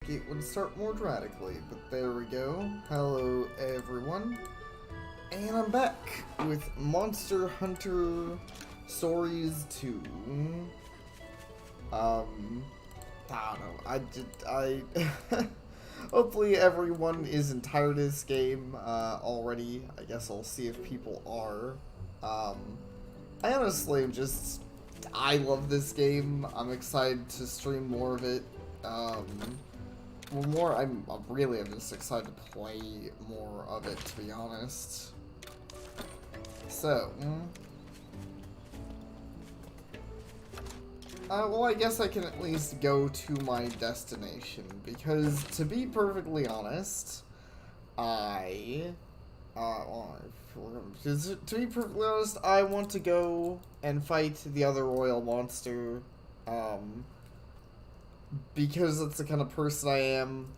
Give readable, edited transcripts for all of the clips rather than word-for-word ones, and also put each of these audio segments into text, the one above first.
it would start more dramatically, but there we go. Hello, everyone. And I'm back with Monster Hunter Stories 2. I don't know. Hopefully everyone isn't tired of this game already. I guess I'll see if people are. I honestly I love this game. I'm excited to stream more of it. I'm just excited to play more of it, to be honest. So, well, I guess I can at least go to my destination, because to be perfectly honest, I want to go and fight the other royal monster, because that's the kind of person I am.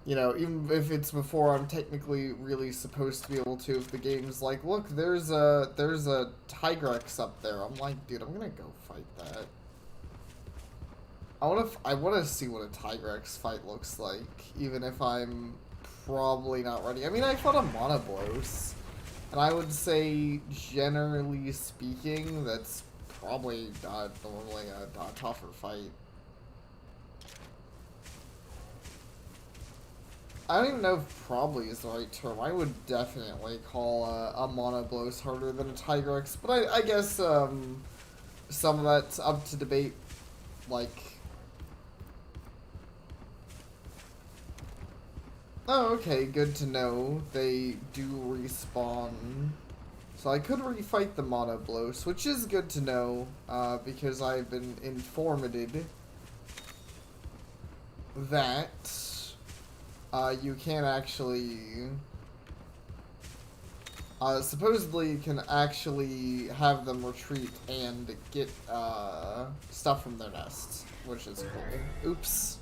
You know, even if it's before I'm technically really supposed to be able to, if the game's like, look, there's a Tigrex up there, I'm like, dude, I'm gonna go fight that. I wanna see what a Tigrex fight looks like, even if I'm probably not ready. I mean, I fought a Monoblos, and I would say, generally speaking, that's probably normally a tougher fight. I don't even know if probably is the right term. I would definitely call a Monoblos harder than a Tigrex, but I guess some of that's up to debate. Like, oh, okay, good to know. They do respawn. So I could refight the Monoblos, which is good to know, because I've been informed that you can actually, supposedly you can actually have them retreat and get, stuff from their nests, which is cool. Oops.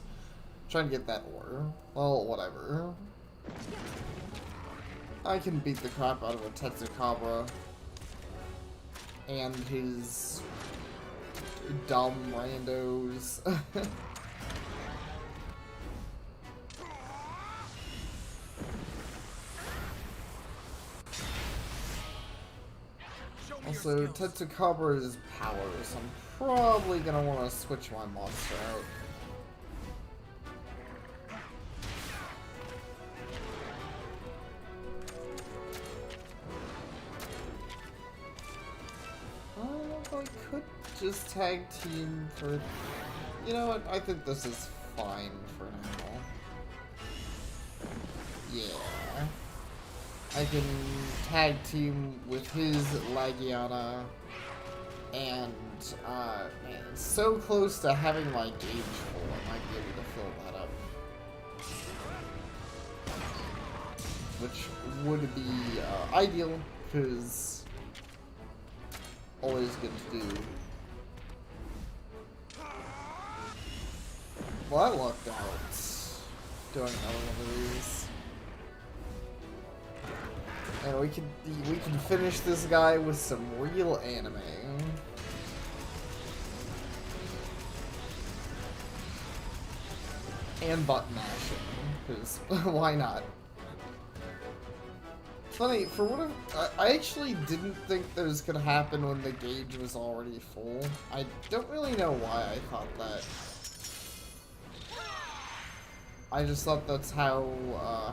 Trying to get that ore. Well, whatever. I can beat the crap out of a Tetsukabra and his dumb randos. Also, Tetsukabra's powers. I'm probably gonna want to switch my monster out. I could just tag team for... You know what? I think this is fine for now. Yeah. I can tag team with his Lagiana, and, man, it's so close to having my gauge full, I might be able to fill that up. Which would be, ideal, because always good to do. Well, I lucked out doing another one of these. And we can finish this guy with some real anime. And button mashing, because why not? Funny, for what I actually didn't think that was gonna happen when the gauge was already full. I don't really know why I thought that. I just thought that's how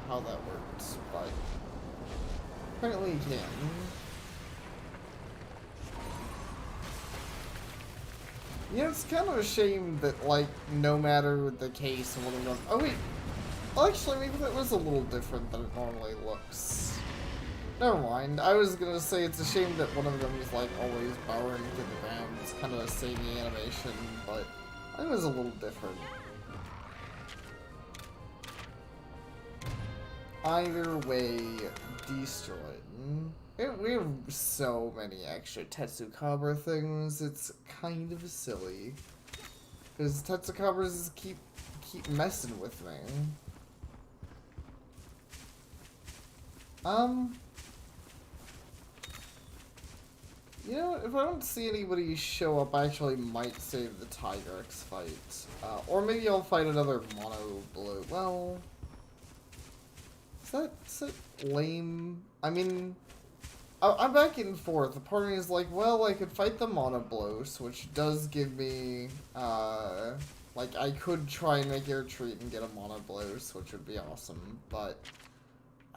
that worked, but apparently you can. Yeah, it's kind of a shame that, like, no matter the case, one of them... Oh, wait. Well, actually, maybe that was a little different than it normally looks. Never mind. I was gonna say it's a shame that one of them is, like, always bowing to the ground. It's kind of a samey animation, but I think it was a little different. Either way, destroyed. We have so many extra Tetsukabra things, it's kind of silly. Because Tetsukabras keep messing with me. You know, if I don't see anybody show up, I actually might save the Tigrex fight. Or maybe I'll fight another Mono Blue. Well, is that lame? I mean, I'm back and forth. The part of me is like, well, I could fight the Monoblos, which does give me, like, I could try and make a retreat and get a Monoblos, which would be awesome, but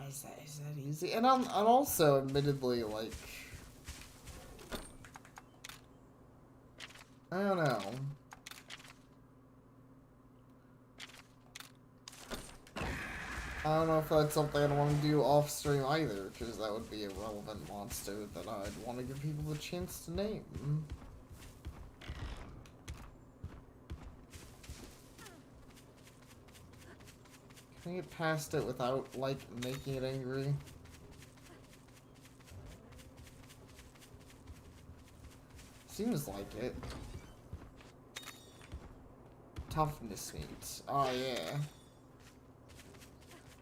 is that easy? And I'm also, admittedly, like, I don't know. I don't know if that's something I'd want to do off stream either, because that would be a relevant monster that I'd want to give people the chance to name. Can I get past it without, like, making it angry? Seems like it. Toughness meat. Oh, yeah.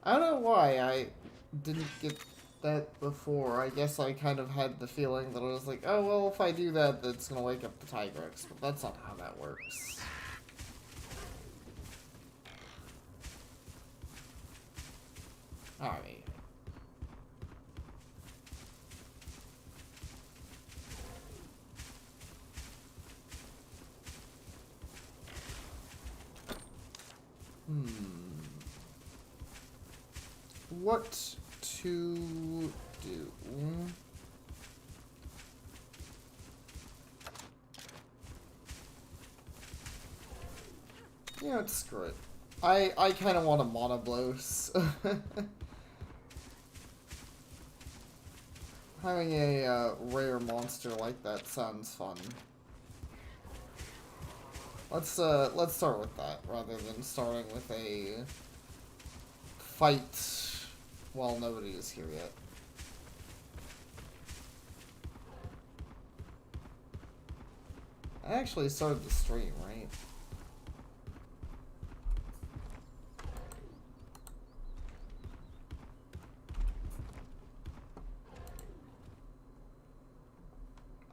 I don't know why I didn't get that before. I guess I kind of had the feeling that I was like, oh, well, if I do that, that's gonna wake up the Tigrex. But that's not how that works. Alright. What to do? Yeah, screw it. I kind of want a Monoblos. Having a rare monster like that sounds fun. Let's start with that rather than starting with a fight while nobody is here yet. I actually started the stream, right?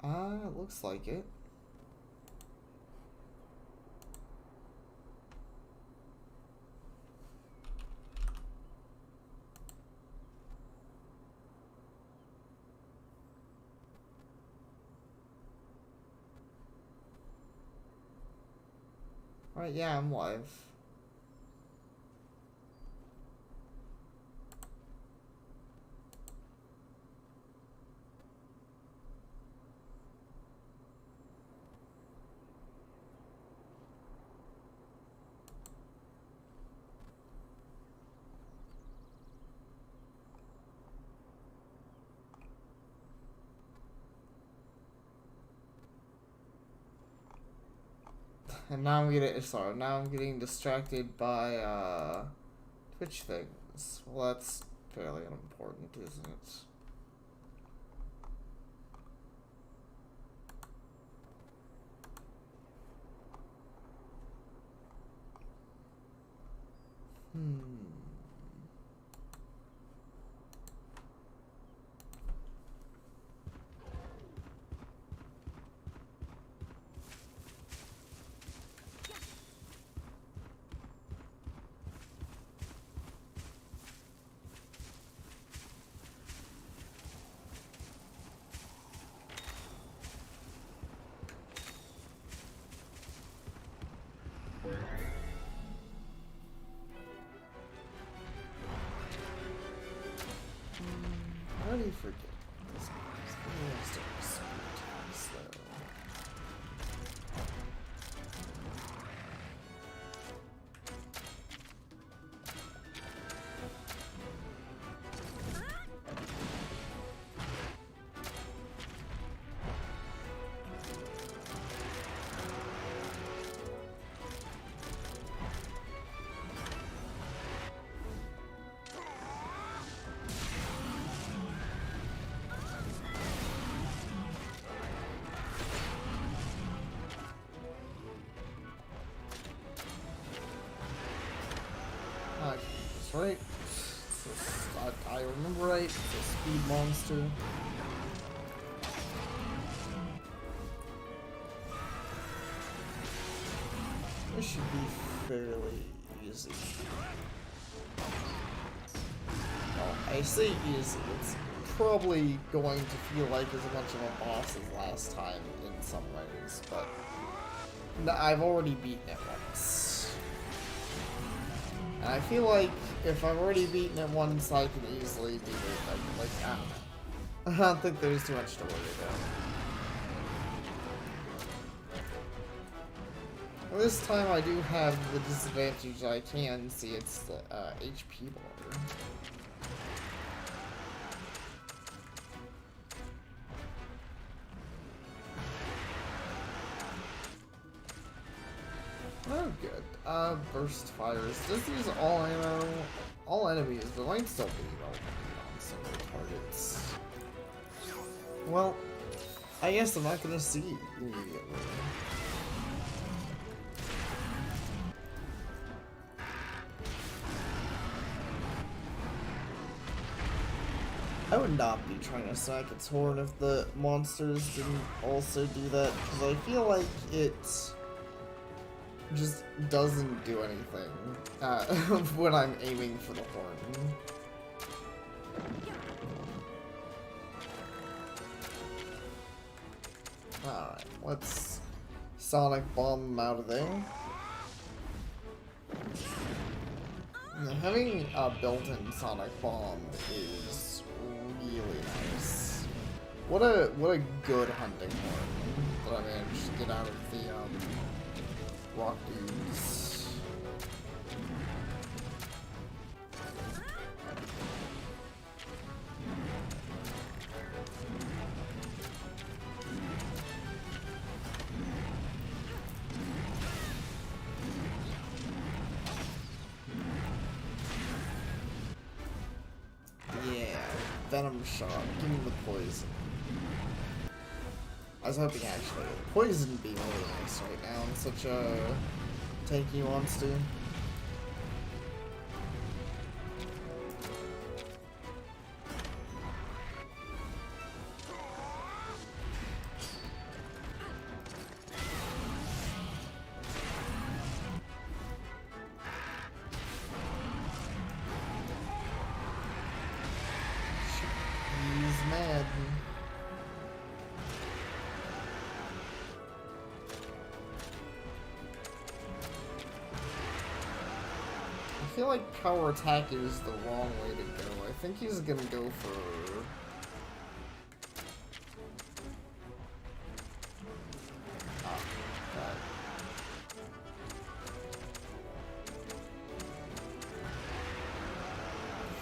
It looks like it. Alright, yeah, I'm live. And now I'm getting distracted by, Twitch things. Well, that's fairly unimportant, isn't it? How do you forget this? Right? I remember right. It's a speed monster. should be fairly easy. Well, I say easy, it's probably going to feel like as much of a boss as last time in some ways, but I've already beaten it once. And I feel like if I've already beaten it once, I can easily beat it. Like, I don't know. I don't think there's too much to worry about. This time I do have the disadvantage I can see it's the HP bar. Oh, good. Burst fires. Does these all ammo? All enemies, but might still be relatively on single targets. Well, I guess I'm not gonna see immediately. I would not be trying to sack its horn if the monsters didn't also do that, because I feel like it just doesn't do anything when I'm aiming for the horn. Alright, let's Sonic Bomb him out of there. Having a built-in Sonic Bomb is really nice. What a good hunting horn that I managed to get out of the rock dudes. Yeah, Venom Shot. Give me the poison. I was hoping actually poison would be really nice right now in such a tanky monster. He's mad. I feel like power attack is the wrong way to go. I think he's gonna go for... that.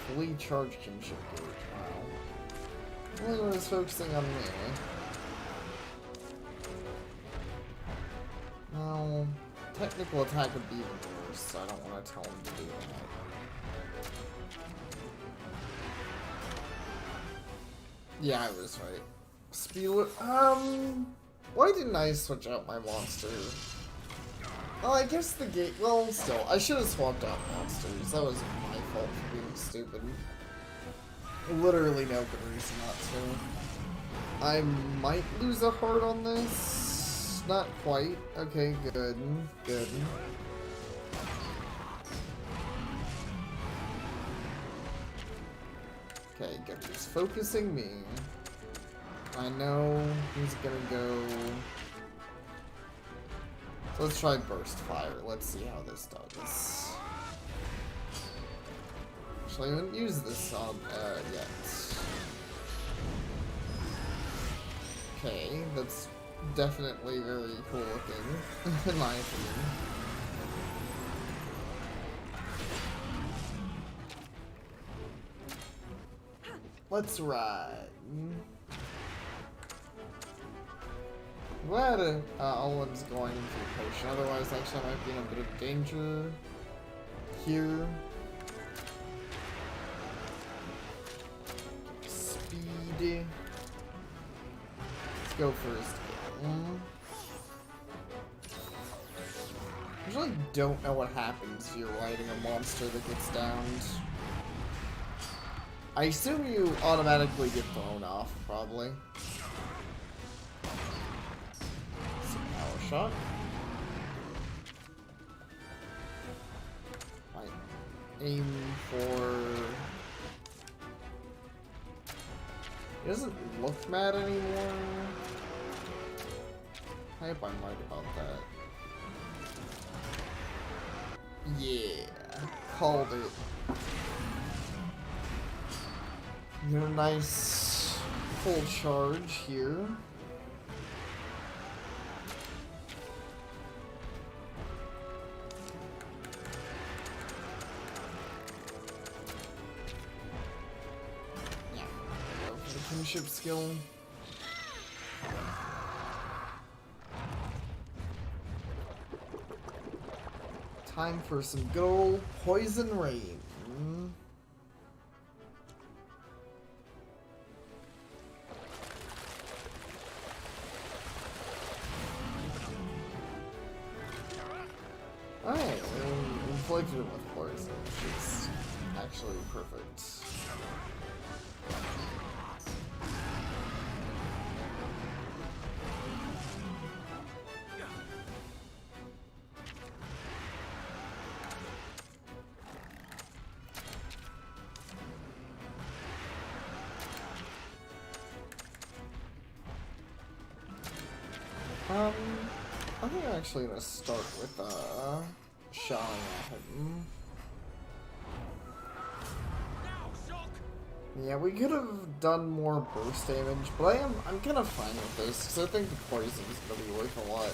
Fully charged kinship gauge, wow. Only when it's focusing on me. No, technical attack would be even worse, so I don't want to tell him to do that. Yeah, I was right. Speed. Why didn't I switch out my monster? Well, I guess the gate. Well, still, I should have swapped out monsters. That was my fault for being stupid. Literally no good reason not to. I might lose a heart on this. Not quite. Okay, good. Good. Okay, good. He's focusing me. I know he's gonna go... So let's try Burst Fire. Let's see how this does. Actually, I haven't used this on yet. Okay, that's definitely very cool looking, in my opinion. Let's ride. Glad Owen's going for the potion, otherwise actually I might be in a bit of danger here. Speed. Let's go first. I usually don't know what happens if you're riding a monster that gets downed. I assume you automatically get thrown off, probably. Some power shot. aim for... He doesn't look mad anymore. I hope I'm right about that. Yeah, called it. Get a nice full charge here. Kinship skill. Time for some good old poison rain. Alright, inflicted it with poison, which is actually perfect. I think I'm actually gonna start with shot at him. Yeah, we could have done more burst damage, but I'm kind of fine with this because I think the poison is gonna be worth a lot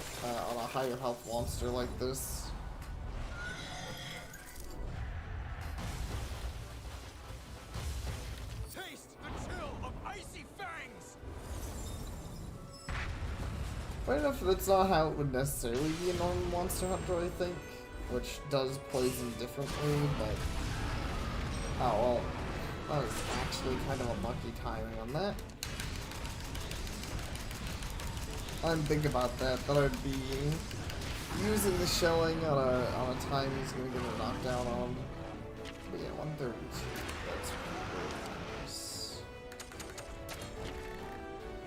on a higher health monster like this. Funny enough, that's not how it would necessarily be a normal Monster Hunter, I think, which does poison differently, but... Oh, well, that was actually kind of a lucky timing on that. I didn't think about that, that I'd be using the shelling on a time he's gonna get a knockdown on. But yeah, 132, that's really nice.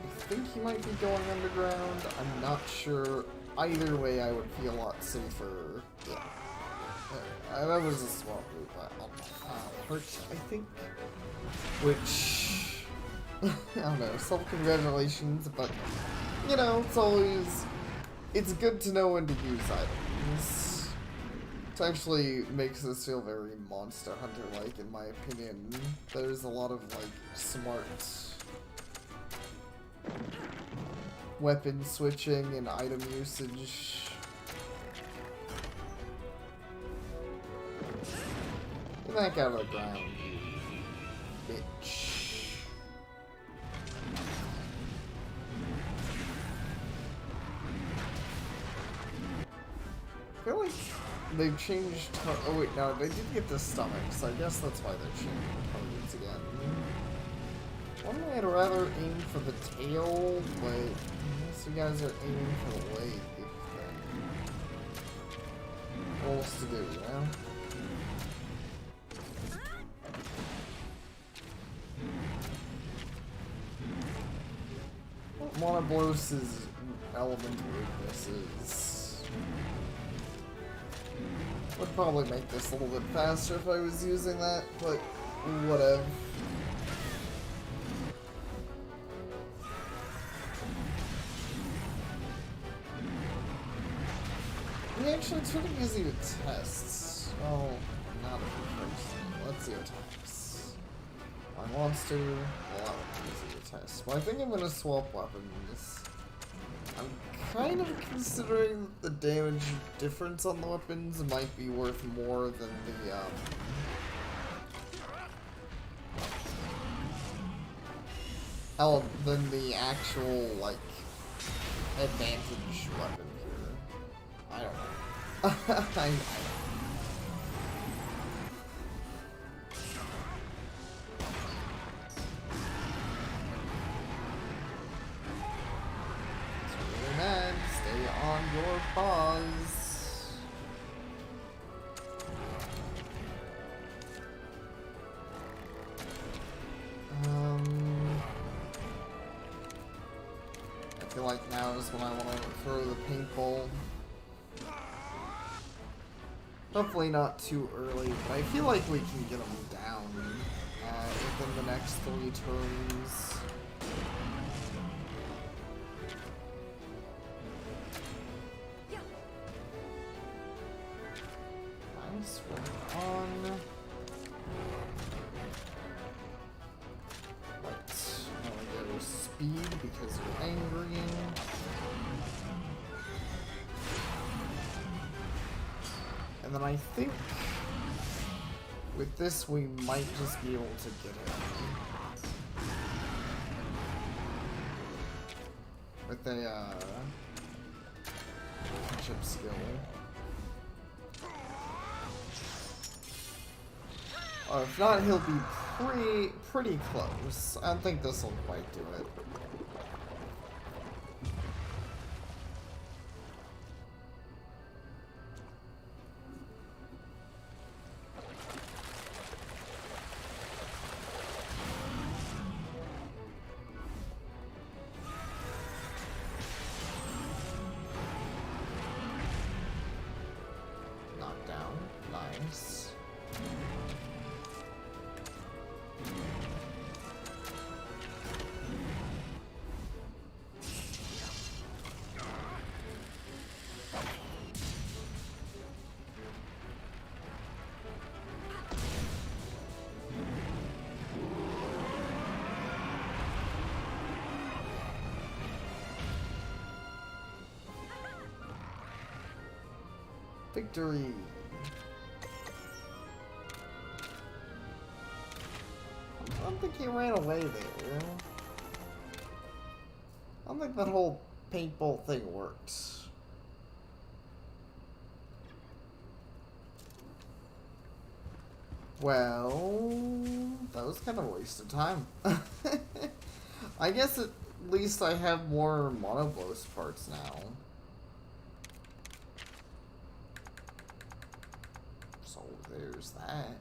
I think he might be going underground. I'm not sure. Either way, I would feel a lot safer. Yeah. That was a smart move on Hurt, I think. Which, I don't know, self-congratulations, but, you know, it's good to know when to use items. It actually makes this feel very Monster Hunter-like, in my opinion. There's a lot of, like, smart weapon switching and item usage. Get back out of the ground, you bitch. I feel like they've changed. Oh wait, no, they did get the stomach, so I guess that's why they're changing targets again. Normally I'd rather aim for the tail, but unless you guys are aiming for the leg, then what else to do, you know? Monoblos' elemental weaknesses would probably make this a little bit faster if I was using that, but whatever. We actually took it easy to test. Oh, not a good person. Let's see what attacks. My monster, a lot easy to test. But I think I'm gonna swap weapons. I'm kind of considering the damage difference on the weapons might be worth more than the actual, like, advantage weapon here. I don't know. I don't know. On your pause. I feel like now is when I want to throw the paintball. Hopefully not too early, but I feel like we can get them down within the next 3 turns. Nice, we're on. Right, now we go speed because we're angry. And then I think with this we might just be able to get him with a catch-up skill. Or if not, he'll be pretty close. I don't think this will quite do it. Knockdown, nice. Victory! I don't think he ran away there. I don't think that whole paintball thing worked. Well, that was kind of a waste of time. I guess at least I have more monoblos parts now. So there's that.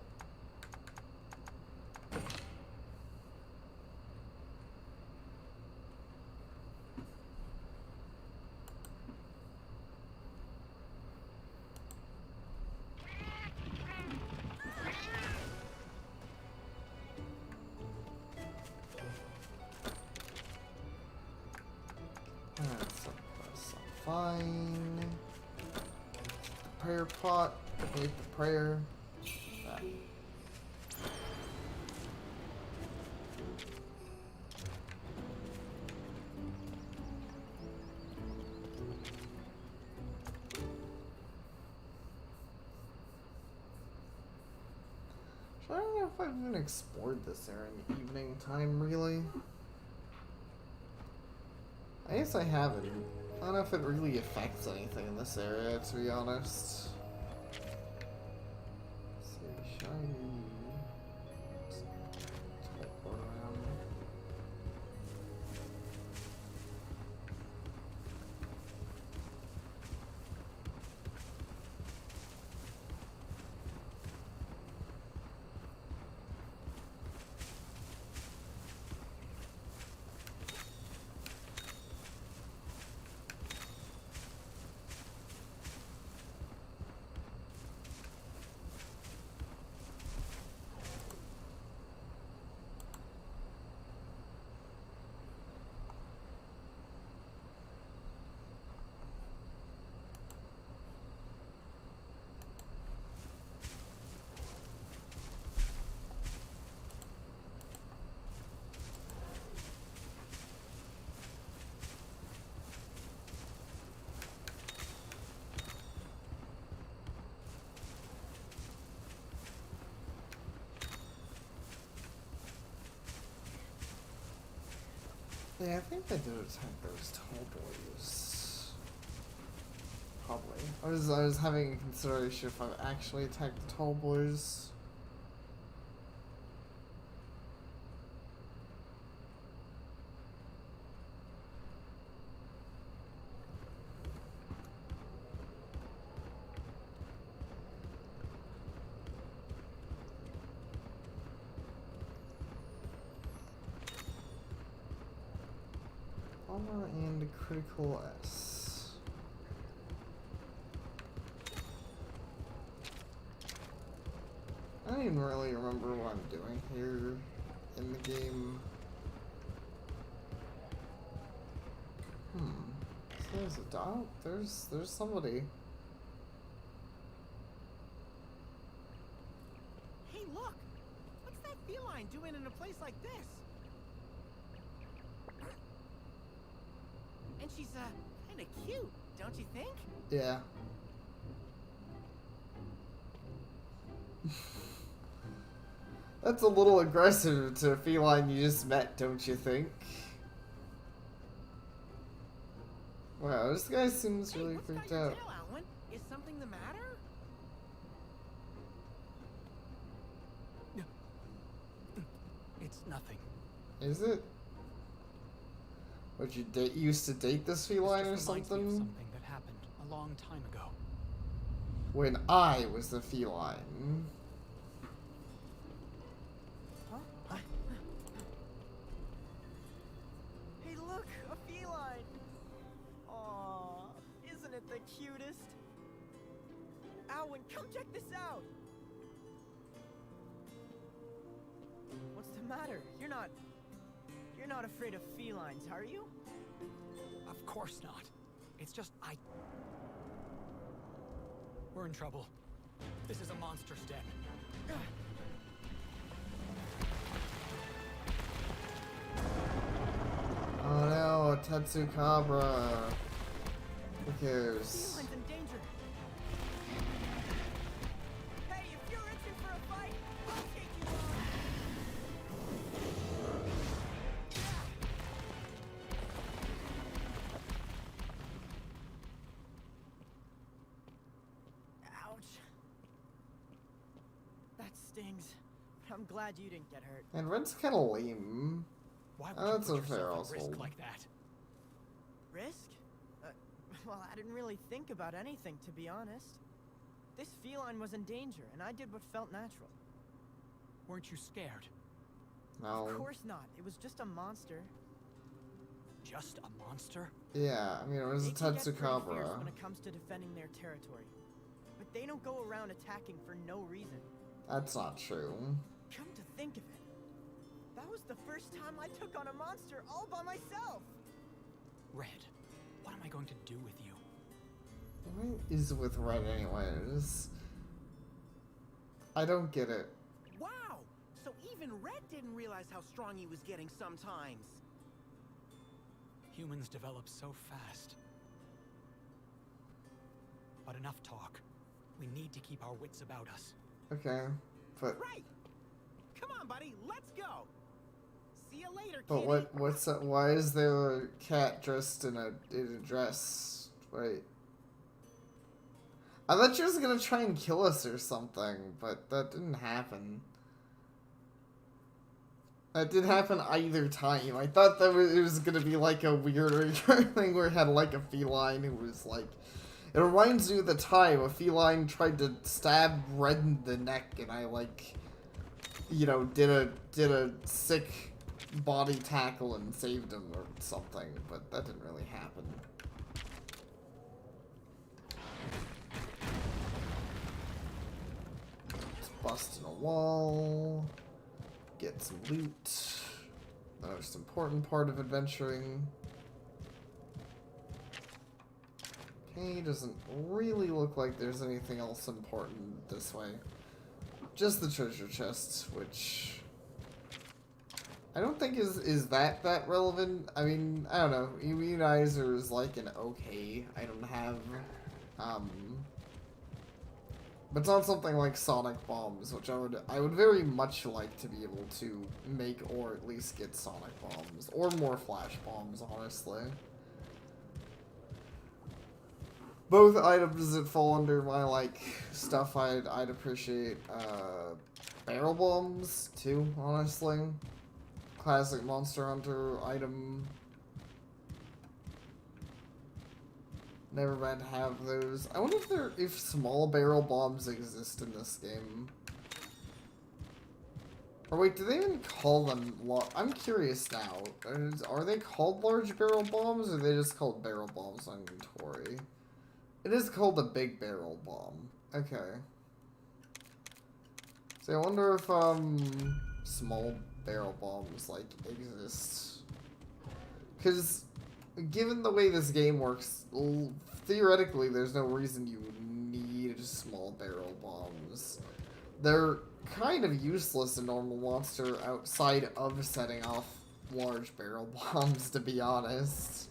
That's fine. Prayer pot. Wait, the prayer. That. So I don't know if I've even explored this area in the evening time, really. I guess I haven't. I don't know if it really affects anything in this area, to be honest. Let's see, shiny. Teleport around. Yeah, I think they did attack those tall boys. Probably. I was having consideration if I've actually attacked the tall boys. Armor and critical S. even really remember what I'm doing here in the game. So there's a dog. There's somebody. Hey, look! What's that feline doing in a place like this? And she's, kinda cute, don't you think? Yeah. That's a little aggressive to a feline you just met, don't you think? Wow, this guy seems really freaked out. Tail, Alwyn? Is something the matter? It's nothing. Is it? Would you used to date this feline or something? Something that happened a long time ago. When I was the feline. Huh? Hey, look! A feline! Aww, isn't it the cutest? Alwyn, come check this out! What's the matter? You're not afraid of felines, are you? Of course not. It's just we're in trouble. This is a monster's den. Oh no, Tatsukabra. Who cares? Feline's in danger. Hey, if you're itching for a fight, I'll take you on. Ouch. That stings. I'm glad you didn't get hurt. And Red's kind of lame. Why would That's you a put fair yourself at risk household. like that? Risk? Well, I didn't really think about anything, to be honest. This feline was in danger, and I did what felt natural. Weren't you scared? No. Of course not. It was just a monster. Just a monster? Yeah, I mean, it was a They can get pretty fierce Tatsukabra. when it comes to defending their territory. But they don't go around attacking for no reason. That's not true. Come to think of it, that was the first time I took on a monster all by myself! Red, what am I going to do with you? What is with Red anyways? I don't get it. Wow! So even Red didn't realize how strong he was getting sometimes. Humans develop so fast. But enough talk. We need to keep our wits about us. Okay, but Right! Come on, buddy, let's go! See you later, but kitty. what's that? Why is there a cat dressed in a dress? Wait. I thought she was gonna try and kill us or something, but that didn't happen. That did happen either time. I thought that it was gonna be like a weird thing where it had like a feline who was like. It reminds me of the time a feline tried to stab Red in the neck, and I like, you know, did a sick body tackle and saved him or something, but that didn't really happen. Just busting a wall, get some loot. The most important part of adventuring. Okay, doesn't really look like there's anything else important this way. Just the treasure chest, which I don't think is that relevant. I mean, I don't know. Immunizer is like an okay item to have. But it's not something like sonic bombs, which I would very much like to be able to make or at least get sonic bombs or more flash bombs, honestly. Both items that fall under my, like, stuff I'd appreciate. Barrel bombs, too, honestly. Classic Monster Hunter item. Never been to have those. I wonder if small barrel bombs exist in this game. Or wait, do they even call them... I'm curious now. Are they called large barrel bombs, or are they just called barrel bombs on inventory? It is called a big barrel bomb. Okay. So I wonder if small barrel bombs like exist. Because given the way this game works, theoretically there's no reason you need small barrel bombs. They're kind of useless in normal Monster outside of setting off large barrel bombs, to be honest.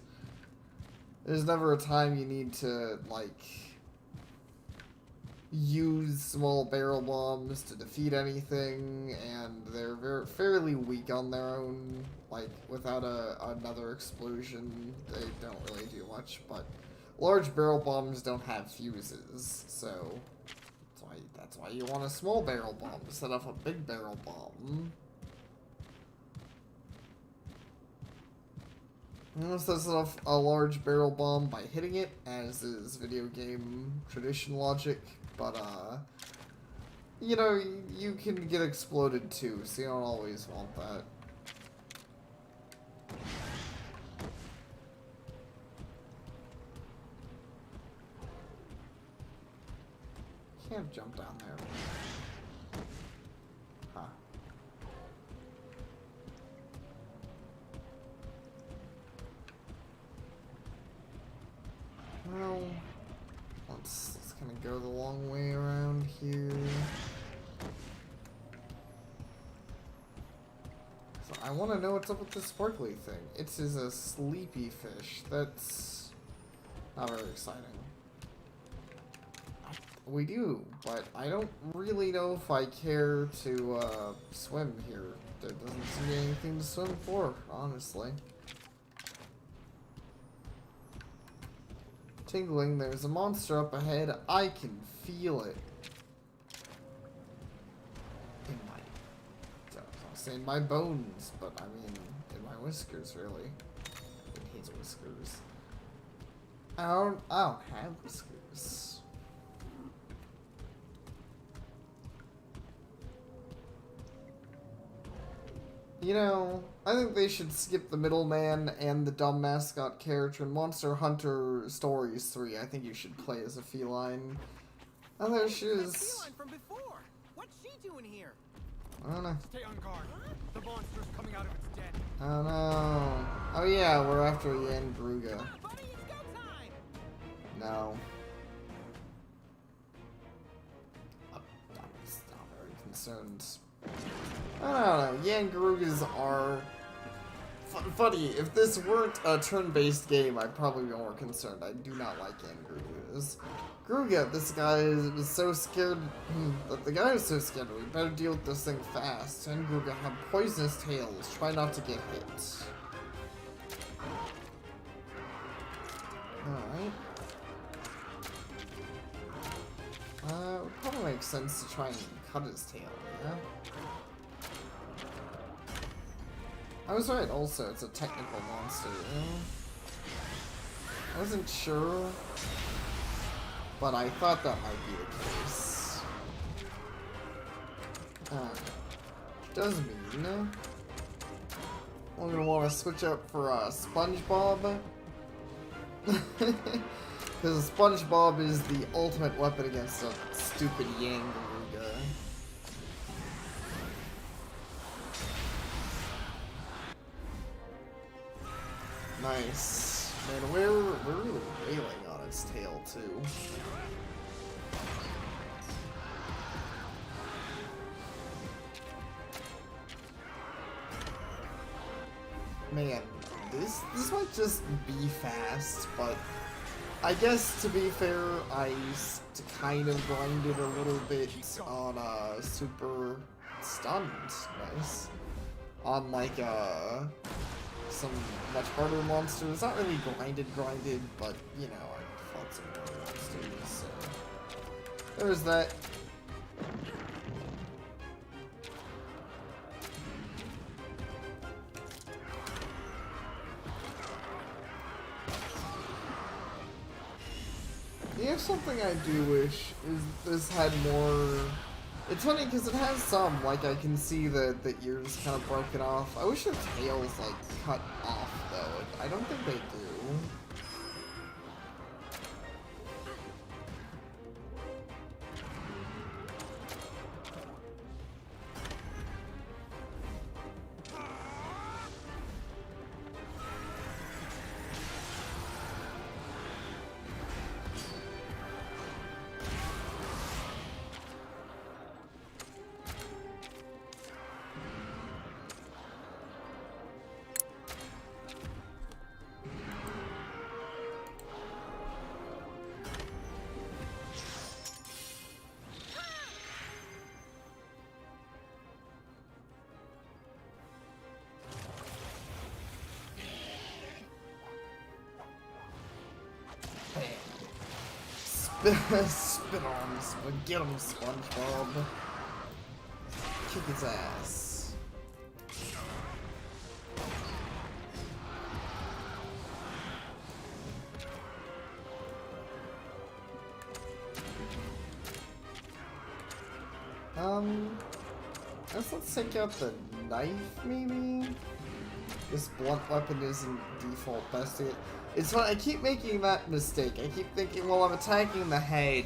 There's never a time you need to, like, use small barrel bombs to defeat anything, and they're fairly weak on their own. Like, without another explosion, they don't really do much, but large barrel bombs don't have fuses, so that's why you want a small barrel bomb to set off a big barrel bomb. You set off a large barrel bomb by hitting it, as is video game tradition logic, but you know, you can get exploded too, so you don't always want that. Can't jump down there. Huh. Well, let's kind of go the long way around here. So I want to know what's up with this sparkly thing. It is a sleepy fish. That's not very exciting. We do, but I don't really know if I care to swim here. There doesn't seem to be anything to swim for, honestly. Tingling, there's a monster up ahead. I can feel it. In my, I'll say in my bones, but I mean in my whiskers, really. In his whiskers. I don't have whiskers. You know, I think they should skip the middleman and the dumb mascot character in Monster Hunter Stories 3. I think you should play as a feline. Oh, there she is. Feline from before. What's she doing here? I don't know. Stay on guard. The monster's coming out of its den. Oh no. Oh yeah, we're after Yen Gruga. Come on, buddy, it's go time. No. I'm very concerned. I don't know, Yen Grugas are funny. If this weren't a turn-based game, I'd probably be more concerned. I do not like Yen Grugas. Gruga, this guy was so scared that the guy was so scared we better deal with this thing fast. Yen Gruga have poisonous tails. Try not to get hit. Alright. It would probably make sense to try and cut his tail, yeah? I was right, also, it's a technical monster, you know? I wasn't sure, but I thought that might be the case. Does mean I'm gonna want to switch up for SpongeBob. Because SpongeBob is the ultimate weapon against a stupid Yen Gruga. Nice. Man, we're really railing on its tail, too. Man, this might just be fast, but I guess to be fair, I kind of grinded a little bit on super stunned. Nice. On like some much harder monsters. Not really grinded, but you know, I fought some harder monsters, so there's that. Yeah, something I do wish is this had more. It's funny because it has some, like I can see the ears kind of broken off. I wish the tails like cut off though. I don't think they do. Spit on him, get him, SpongeBob. Kick his ass. Let's take out the knife, maybe? This blunt weapon isn't default best. It's fun. I keep making that mistake. I keep thinking, well, I'm attacking the head,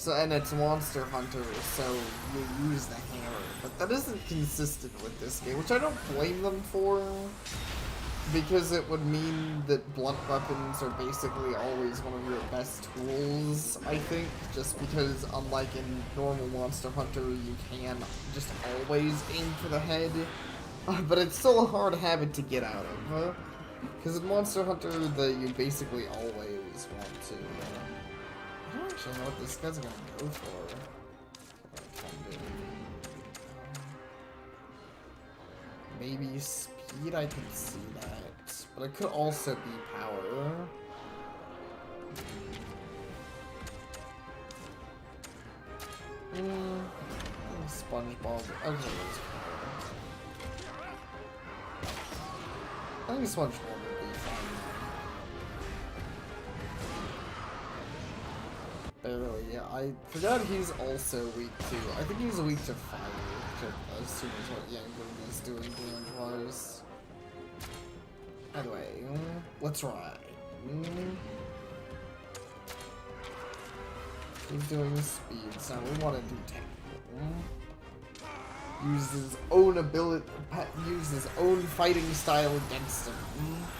and it's Monster Hunter, so you use the hammer. But that isn't consistent with this game, which I don't blame them for, because it would mean that blunt weapons are basically always one of your best tools, I think, just because unlike in normal Monster Hunter, you can just always aim for the head. But it's still a hard habit to get out of. Because in Monster Hunter, you basically always want to. I don't actually know what this guy's gonna go for. Maybe speed, I can see that. But it could also be power. SpongeBob. Okay, I think SpongeBob would be fine. Barely, yeah. I forgot he's also weak to. I think he's weak to fire, as soon as what Yangon is doing damage-wise. Anyway, let's ride. He's doing speed, so we want to do technical. Use his own ability, use his own fighting style against him.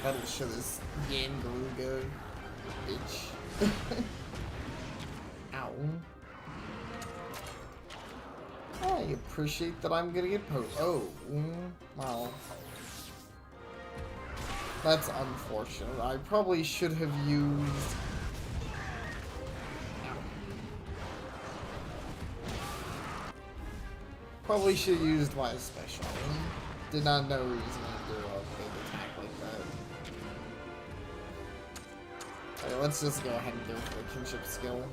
That'll show this Yangaruga bitch. Ow. I appreciate that I'm gonna get poked. Oh, well. That's unfortunate. I probably should have used. Probably should have used my special. Did not know he was gonna do a big attack like that. Okay, let's just go ahead and go for the kinship skill.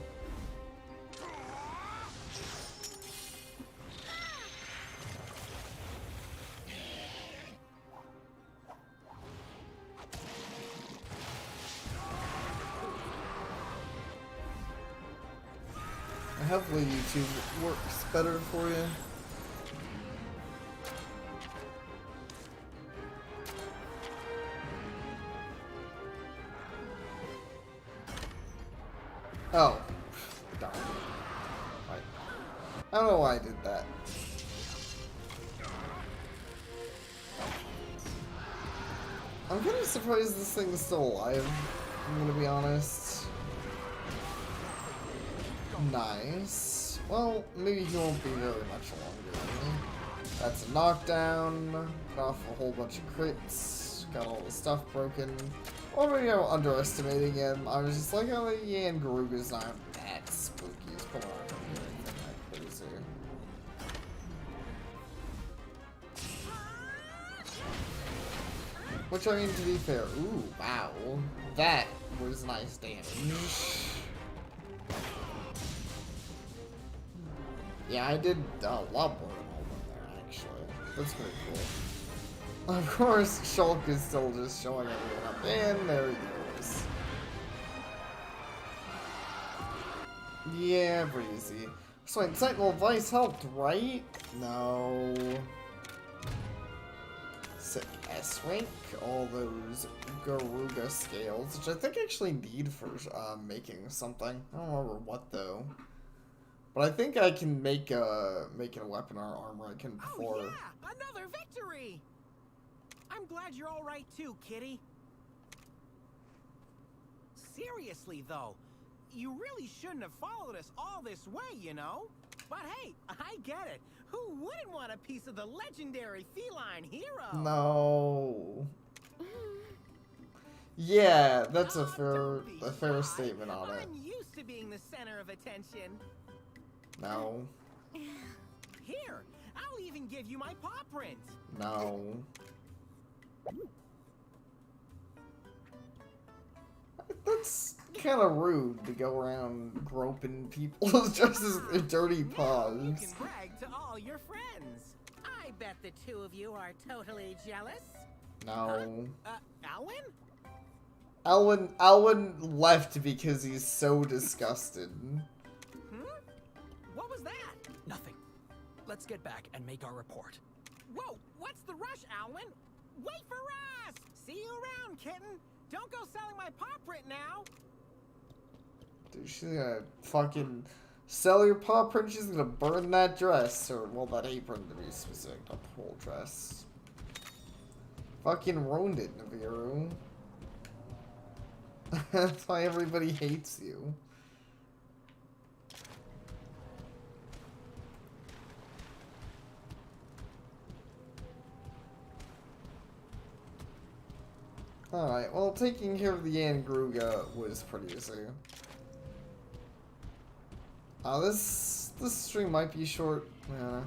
Hopefully YouTube works better for you. Oh. Darn. Right. I don't know why I did that. I'm kind of surprised this thing's still alive, I'm gonna be honest. Nice. Well, maybe he won't be very much longer. That's a knockdown. Got off a whole bunch of crits. Got all the stuff broken. Or maybe I'm underestimating him. I was just like, oh, Yangaruga's not that spooky. He's probably not gonna do anything that crazy. Which, I mean, to be fair, ooh, wow. That was nice damage. Yeah, I did a lot more than all of them there, actually. That's pretty cool. Of course, Shulk is still just showing everyone up, and there he goes. Yeah, breezy. So, Sentinel Vice helped, right? No. Sick S rank, all those Garuga scales, which I think I actually need for making something. I don't remember what though. But I think I can make a weapon or armor I can before. Oh yeah, another victory! I'm glad you're all right too, Kitty. Seriously though, you really shouldn't have followed us all this way, you know? But hey, I get it. Who wouldn't want a piece of the legendary feline hero? No. Yeah, that's a fair statement on it. I'm used to being the center of attention. No. Here, I'll even give you my paw print. No. That's kind of rude to go around groping people's just as their dirty Now you paws. can brag to all your friends. I bet the two of you are totally jealous. No. Alwyn? Alwyn left because he's so disgusted. What was that? Nothing. Let's get back and make our report. Whoa, what's the rush, Alwyn? Wait for us! See you around, kitten. Don't go selling my paw print now. Dude, she's gonna fucking sell your paw print. She's gonna burn that dress, or well, that apron to be specific, not the whole dress. Fucking ruined it, Nibiru. That's why everybody hates you. Alright, well, taking care of the Angruga was pretty easy. This stream might be short. Yeah.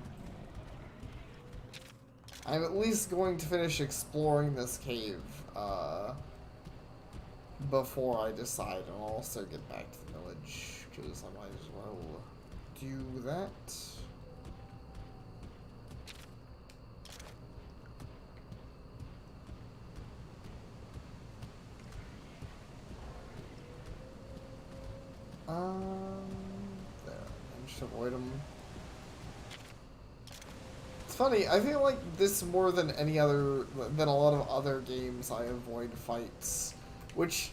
I'm at least going to finish exploring this cave, before I decide, and I'll also get back to the village, because I might as well do that. There. I should avoid them. It's funny, I feel like this more than any other, than a lot of other games I avoid fights. Which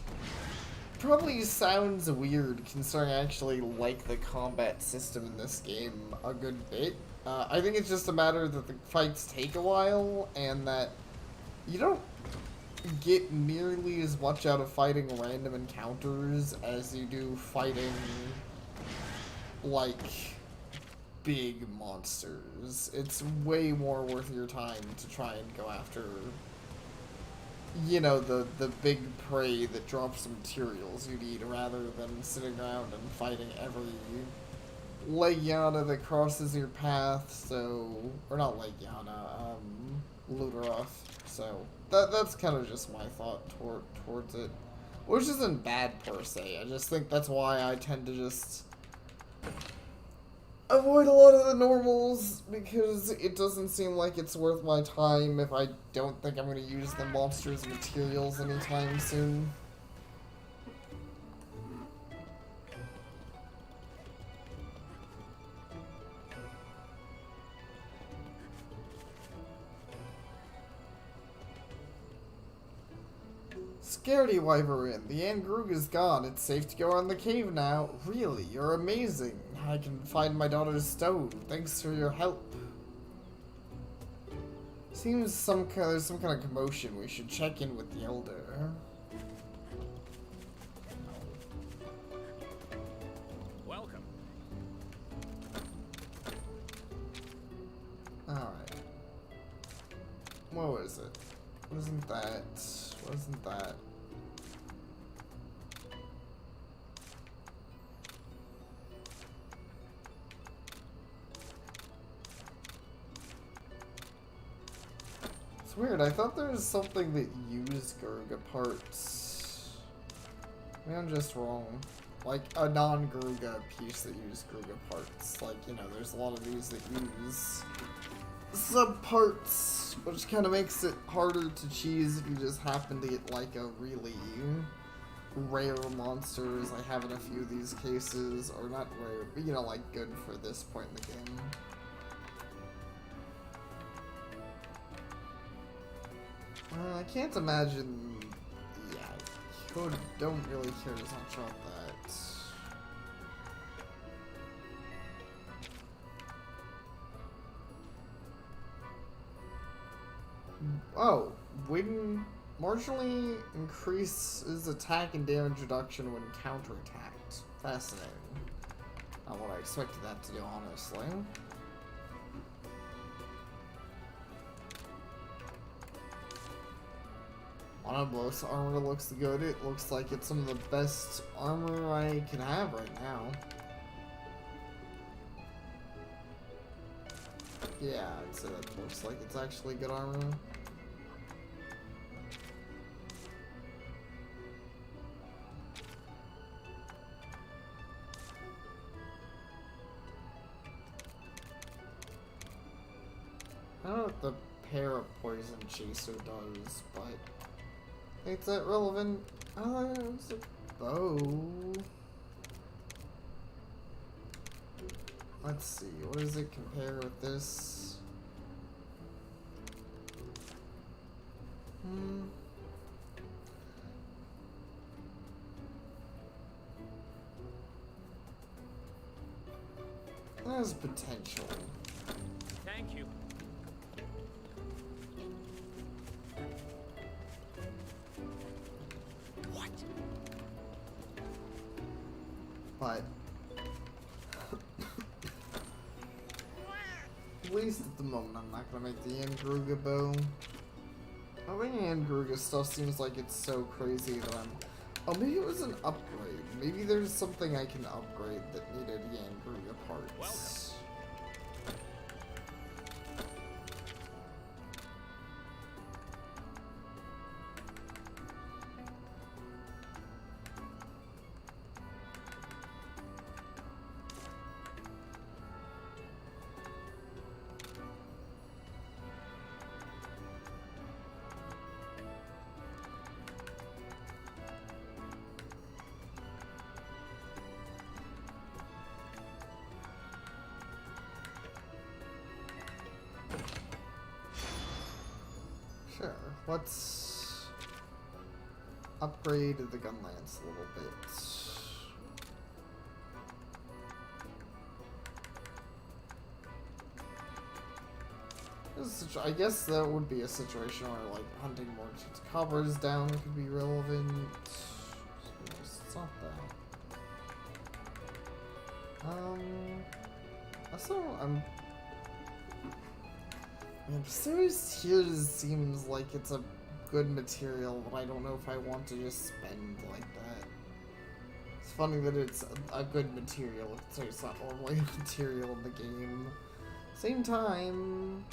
probably sounds weird, considering I actually like the combat system in this game a good bit. I think it's just a matter that the fights take a while, and that you don't get nearly as much out of fighting random encounters as you do fighting, like, big monsters. It's way more worth your time to try and go after, you know, the big prey that drops the materials you need, rather than sitting around and fighting every Legiana that crosses your path, so... or not Legiana, Luderoth. So, that's kind of just my thought towards it. Which isn't bad per se, I just think that's why I tend to just avoid a lot of the normals, because it doesn't seem like it's worth my time if I don't think I'm going to use the monsters' materials anytime soon. Scaredy Wyvern, the Angruga's gone. It's safe to go on the cave now. Really, you're amazing. I can find my daughter's stone. Thanks for your help. Seems there's some kind of commotion. We should check in with the elder. Welcome. Alright. What was it? Wasn't that? Wasn't that? It's weird, I thought there was something that used Garuga parts. Maybe I'm just wrong. Like, a non-Garuga piece that used Garuga parts. Like, you know, there's a lot of these that use sub-parts, which kind of makes it harder to cheese if you just happen to get, like, a really rare monster, as I have in a few of these cases. Or not rare, but, you know, like, good for this point in the game. I can't imagine... yeah, I don't really care as much about that. Oh, Wing marginally increases attack and damage reduction when counterattacked. Fascinating. Not what I expected that to do, honestly. Monoblos armor looks good. It looks like it's some of the best armor I can have right now. Yeah, I'd say that looks like it's actually good armor. know what the para-poison chaser does, but it's that relevant. Oh, it's a bow. Let's see, what does it compare with this? There's potential. Thank you. What? But at least at the moment, I'm not gonna make the Andruga bow. I think Andruga stuff seems like it's so crazy that I'm. Oh, maybe it was an upgrade. Maybe there's something I can upgrade that needed Andruga parts. Sure, let's upgrade the gun lance a little bit. I guess that would be a situation where, like, hunting more cobras down could be relevant. It's not that. Also, Man, Psari's Tears seems like it's a good material, but I don't know if I want to just spend like that. It's funny that it's a good material, so it's not normally a material in the game. Same time...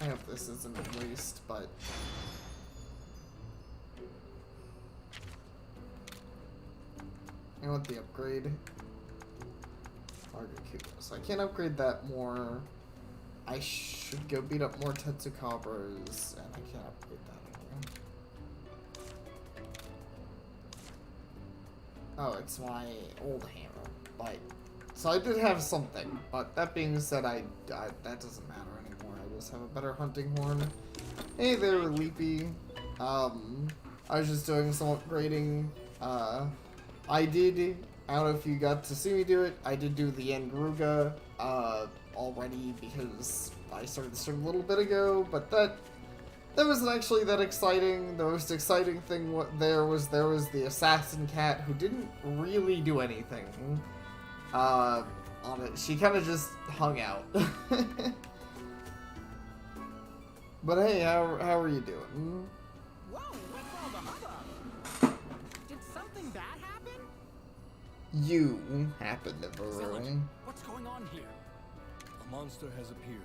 I hope this isn't a waste, but... I want the upgrade. Argakudo. So I can't upgrade that more. I should go beat up more Tetsukabras, and I can't upgrade that anymore. Oh, it's my old hammer. Like, so I did have something, but that being said, that doesn't matter anymore. I just have a better hunting horn. Hey there, Leapy. I was just doing some upgrading. I don't know if you got to see me do it, I did do the Andruga, already because I started this a little bit ago, but that wasn't actually that exciting. The most exciting thing there was the assassin cat who didn't really do anything, on it. She kind of just hung out. But hey, how are you doing? Whoa, what's all the hubbub? Did something bad happen? You happened to Village, what's going on here? A monster has appeared,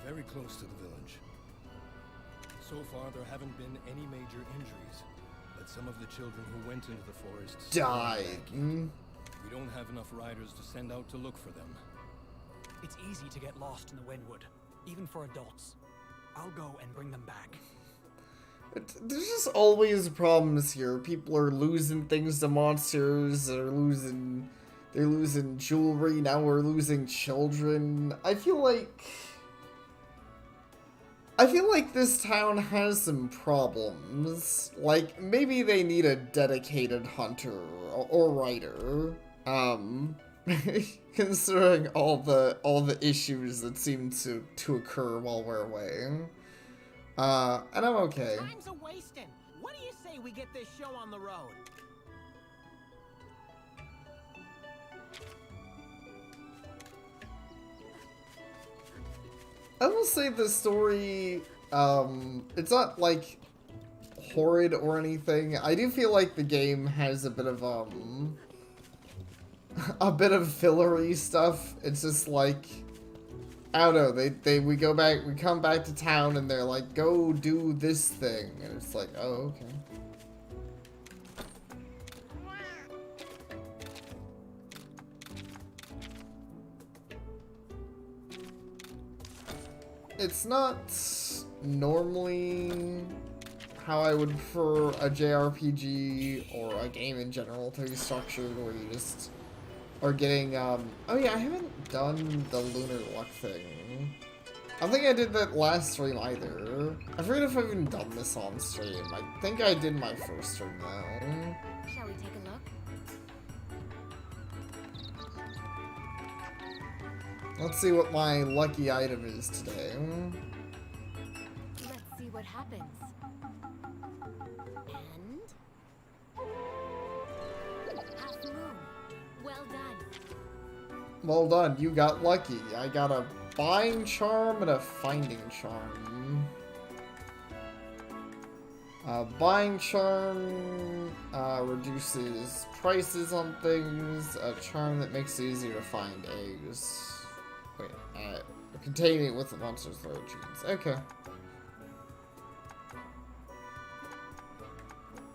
very close to the village. So far, there haven't been any major injuries, but some of the children who went into the forest died. We don't have enough riders to send out to look for them. It's easy to get lost in the Wynwood, even for adults. I'll go and bring them back. There's just always problems here. People are losing things to monsters, they're losing jewelry, now we're losing children. I feel like this town has some problems. Like, maybe they need a dedicated hunter or writer. Considering all the issues that seem to occur while we're away. And I'm okay. Time's a-wasting. What do you say we get this show on the road? I will say the story, it's not, like, horrid or anything. I do feel like the game has a bit of fillery stuff. It's just like, I don't know, we come back to town and they're like, go do this thing. And it's like, oh, okay. it's not normally how I would prefer a JRPG or a game in general to be structured, where you just are getting, oh yeah, I haven't done the Lunar Luck thing. I don't think I did that last stream either. I forget if I've even done this on stream. I think I did my first stream though. Shall we take a look? Let's see what my lucky item is today. Let's see what happens. And half moon. Well done. Well done, you got lucky. I got a buying charm and a finding charm. Buying charm reduces prices on things. A charm that makes it easier to find eggs. Wait, containing it with the monster's throat genes. Okay.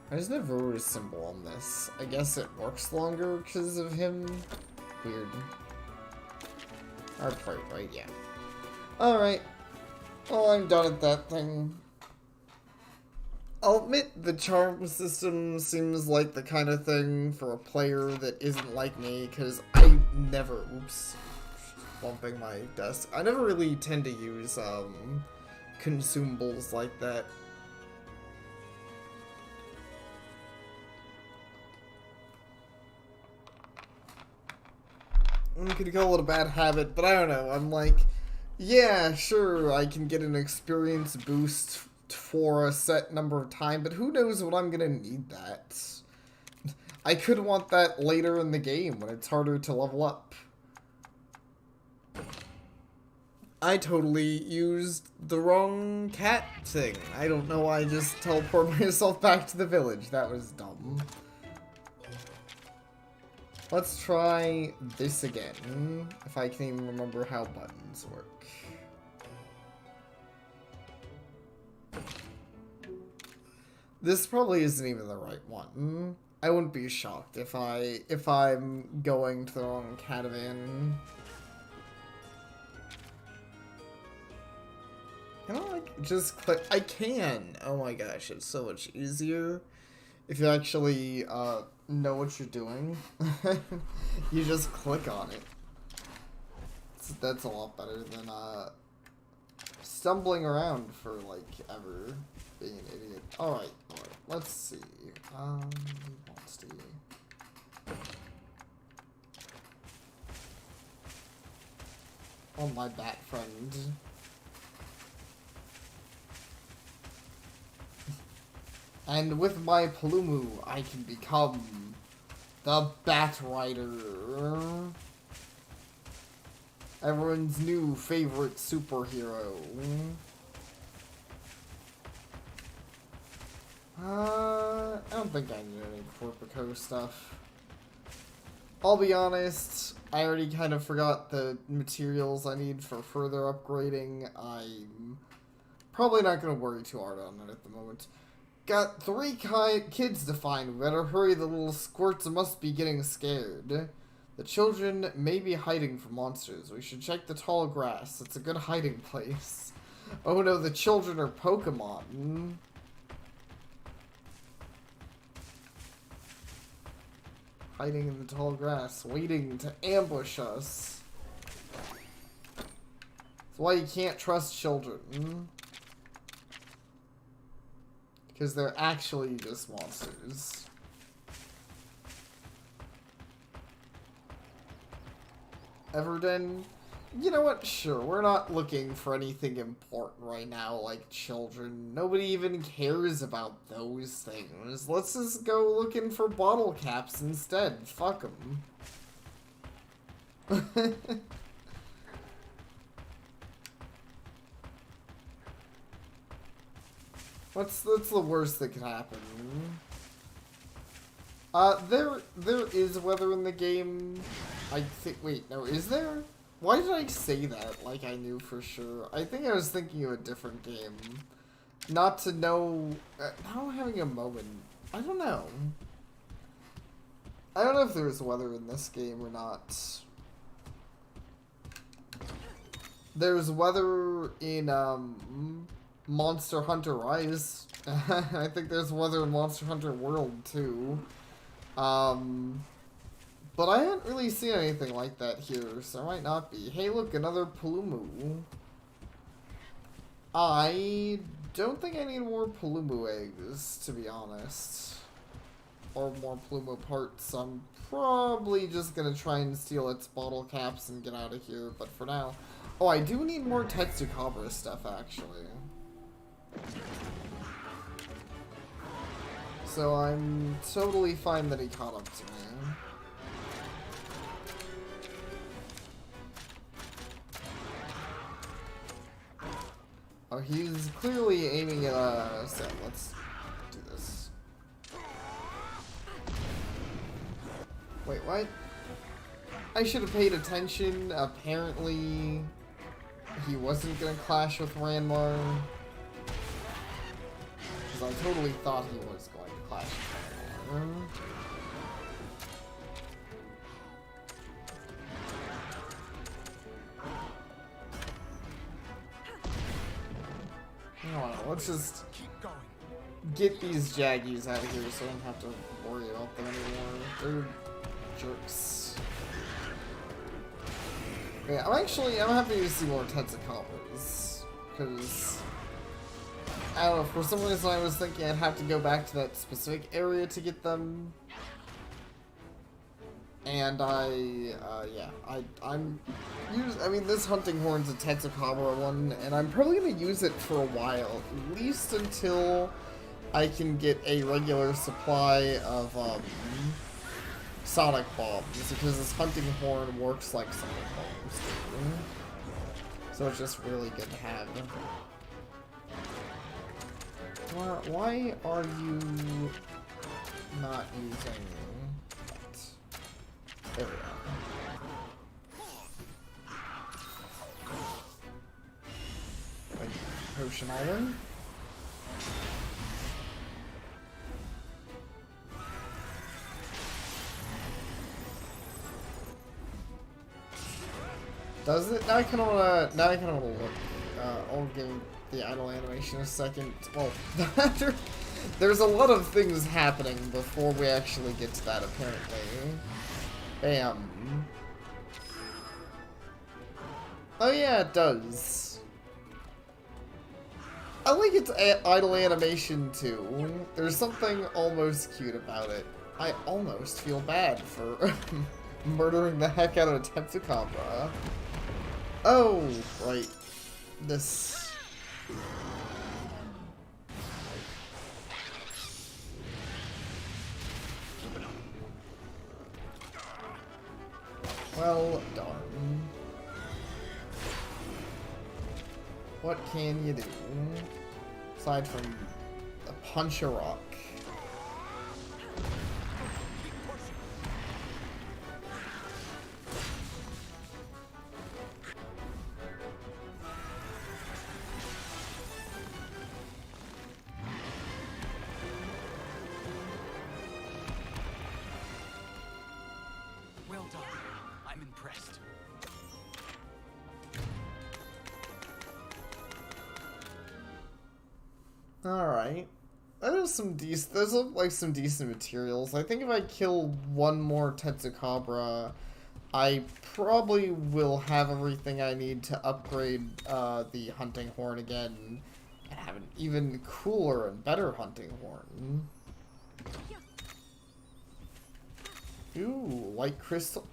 There's no Veru's symbol on this. I guess it works longer because of him. Weird. Our part, right? Yeah. Alright. Well, I'm done at that thing. I'll admit the charm system seems like the kind of thing for a player that isn't like me, because I never... Oops. Bumping my desk. I never really tend to use, consumables like that. I could call it a bad habit, but I don't know. I'm like, yeah, sure, I can get an experience boost for a set number of time, but who knows when I'm gonna need that. I could want that later in the game when it's harder to level up. I totally used the wrong cat thing. I don't know why I just teleported myself back to the village. That was dumb. Let's try this again, if I can even remember how buttons work. This probably isn't even the right one. I wouldn't be shocked if I'm going to the wrong catavan. Can I, like, just click? I can! Oh my gosh, it's so much easier if you actually, know what you're doing. You just click on it. That's a lot better than, stumbling around for, like, ever being an idiot. Alright, let's see. Let's see. Oh, my bat friend. And with my Palumu, I can become the Bat Rider. Everyone's new favorite superhero. I don't think I need any Corpico stuff. I'll be honest, I already kind of forgot the materials I need for further upgrading. I'm probably not going to worry too hard on it at the moment. Got 3 kids to find. We better hurry, the little squirts must be getting scared. The children may be hiding from monsters. We should check the tall grass. It's a good hiding place. Oh no, the children are Pokemon. Hiding in the tall grass, waiting to ambush us. That's why you can't trust children. Because they're actually just monsters. Everden? You know what? Sure, we're not looking for anything important right now, like children. Nobody even cares about those things. Let's just go looking for bottle caps instead. Fuck them. What's the worst that can happen? There is weather in the game. I think. Wait, no, is there? Why did I say that like I knew for sure? I think I was thinking of a different game. Not to know. Now I'm having a moment. I don't know. I don't know if there's weather in this game or not. There's weather in Monster Hunter Rise. I think there's weather in Monster Hunter World too. But I haven't really seen anything like that here, so it might not be. Hey, look, another Palumu. I don't think I need more Palumu eggs, to be honest. Or more Palumu parts. I'm probably just gonna try and steal its bottle caps and get out of here, but for now... Oh, I do need more Tetsukabra stuff, actually. So I'm totally fine that he caught up to me. Oh, he's clearly aiming at us. So let's do this. Wait, what? I should have paid attention. Apparently, he wasn't gonna clash with Ranmar. Because I totally thought he was going to clash with Ranmar. Let's just get these Jaggies out of here so I don't have to worry about them anymore. They're jerks. Yeah, I'm happy to see more Tetsukabras. Because, I don't know, for some reason I was thinking I'd have to go back to that specific area to get them. And this hunting horn's a Tetsukabra one, and I'm probably going to use it for a while, at least until I can get a regular supply of, Sonic Bombs, because this hunting horn works like Sonic Bombs do. So it's just really good to have. Why are you not using... There we go. Like, Potion Island? Does it? Now I kinda wanna look. I'll give the idle animation a second. Well, there's a lot of things happening before we actually get to that, apparently. Bam. Oh yeah, it does. I like its idle animation too. There's something almost cute about it. I almost feel bad for murdering the heck out of a Tetsukabra. Oh, right. This... Well, darn. What can you do? Aside from punch a rock. Well done. I'm impressed. Alright. Those look like some decent materials. I think if I kill one more Tetsukabra, I probably will have everything I need to upgrade the hunting horn again and have an even cooler and better hunting horn. Ooh, light crystal.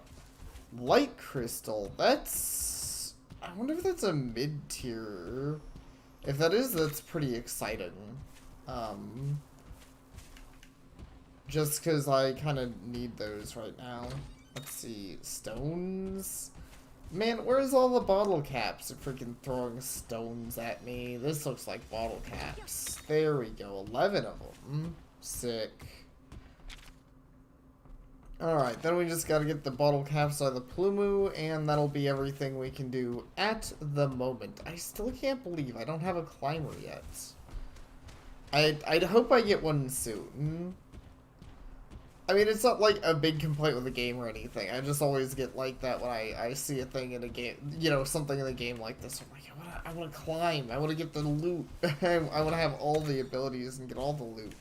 Light crystal. That's... I wonder if that's a mid-tier. If that is, that's pretty exciting. Just because I kind of need those right now. Let's see. Stones? Man, where's all the bottle caps? They're freaking throwing stones at me. This looks like bottle caps. There we go. 11 of them. Sick. Alright, then we just gotta get the bottle caps out of the Palumu, and that'll be everything we can do at the moment. I still can't believe I don't have a climber yet. I'd hope I get one soon. I mean, it's not like a big complaint with the game or anything. I just always get like that when I see a thing in a game, you know, something in a game like this. I'm like, I want to climb. I want to get the loot. I want to have all the abilities and get all the loot.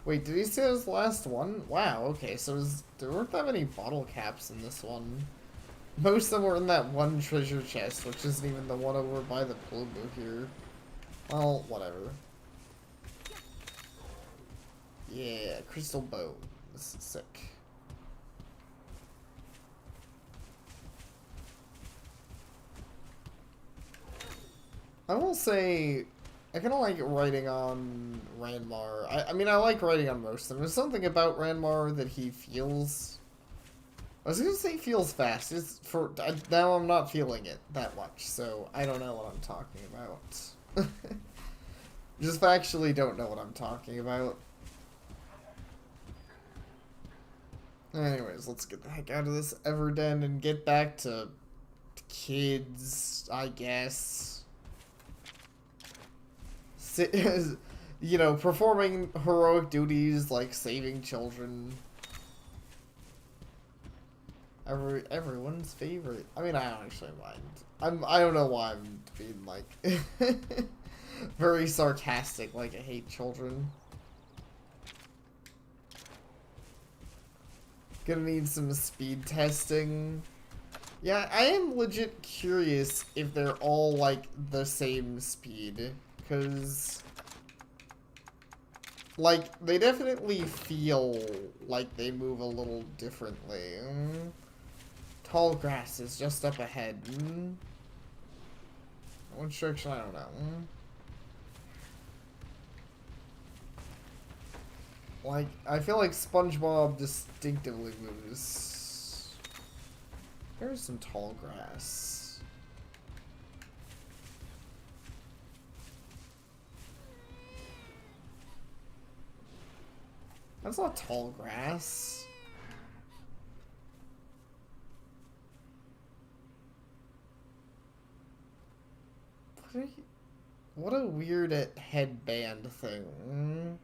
Wait, did he say it was the last one? Wow, okay, so there weren't that many bottle caps in this one. Most of them were in that one treasure chest, which isn't even the one over by the Plumu here. Well, whatever. Yeah, crystal bow. This is sick. I will say, I kind of like writing on Ranmar. I mean, I like writing on most of them. There's something about Ranmar that he feels... I was gonna say feels fast. Now I'm not feeling it that much, so I don't know what I'm talking about. Just actually don't know what I'm talking about. Anyways, let's get the heck out of this Everden and get back to kids, I guess. You know, performing heroic duties like saving children. Everyone's favorite. I mean, I don't actually mind. I don't know why I'm being like very sarcastic, like I hate children. Gonna need some speed testing. Yeah, I am legit curious if they're all like the same speed, because like they definitely feel like they move a little differently. Tall grass is just up ahead. Which direction? I don't know. Like, I feel like SpongeBob distinctively moves. There's some tall grass. That's not tall grass. What a weird headband thing.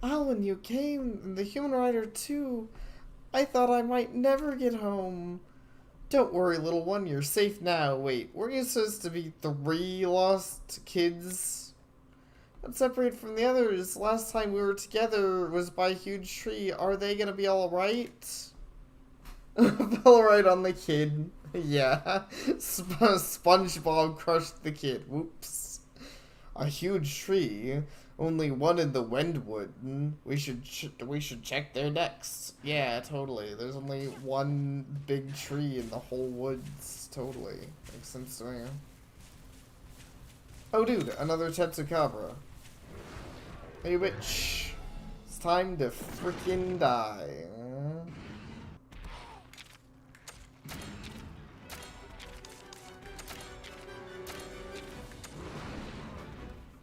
Oh, when you came, the Human Rider too. I thought I might never get home. Don't worry, little one, you're safe now. Wait, weren't you supposed to be 3 lost kids? Not separate from the others. Last time we were together was by a huge tree. Are they gonna be alright? Fell right on the kid. Yeah. SpongeBob crushed the kid. Whoops. A huge tree. Only one in the Wendwood. We should check there next. Yeah, totally. There's only one big tree in the whole woods. Totally. Makes sense to me. Oh, dude, another Tetsukabra. Hey, bitch. It's time to freaking die.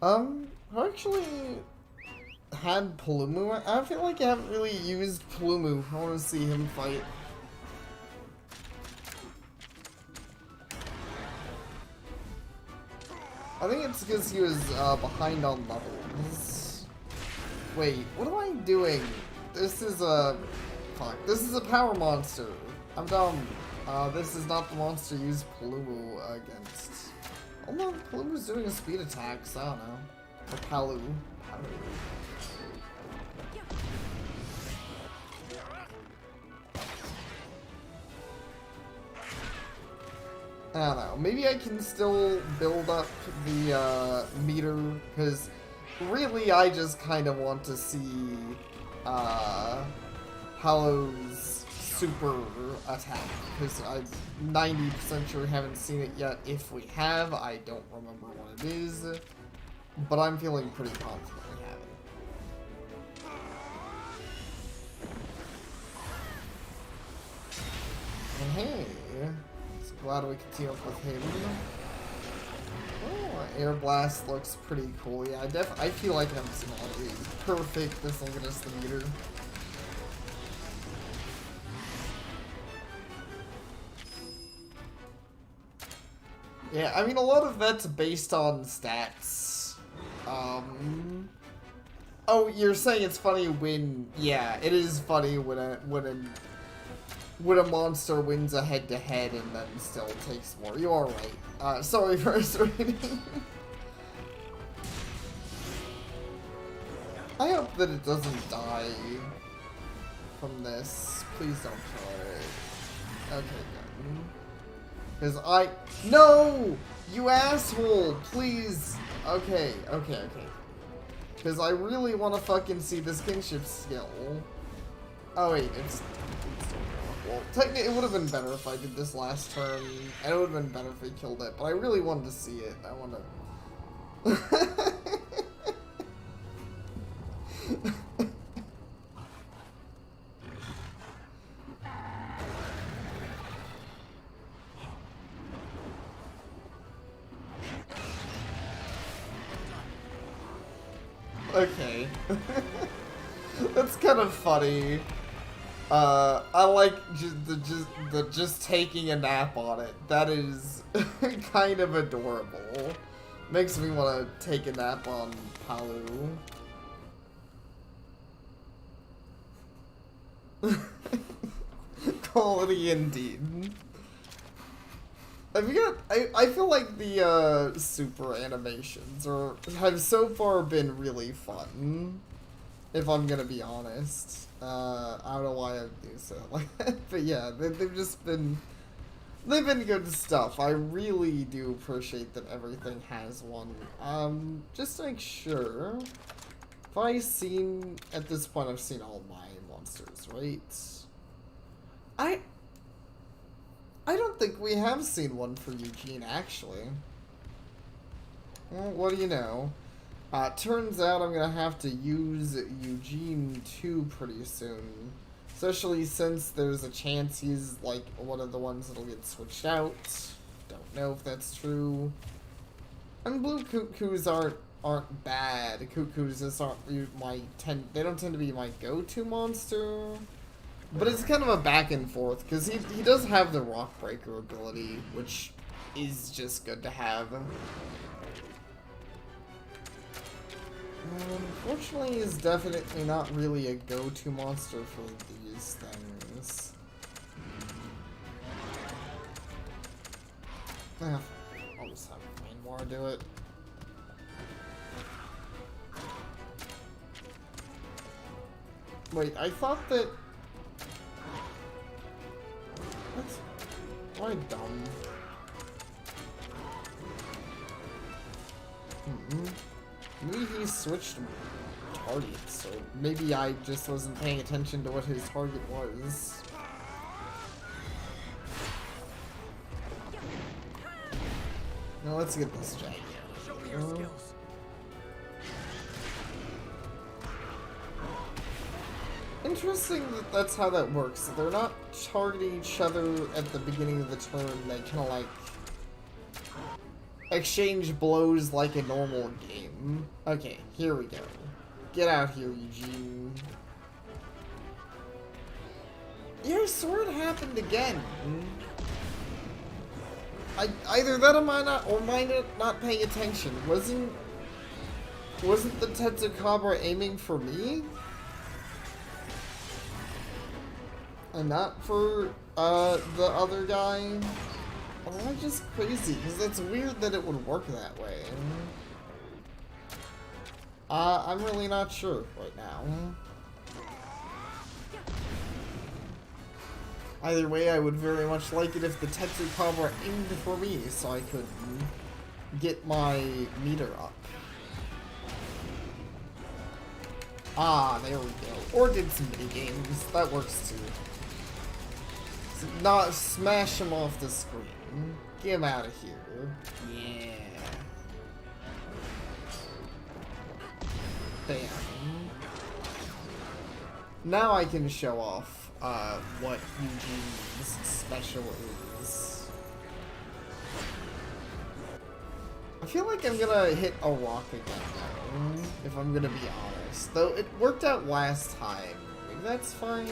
I actually had Plumu. I feel like I haven't really used Plumu. I want to see him fight. I think it's because he was behind on levels. Wait, what am I doing? This is a... Fuck. This is a power monster. I'm dumb. This is not the monster you use Plumu against. Although Palumu's doing a speed attack, so I don't know. Or Palu. I don't know. Maybe I can still build up the meter, because really I just kind of want to see Palu's super attack, because I'm 90% sure we haven't seen it yet. If we have, I don't remember what it is, but I'm feeling pretty confident we have it. And hey, glad we can team up with him. Oh, Air Blast looks pretty cool. Yeah, I feel like I'm small. Perfect. This will get us the meter. Yeah, I mean, a lot of that's based on stats. Oh, you're saying it's funny when... Yeah, it is funny when a monster wins a head-to-head and then still takes more. You are right. Sorry for reading. I hope that it doesn't die from this. Please don't kill it. Okay, good. Because No! You asshole! Please! Okay. Because I really want to fucking see this kingship skill. Oh wait, it's well, technically it would have been better if I did this last turn, and it would have been better if I killed it, but I really wanted to see it. I want to... Okay. That's kind of funny. I like just taking a nap on it. That is kind of adorable. Makes me want to take a nap on Palu. Quality indeed. I feel like the super animations have so far been really fun. If I'm gonna be honest. I don't know why I do so like that, but yeah, they've been good stuff. I really do appreciate that everything has one. Just to make sure, at this point I've seen all my monsters, right? I don't think we have seen one for Eugene, actually. Well, what do you know? Turns out I'm gonna have to use Eugene 2 pretty soon. Especially since there's a chance he's, like, one of the ones that'll get switched out. Don't know if that's true. And blue cuckoos aren't bad. Cuckoos just aren't they don't tend to be my go-to monster. But it's kind of a back and forth, because he does have the Rock Breaker ability, which is just good to have. Unfortunately, he's definitely not really a go-to monster for these things. I'll just have Rainmore do it. Wait, I thought that... What? Am I dumb? Maybe he switched targets, so maybe I just wasn't paying attention to what his target was. Now let's get this Jag out. Interesting that that's how that works. So they're not targeting each other at the beginning of the turn. They kind of like exchange blows like a normal game. Okay, here we go. Get out here, Eugene. Yeah, I swear it happened again. Either that or am I not paying attention? Wasn't the Tetsukabra aiming for me? And not for the other guy? Or am I just crazy? Because it's weird that it would work that way. I'm really not sure right now. Either way, I would very much like it if the Tetsukabra aimed for me so I could get my meter up. Ah, there we go. Or did some mini games. That works too. So not smash him off the screen. Get him out of here. Yeah. Bam. Now I can show off what Eugene's special is. I feel like I'm gonna hit a rock again now, if I'm gonna be honest. Though it worked out last time. Maybe that's fine.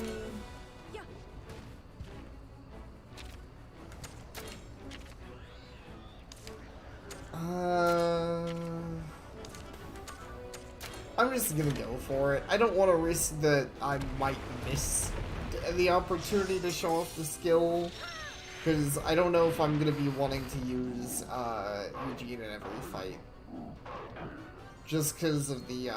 I'm just gonna go for it. I don't want to risk that I might miss the opportunity to show off the skill, because I don't know if I'm gonna be wanting to use Eugene in every fight. Just because of the,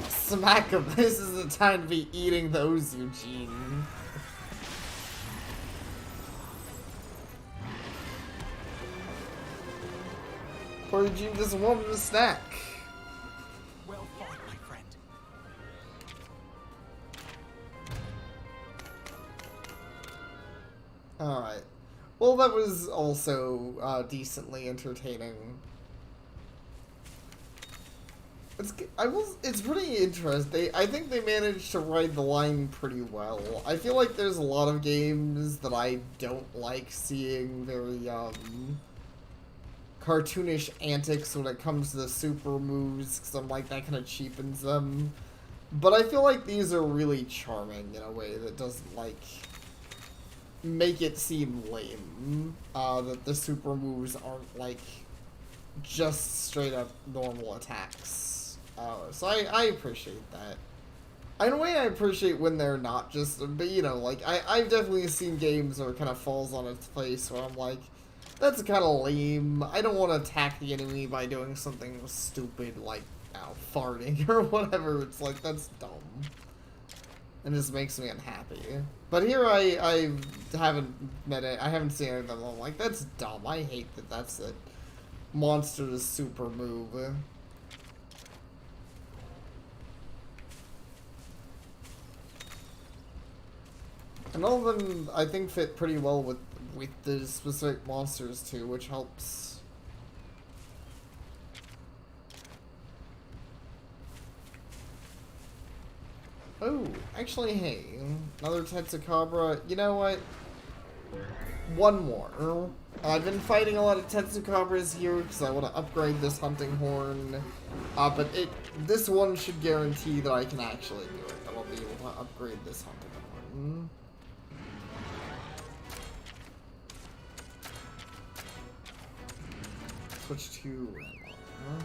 Smack him. This is the time to be eating those, Eugene. Poor Eugene just wanted a snack. Well fought, my friend. Alright. Well, that was also decently entertaining. It's pretty interesting. I think they managed to ride the line pretty well. I feel like there's a lot of games that I don't like seeing very, cartoonish antics when it comes to the super moves, because I'm like, that kind of cheapens them. But I feel like these are really charming in a way that doesn't, like, make it seem lame. That the super moves aren't, like, just straight up normal attacks. So I appreciate that. In a way, I appreciate when they're not just, but you know, like, I've definitely seen games where it kind of falls on its place where I'm like, that's kind of lame. I don't want to attack the enemy by doing something stupid like, farting or whatever. It's like, that's dumb. And just makes me unhappy. But here I haven't met it. I haven't seen any of them. I'm like, that's dumb. I hate that that's a monster's super move. And all of them, I think, fit pretty well with the specific monsters too, which helps. Oh, actually, hey, another Tetsukabra. You know what? One more. I've been fighting a lot of Tetsukabras here because I want to upgrade this hunting horn. But this one should guarantee that I can actually do it. That I'll be able to upgrade this hunting horn. Switch to Renmar.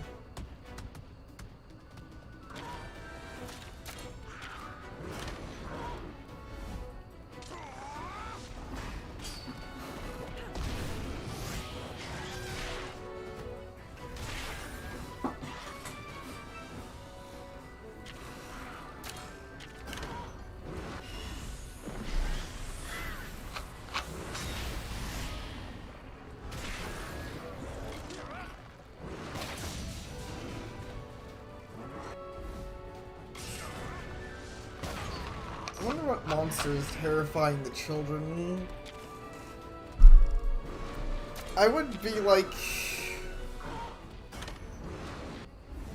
I wonder what monster is terrifying the children. I would be like...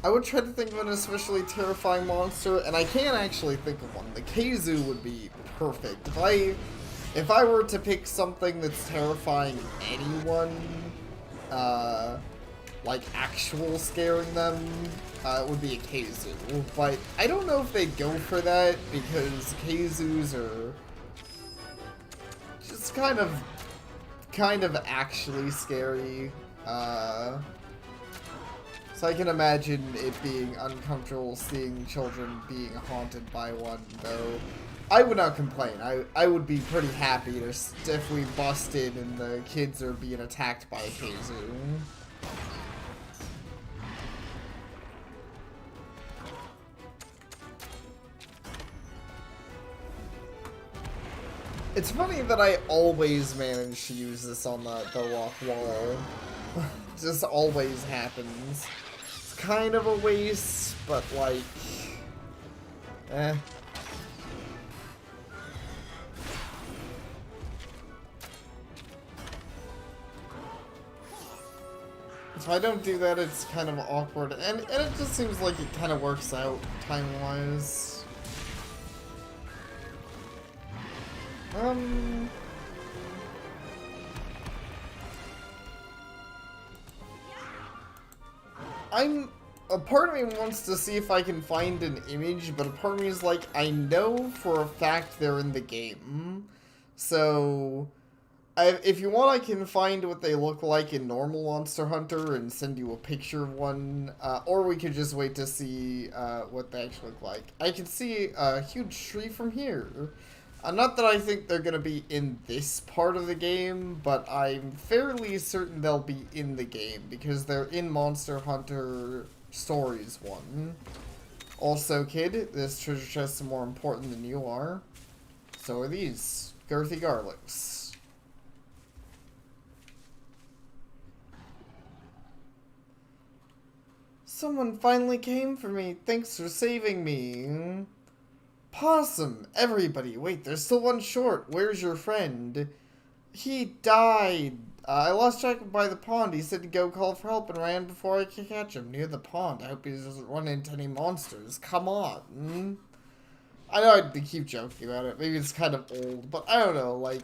I would try to think of an especially terrifying monster, and I can't actually think of one. The Keizu would be perfect. If I were to pick something that's terrifying anyone, like actual scaring them, it would be a Keizu. But I don't know if they'd go for that, because Keizus are just kind of actually scary. So I can imagine it being uncomfortable seeing children being haunted by one, though I would not complain. I would be pretty happy to if we busted and the kids are being attacked by a Keizu. It's funny that I always manage to use this on the rock wall. Just always happens. It's kind of a waste, but like... If I don't do that, it's kind of awkward, and it just seems like it kind of works out time-wise. A part of me wants to see if I can find an image, but a part of me is like, I know for a fact they're in the game. So, if you want, I can find what they look like in normal Monster Hunter and send you a picture of one, or we could just wait to see what they actually look like. I can see a huge tree from here. Not that I think they're going to be in this part of the game, but I'm fairly certain they'll be in the game, because they're in Monster Hunter Stories 1. Also, kid, this treasure chest is more important than you are. So are these. Girthy garlics. Someone finally came for me. Thanks for saving me. Possum! Everybody! Wait, there's still one short. Where's your friend? He died. I lost track of him by the pond. He said to go call for help and ran before I could catch him. Near the pond. I hope he doesn't run into any monsters. Come on. I know I keep joking about it. Maybe it's kind of old, but I don't know, like...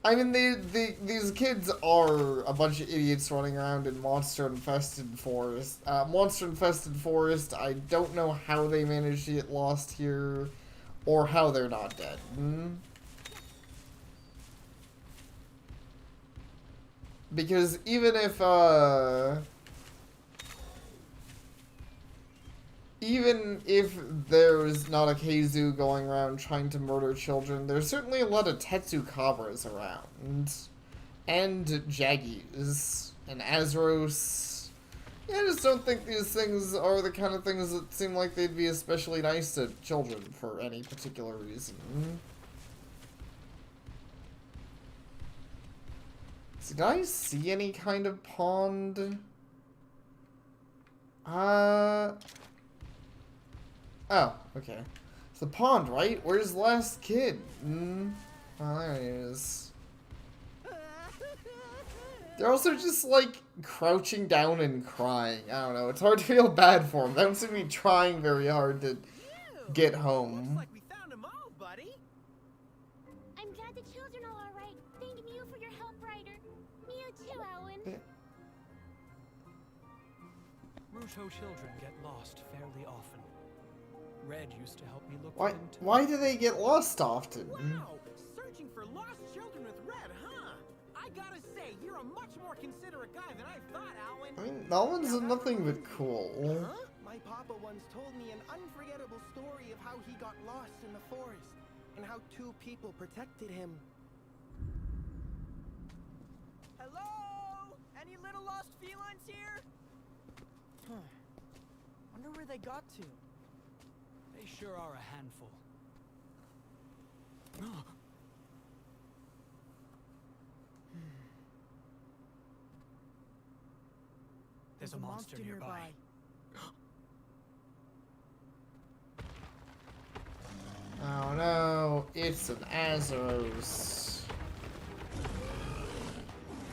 I mean, these kids are a bunch of idiots running around in monster-infested forest. Monster-infested forest, I don't know how they managed to get lost here, or how they're not dead. Because even if, there's not a Keizu going around trying to murder children, there's certainly a lot of Tetsukabras around. And Jaggies. And Azeros. Yeah, I just don't think these things are the kind of things that seem like they'd be especially nice to children for any particular reason. Did I see any kind of pond? Oh, okay. It's the pond, right? Where's the last kid? Oh, there he is. They're also just, like, crouching down and crying. I don't know. It's hard to feel bad for them. They don't seem to be trying very hard to get home. Looks like we found them all, buddy. I'm glad the children are all right. Thank Mew for your help, Ryder. Mew too, Owen. Ruto children get lost fairly often. Red used to help me look Why? for them too. Why do they get lost often? Wow, searching for lost children with Red, huh? I gotta say, you're a much more considerate guy than I thought, Alwyn. I mean, that one's nothing but cool. Huh? My papa once told me an unforgettable story of how he got lost in the forest, and how 2 people protected him. Hello? Any little lost felines here? Wonder where they got to. They sure are a handful. There's a monster nearby. Oh no, it's an Azeros.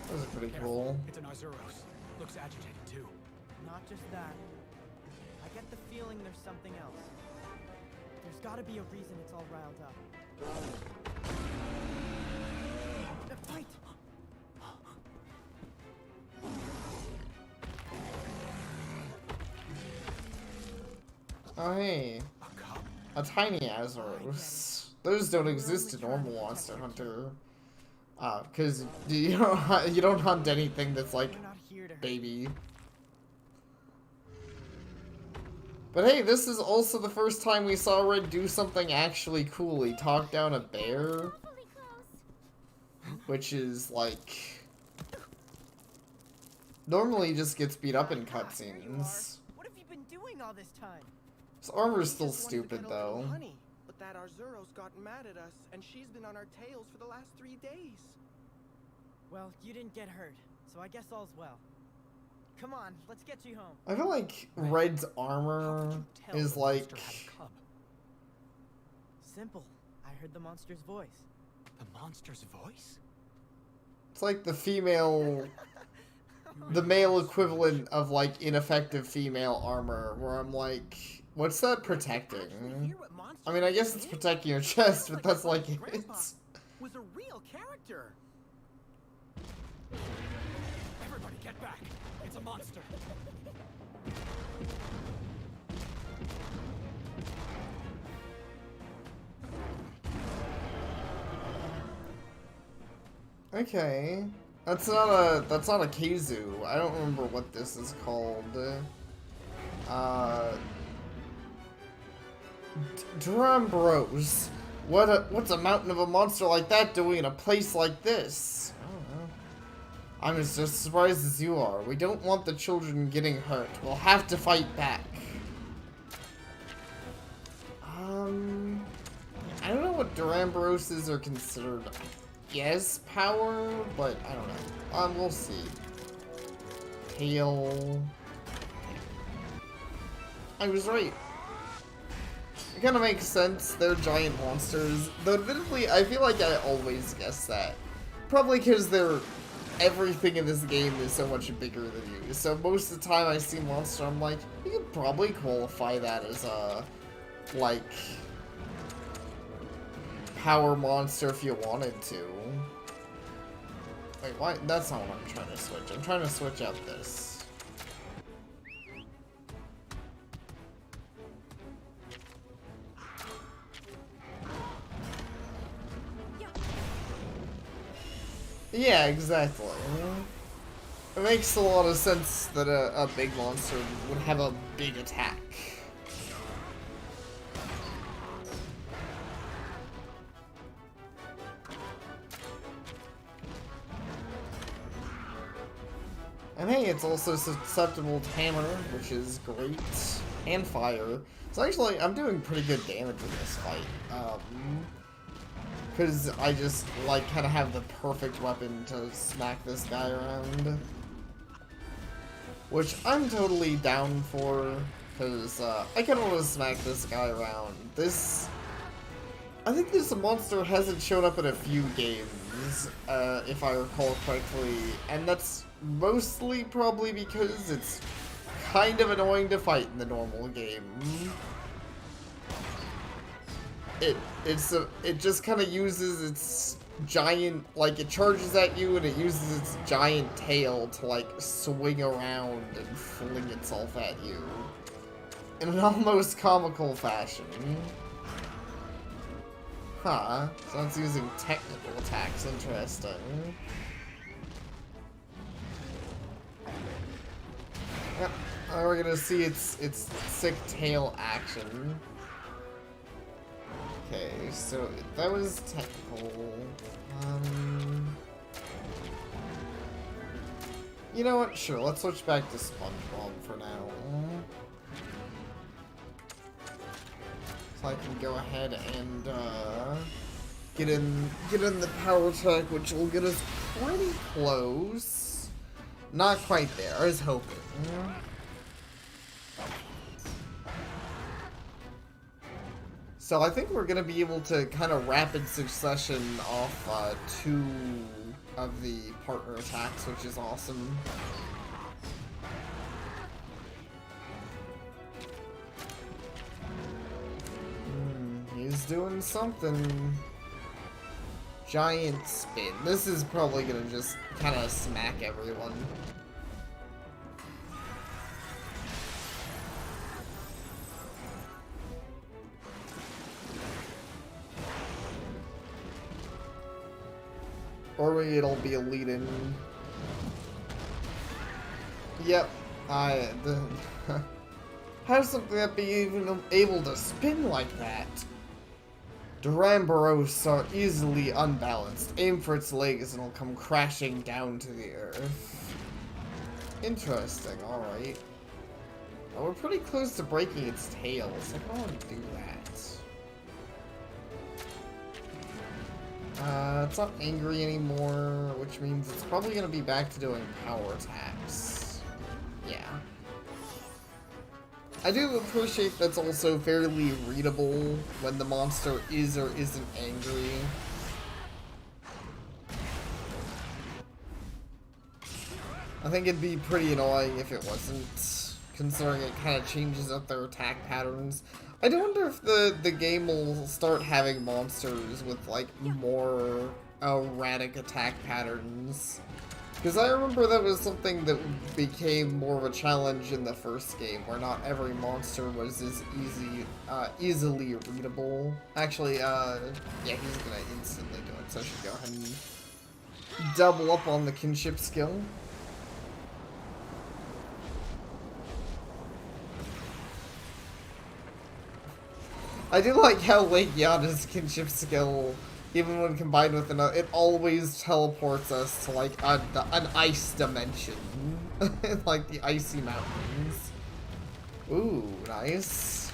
Those are pretty cool. It's an Arzuros. Looks agitated too. Not just that. I get the feeling there's something else. There's gotta be a reason it's all riled up. Fight! Oh hey, A cub? a tiny Azeros. Those don't exist in normal Monster Hunter. Cause you don't hunt anything that's like We're not here to hurt. baby. But hey, this is also the first time we saw Red do something actually cool. He talked down a bear, Awfully close. which is like... Normally he just gets beat up in Here you cutscenes. are. What have you been doing all this time? His armor's We still just wanted to stupid get a little though. honey, but that Arzuros got mad at us, and she's been on our tails for the last 3 days. Well, you didn't get hurt, so I guess all's well. Come on, let's get you home. I feel like Red's How armor could you tell is the like... monster had a cub? Simple. I heard the monster's voice. The monster's voice? It's like the female... The male equivalent of like ineffective female armor, where I'm like, what's that protecting? I mean, I guess it's protecting your chest, but that's like it. Was a real character. Everybody get back! It's a monster! Okay. That's not a Keizu. I don't remember what this is called. Drambros. What's a mountain of a monster like that doing in a place like this? I don't know. I'm as just surprised as you are. We don't want the children getting hurt. We'll have to fight back. I don't know what Durambroses are considered. Yes, power, but I don't know. We'll see. Hail. I was right. It kind of makes sense. They're giant monsters. Though admittedly, I feel like I always guess that. Probably because everything in this game is so much bigger than you. So most of the time I see monster, I'm like, you could probably qualify that as a, like, power monster if you wanted to. Wait, why? That's not what I'm trying to switch. I'm trying to switch out this. Yeah, exactly. It makes a lot of sense that a big monster would have a big attack. And hey, it's also susceptible to hammer, which is great, and fire. So actually, I'm doing pretty good damage with this fight. Because I just, like, kind of have the perfect weapon to smack this guy around. Which I'm totally down for, because I kind of want to smack this guy around. I think this monster hasn't shown up in a few games, if I recall correctly, and that's mostly probably because it's kind of annoying to fight in the normal game. It just kind of uses its giant, like, it charges at you and it uses its giant tail to, like, swing around and fling itself at you in an almost comical fashion. Huh, so it's using technical attacks, interesting. Yep, now we're gonna see its sick tail action. Okay, so that was technical. You know what? Sure, let's switch back to SpongeBob for now. So I can go ahead and get in the power attack, which will get us pretty close. Not quite there. I was hoping. So I think we're going to be able to kind of rapid succession off 2 of the partner attacks, which is awesome. He's doing something. Giant spin. This is probably going to just kind of smack everyone. Or maybe it'll be a lead-in. Yep, how's something that be even able to spin like that? Duramboros are easily unbalanced. Aim for its legs and it'll come crashing down to the earth. Interesting, alright. Well, we're pretty close to breaking its tail, so I don't want to do that. It's not angry anymore, which means it's probably going to be back to doing power attacks. Yeah. I do appreciate that's also fairly readable when the monster is or isn't angry. I think it'd be pretty annoying if it wasn't, considering it kind of changes up their attack patterns. I do wonder if the game will start having monsters with, like, more erratic attack patterns. Because I remember that was something that became more of a challenge in the first game, where not every monster was as easily readable. Actually, yeah, he's gonna instantly do it, so I should go ahead and double up on the kinship skill. I do like how Lake Yada's kinship skill, even when combined with another, it always teleports us to like an ice dimension. Like the icy mountains. Ooh, nice.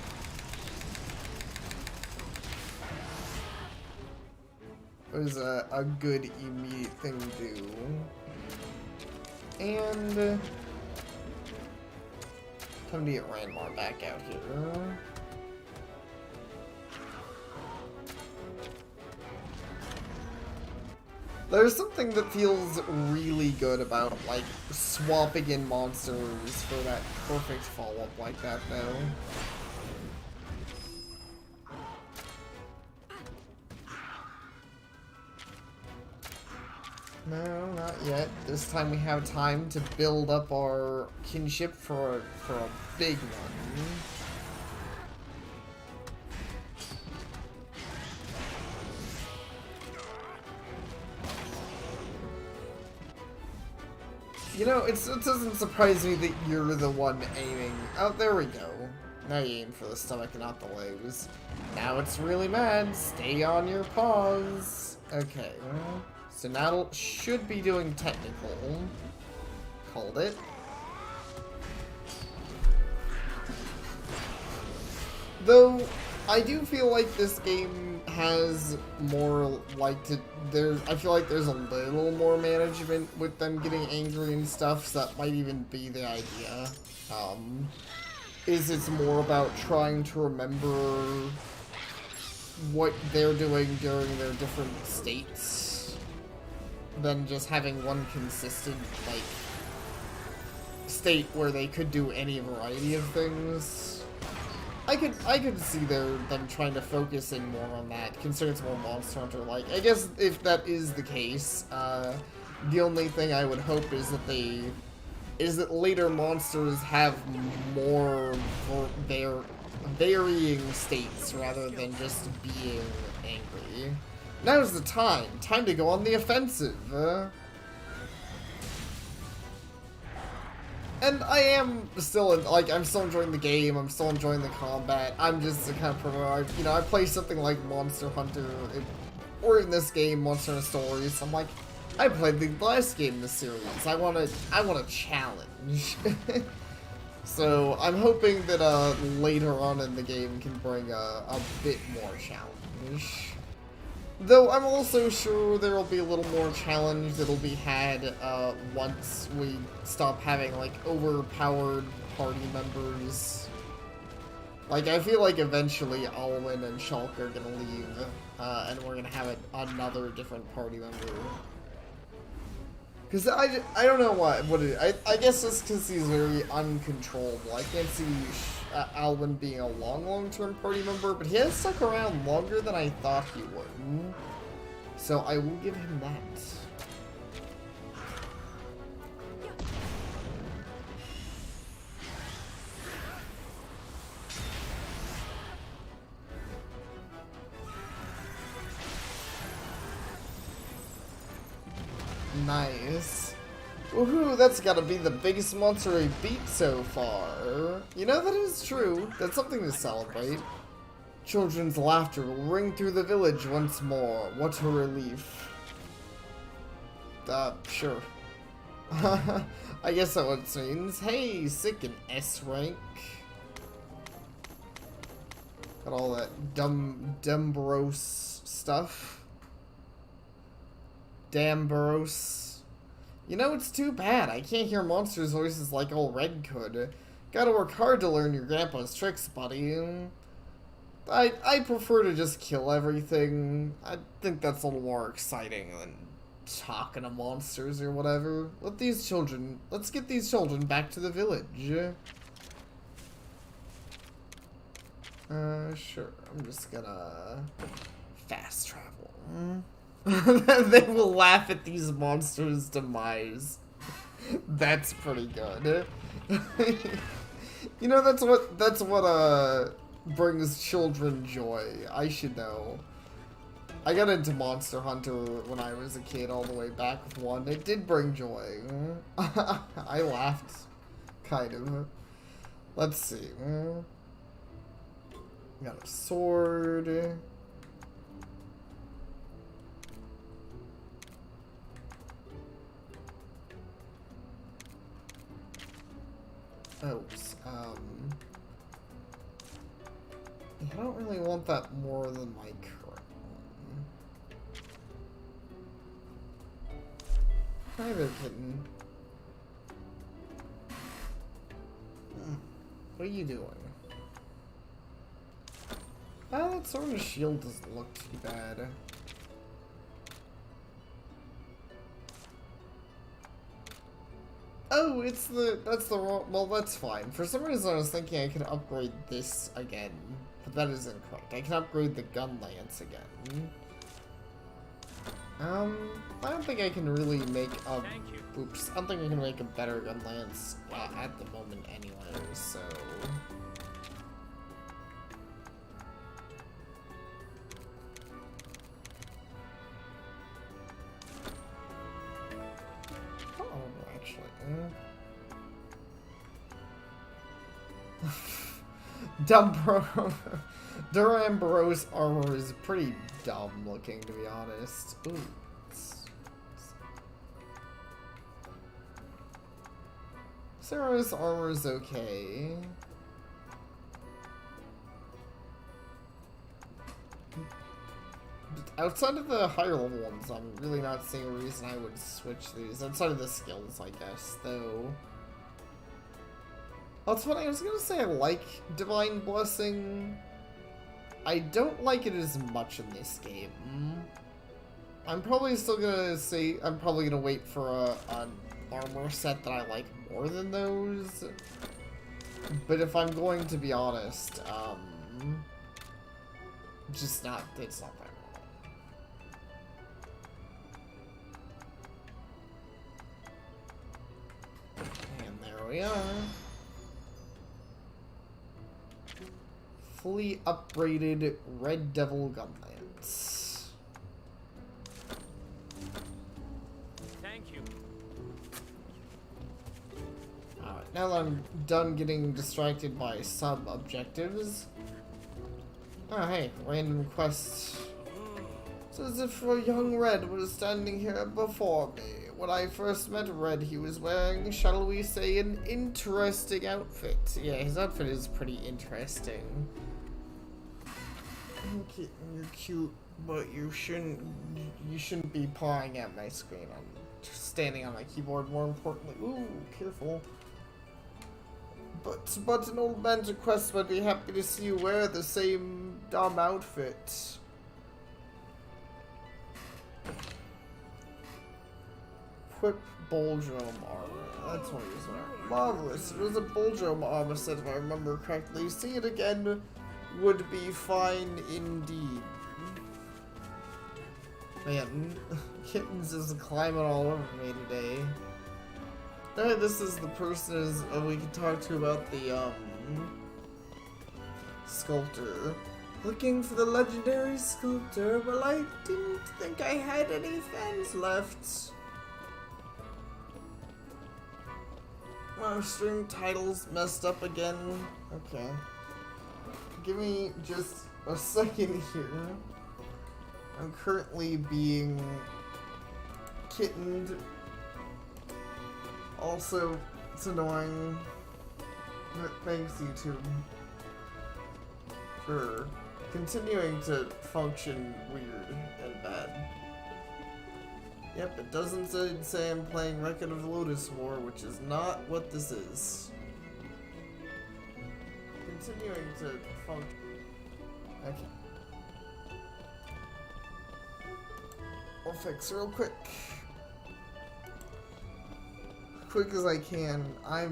There's a good immediate thing to do. And time to get Ranmar back out here. There's something that feels really good about, like, swapping in monsters for that perfect follow-up like that, though. No, not yet. This time we have time to build up our kinship for a big one. You know, it doesn't surprise me that you're the one aiming. Oh, there we go. Now you aim for the stomach and not the legs. Now it's really mad. Stay on your paws. Okay, well, so now it should be doing technical. Called it. Though, I do feel like this game has more like to I feel like there's a little more management with them getting angry and stuff, so that might even be the idea. It's more about trying to remember what they're doing during their different states than just having one consistent, like, state where they could do any variety of things. I could see them trying to focus in more on that, considering it's more Monster Hunter like. I guess if that is the case, the only thing I would hope is that later monsters have more their varying states rather than just being angry. Now's the time to go on the offensive. And I am still, I'm still enjoying the game, I'm still enjoying the combat. I'm just the kind of person, you know, I play something like Monster Hunter, or in this game, Monster Hunter Stories. I'm like, I played the last game in the series. I want a challenge. So I'm hoping that later on in the game can bring a bit more challenge. Though I'm also sure there will be a little more challenge that'll be had once we stop having, like, overpowered party members. Like, I feel like eventually Alwyn and Shulk are gonna leave, and we're gonna have another different party member. Because I don't know what I guess it's because he's very uncontrollable. I can't see Alwyn being a long-term party member, but he has stuck around longer than I thought he would. So I will give him that. Nice. Woohoo, that's gotta be the biggest monster we beat so far. You know, that is true. That's something to celebrate. Children's laughter will ring through the village once more. What a relief. Sure. I guess that's what it means. Hey, sick and S rank. Got all that Dumbros stuff. Damboros. You know, it's too bad. I can't hear monsters' voices like old Red could. Gotta work hard to learn your grandpa's tricks, buddy. I prefer to just kill everything. I think that's a little more exciting than talking to monsters or whatever. Let's get these children back to the village. Sure. I'm just gonna fast travel. They will laugh at these monsters' demise. That's pretty good. You know, that's what brings children joy. I should know. I got into Monster Hunter when I was a kid all the way back with 1. It did bring joy. I laughed, kind of. Let's see. Got a sword. Oops. I don't really want that more than my current one. Hi there, kitten. What are you doing? Ah, that sort of shield doesn't look too bad. Oh, that's the wrong, well, that's fine. For some reason I was thinking I could upgrade this again, but that is incorrect. I can upgrade the gun lance again. I don't think I can really make a, oops, I don't think I can make a better gun lance at the moment anyway, so. Duramboros armor is pretty dumb looking, to be honest. Ooh. Sarah's armor is okay. Outside of the higher level ones, I'm really not seeing a reason I would switch these. Outside of the skills, I guess, though. That's funny, I was gonna say I like Divine Blessing. I don't like it as much in this game. I'm probably still gonna say, I'm probably gonna wait for an armor set that I like more than those. But if I'm going to be honest, it's not that well. And there we are. Fully upgraded Red Devil gun lance. Thank you. Alright, now that I'm done getting distracted by sub-objectives. Oh, hey, random quest. It's as if a young Red was standing here before me. When I first met Red, he was wearing, shall we say, an interesting outfit. Yeah, his outfit is pretty interesting. Okay, you're cute, but you shouldn't be pawing at my screen. I'm just standing on my keyboard, more importantly. Ooh, careful. But an old man's request would be happy to see you wear the same dumb outfit. Equip Bulldrome armor. That's what he's wearing. Marvelous. It was a Bulldrome armor set, if I remember correctly. See it again would be fine indeed. Man, Kittens is climbing all over me today. Alright, this is the person we can talk to about the sculptor. Looking for the legendary sculptor. Well, I didn't think I had any fans left. My string title's messed up again. Okay. Give me just a second here. I'm currently being kittened. Also, it's annoying. Thanks, YouTube, for continuing to function weird and bad. Yep, it doesn't say I'm playing Record of Lodoss War, which is not what this is. Continuing to function. Okay. I'll fix real quick. Quick as I can. Why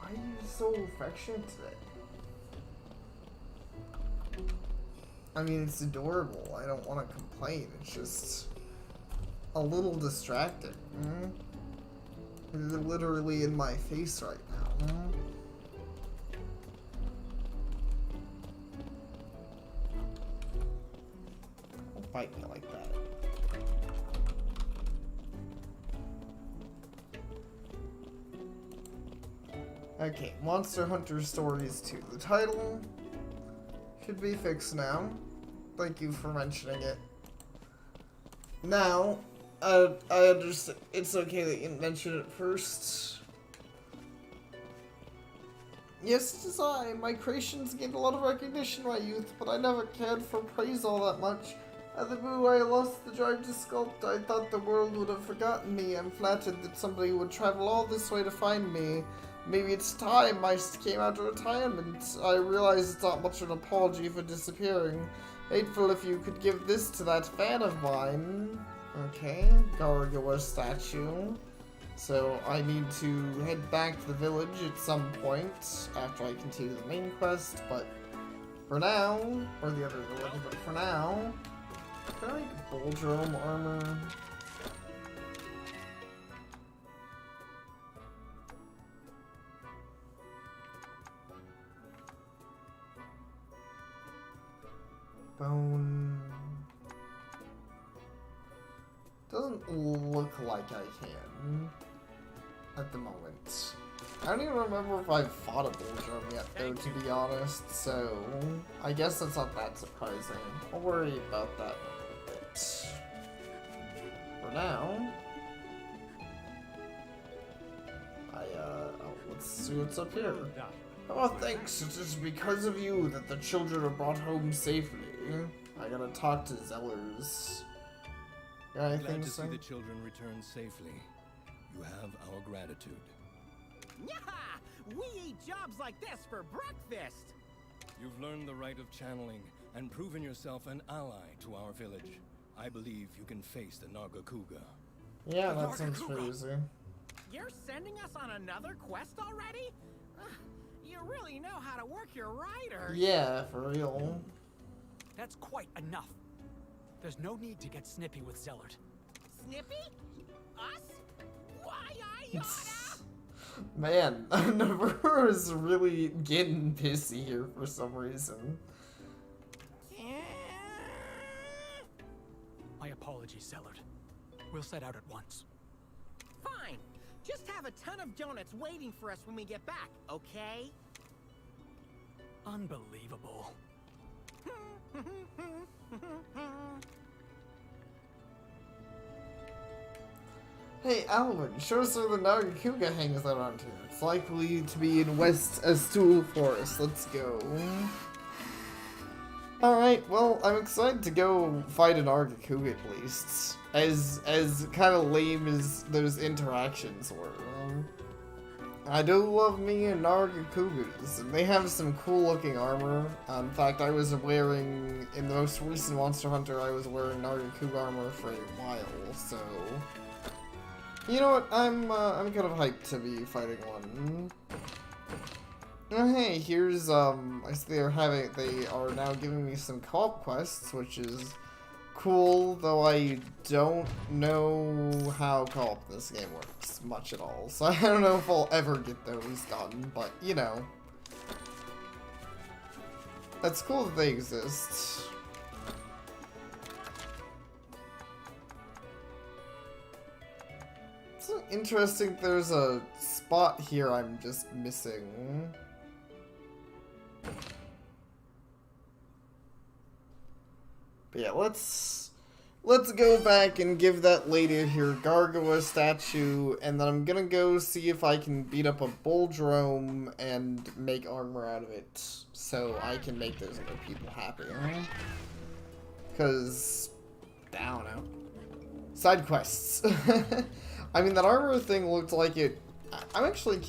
are you so affectionate today? I mean, it's adorable. I don't want to complain. It's just a little distracting. You're literally in my face right now. fight me like that. Okay, Monster Hunter Stories 2. The title should be fixed now. Thank you for mentioning it. Now, I understand. It's okay that you mentioned it first. Yes, it is I. My creations gained a lot of recognition in my youth, but I never cared for praise all that much. At the boo I lost the drive to sculpt, I thought the world would have forgotten me. I'm flattered that somebody would travel all this way to find me. Maybe it's time I came out of retirement. I realize it's not much of an apology for disappearing. Hateful if you could give this to that fan of mine. Okay, Gargawa statue. So I need to head back to the village at some point after I continue the main quest, but for now, or the other village, but for now, can I make Boldrome armor? Bone. Doesn't look like I can at the moment. I don't even remember if I've fought a Boldrome yet, though, to be honest, so I guess that's not that surprising. I'll worry about that a bit. For now, let's see what's up here. Oh, thanks. It is because of you that the children are brought home safely. I gotta talk to Zellers. Yeah, Glad to see the children return safely. You have our gratitude. Yeah, we eat jobs like this for breakfast. You've learned the rite of channeling and proven yourself an ally to our village. I believe you can face the Nargacuga. Yeah, that sounds pretty easy. You're sending us on another quest already? You really know how to work your rider. Yeah, for real. That's quite enough. There's no need to get snippy with Zellert. Snippy? Us? Why, I oughta... Man, Navarro is really getting pissy here for some reason. My apologies, Zellert. We'll set out at once. Fine. Just have a ton of donuts waiting for us when we get back, okay? Unbelievable. Hey, Alvin, show us where the Nargacuga hangs out around here. It's likely to be in West Aztul Forest. Let's go. Alright, well, I'm excited to go fight an Nargacuga at least. As kind of lame as those interactions were. I do love me and Nargacugas, and they have some cool looking armor. In fact, I was wearing, in the most recent Monster Hunter, I was wearing Nargacuga armor for a while, so... You know what, I'm kind of hyped to be fighting one. Oh hey, here's, I see they are now giving me some co-op quests, which is cool, though I don't know how co-op this game works much at all, so I don't know if I'll ever get those done, but, you know. That's cool that they exist. It's interesting there's a spot here I'm just missing. But yeah, let's go back and give that lady here Gargawa statue, and then I'm gonna go see if I can beat up a Boldrome and make armor out of it, so I can make those other people happy. Because, I don't know. Side quests. I mean, that armor thing looked like it... I'm actually...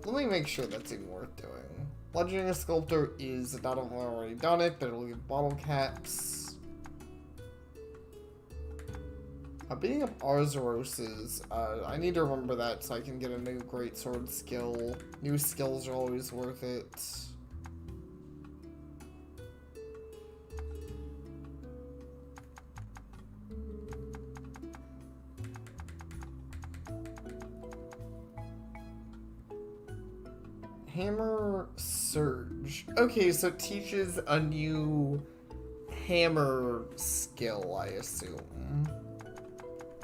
Let me make sure that's even worth doing. Bludgeoning a Sculptor is... Not only I've already done it, but it'll give bottle caps. Beating up Arzaroses, I need to remember that so I can get a new greatsword skill. New skills are always worth it. Hammer Surge. Okay, so it teaches a new hammer skill, I assume.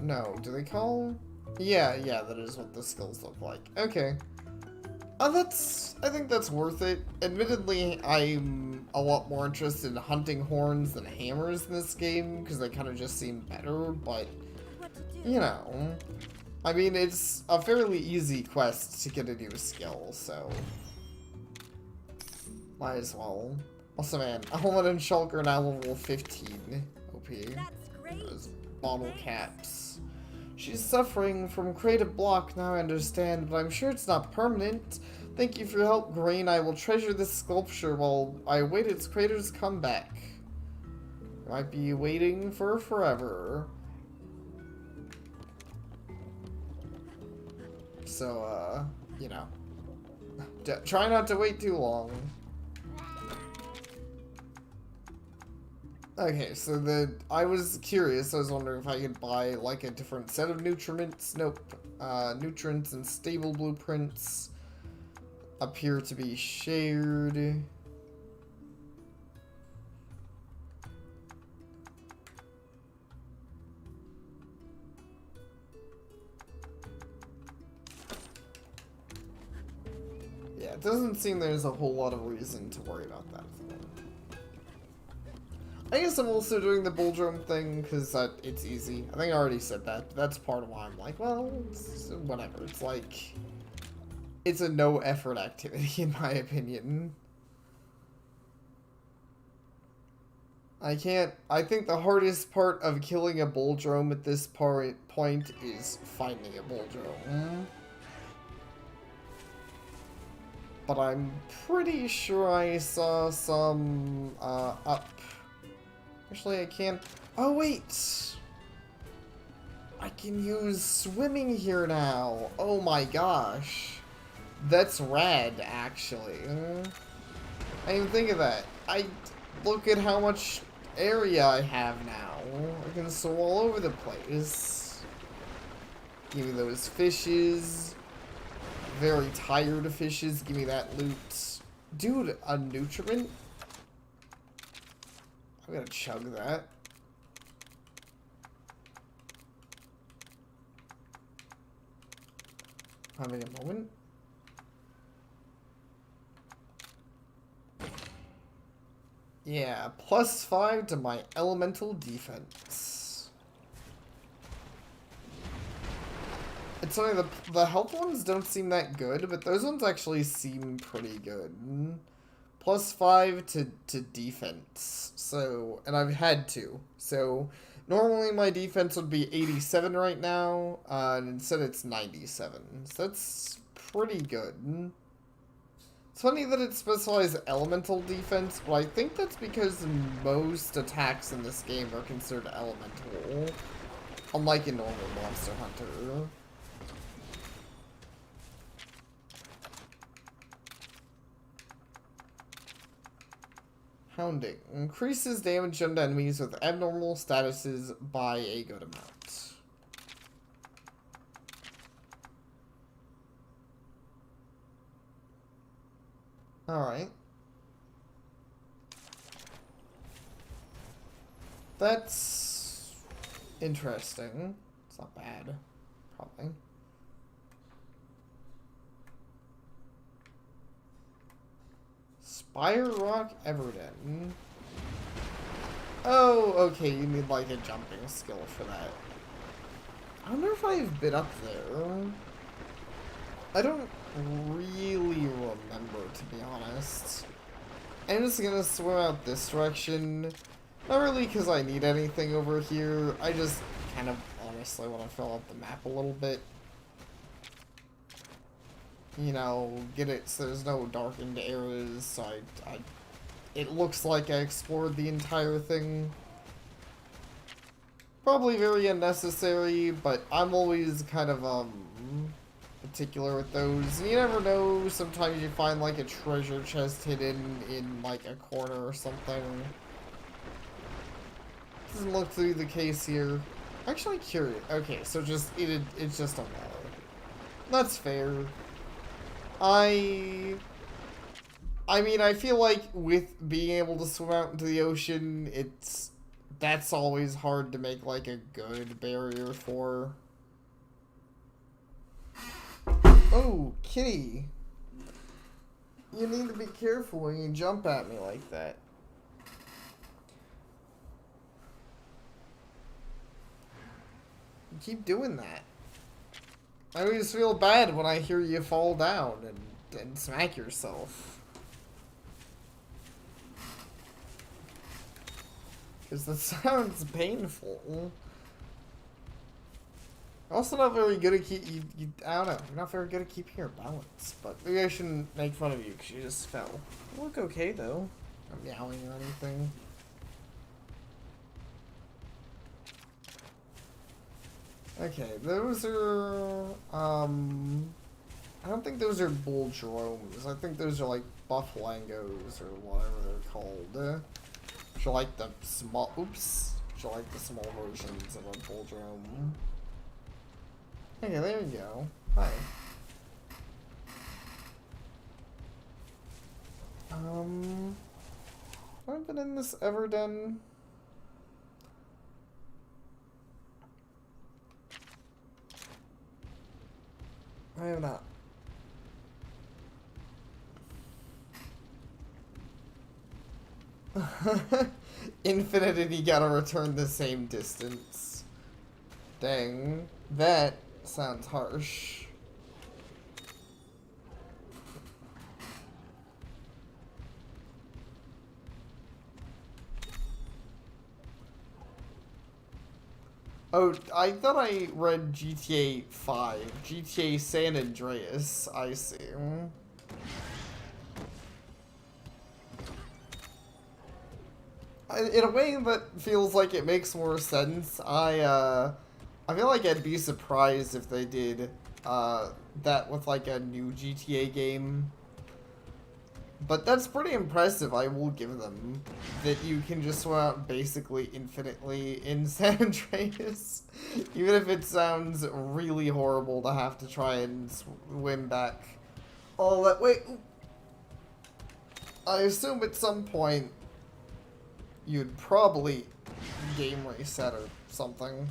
No, do they call? Yeah, that is what the skills look like. Okay. I think that's worth it. Admittedly, I'm a lot more interested in hunting horns than hammers in this game, because they kind of just seem better, but, you know. I mean, it's a fairly easy quest to get a new skill, so might as well. Also, man, Helmet and Shulker now level 15 OP. That's great. Those bottle caps. She's suffering from creative block, now I understand, but I'm sure it's not permanent. Thank you for your help, Grain. I will treasure this sculpture while I await its creator's comeback. Might be waiting for forever. So, you know. Try not to wait too long. Okay, so I was curious. I was wondering if I could buy, like, a different set of nutriments. Nope. Nutrients and stable blueprints appear to be shared. Yeah, it doesn't seem there's a whole lot of reason to worry about that. I guess I'm also doing the bull drum thing because it's easy. I think I already said that, but that's part of why I'm like, well, it's whatever. It's like, it's a no-effort activity, in my opinion. I think the hardest part of killing a bull drum at this point is finding a bull drum. But I'm pretty sure I saw some, up. Actually, I can't. Oh, wait! I can use swimming here now. Oh my gosh. That's rad, actually. I didn't think of that. Look at how much area I have now. I can swim all over the place. Give me those fishes. Very tired fishes. Give me that loot. Dude, a nutriment? I'm gonna chug that. Having a moment. Yeah, +5 to my elemental defense. It's funny, the health ones don't seem that good, but those ones actually seem pretty good. +5 to defense. So, and I've had to. So, normally my defense would be 87 right now, and instead it's 97. So that's pretty good. It's funny that it specifies elemental defense, but I think that's because most attacks in this game are considered elemental, unlike in normal Monster Hunter. Hounding. Increases damage done to enemies with abnormal statuses by a good amount. Alright. That's interesting. It's not bad, probably. Spire Rock Everden. Oh, okay, you need like a jumping skill for that. I wonder if I've been up there. I don't really remember, to be honest. I'm just gonna swim out this direction. Not really because I need anything over here. I just kind of honestly want to fill out the map a little bit. You know, get it so there's no darkened areas, so it looks like I explored the entire thing. Probably very unnecessary, but I'm always kind of, particular with those. You never know, sometimes you find, like, a treasure chest hidden in, like, a corner or something. Doesn't look to be the case here. Actually curious. Okay, so it's just a wall. That's fair. I mean, I feel like with being able to swim out into the ocean, that's always hard to make like a good barrier for. Oh, kitty. You need to be careful when you jump at me like that. You keep doing that. I always feel bad when I hear you fall down and smack yourself. Because that sounds painful. Also not very good at I don't know, you're not very good at keeping your balance. But maybe I shouldn't make fun of you because you just fell. You look okay though. Not meowing or anything. Okay, those are, I don't think those are bull dromes. I think those are like buffalangos or whatever they're called. Which are like the small, which are like the small versions of a bull drome. Okay, there you go. Hi. Have I been in this Everden? I have not. Infinite and you gotta return the same distance. Dang. That sounds harsh. Oh, I thought I read GTA 5. GTA San Andreas, I see. In a way that feels like it makes more sense. I feel like I'd be surprised if they did that with like a new GTA game. But that's pretty impressive, I will give them. That you can just swim out basically infinitely in San Andreas. Even if it sounds really horrible to have to try and swim back all that way. I assume at some point you'd probably game reset or something.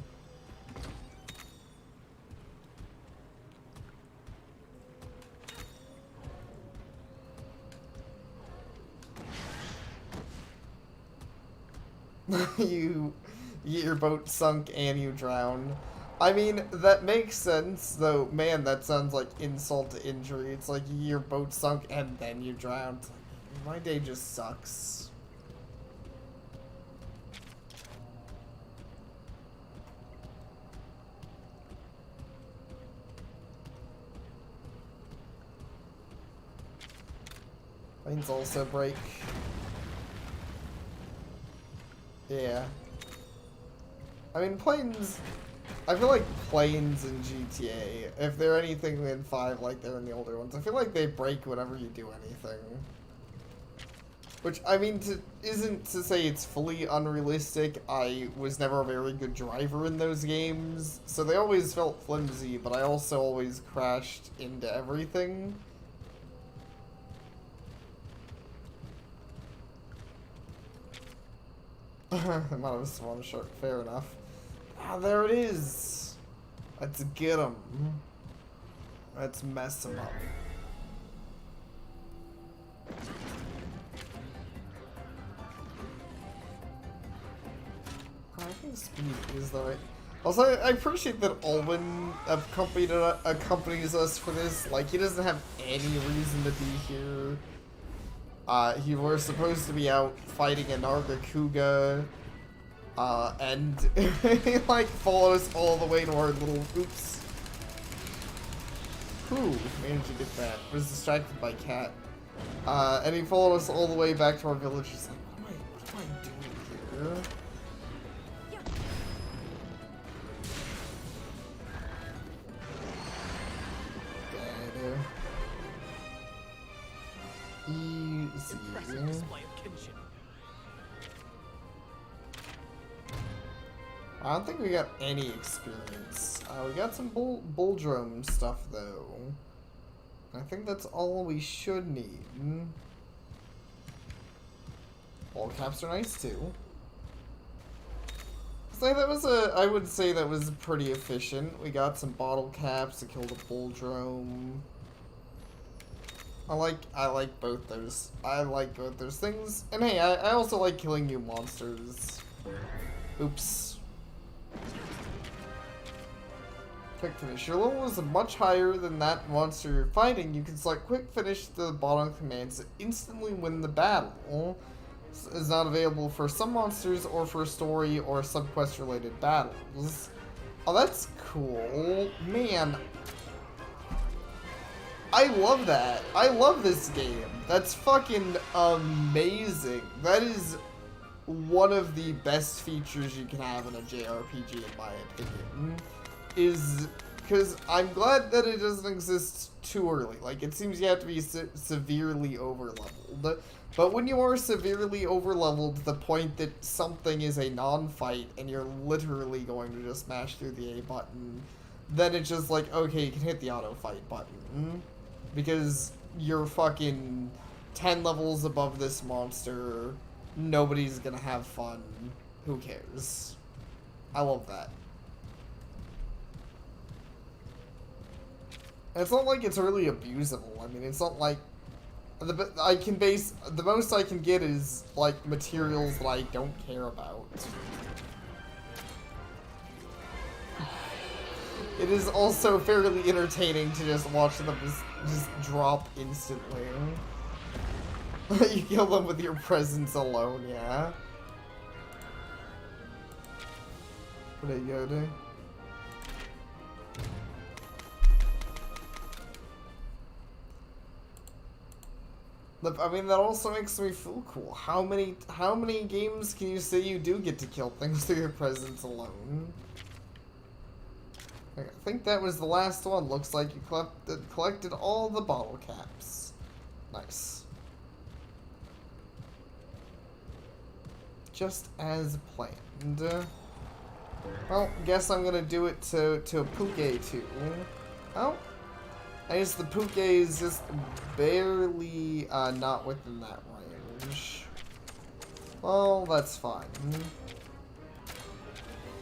You get your boat sunk and you drown. I mean, that makes sense, though, man, that sounds like insult to injury. It's like your boat sunk and then you drowned. My day just sucks. Planes also break. Yeah. I mean, planes... I feel like planes in GTA, if they're anything in 5 like they're in the older ones, I feel like they break whenever you do anything. Which, I mean, isn't to say it's fully unrealistic. I was never a very good driver in those games, so they always felt flimsy, but I also always crashed into everything. I'm out of a swan shark, fair enough. Ah, there it is! Let's get him. Let's mess him up. I think speed is the right... Also, I appreciate that Alwyn accompanies us for this. Like, he doesn't have any reason to be here. He was supposed to be out fighting a Nargacuga, and he, like, follows all the way to our little, oops. Whew, managed to get that. Was distracted by Cat. And he followed us all the way back to our village. He's like, what am I doing here? Easy. Impressive display of kinship. I don't think we got any experience. We got some bull drone stuff though. I think that's all we should need. Ball caps are nice too. So that was I would say that was pretty efficient. We got some bottle caps to kill the Bulldrome. I like both those. I like both those things. And hey, I also like killing new monsters. Oops. Quick finish. Your level is much higher than that monster you're fighting. You can select quick finish to the bottom commands to instantly win the battle. This is not available for some monsters or for story or subquest related battles. Oh, that's cool. Man. I love that. I love this game. That's fucking amazing. That is one of the best features you can have in a JRPG, in my opinion. Is because I'm glad that it doesn't exist too early. Like, it seems you have to be severely overleveled. But when you are severely overleveled to the point that something is a non-fight and you're literally going to just smash through the A button, then it's just like, okay, you can hit the auto-fight button. Because you're fucking 10 levels above this monster, nobody's gonna have fun, who cares? I love that. And it's not like it's really abusable. I mean, it's not like the most I can get is like materials that I don't care about. It is also fairly entertaining to just watch them just drop instantly. You kill them with your presence alone, yeah. Where'd they go to? I mean, that also makes me feel cool. How many games can you say you do get to kill things through your presence alone? I think that was the last one. Looks like you collected all the bottle caps. Nice. Just as planned. Well, guess I'm gonna do it to a Puke too. Oh. I guess the Puke is just barely not within that range. Well, that's fine.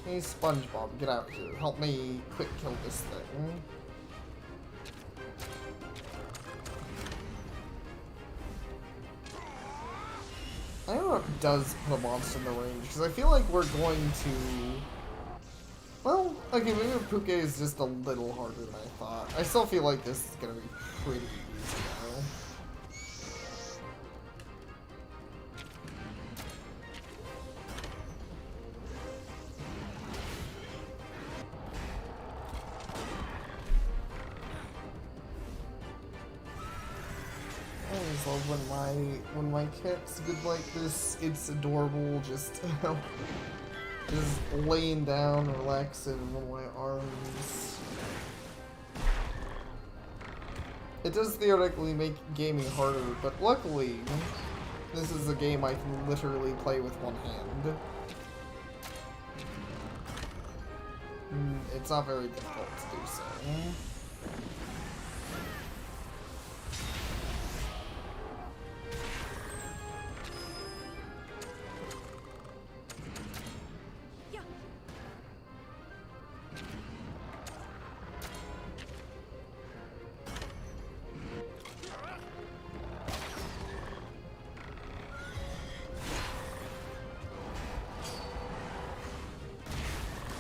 Hey, SpongeBob, get out here. Help me quick kill this thing. I don't know if it does put a monster in the range, because I feel like we're going to... Well, okay, maybe Puke is just a little harder than I thought. I still feel like this is going to be pretty easy, though. I always love when my cat's good like this. It's adorable, just laying down, relaxing in my arms. It does theoretically make gaming harder, but luckily, this is a game I can literally play with one hand. It's not very difficult to do so.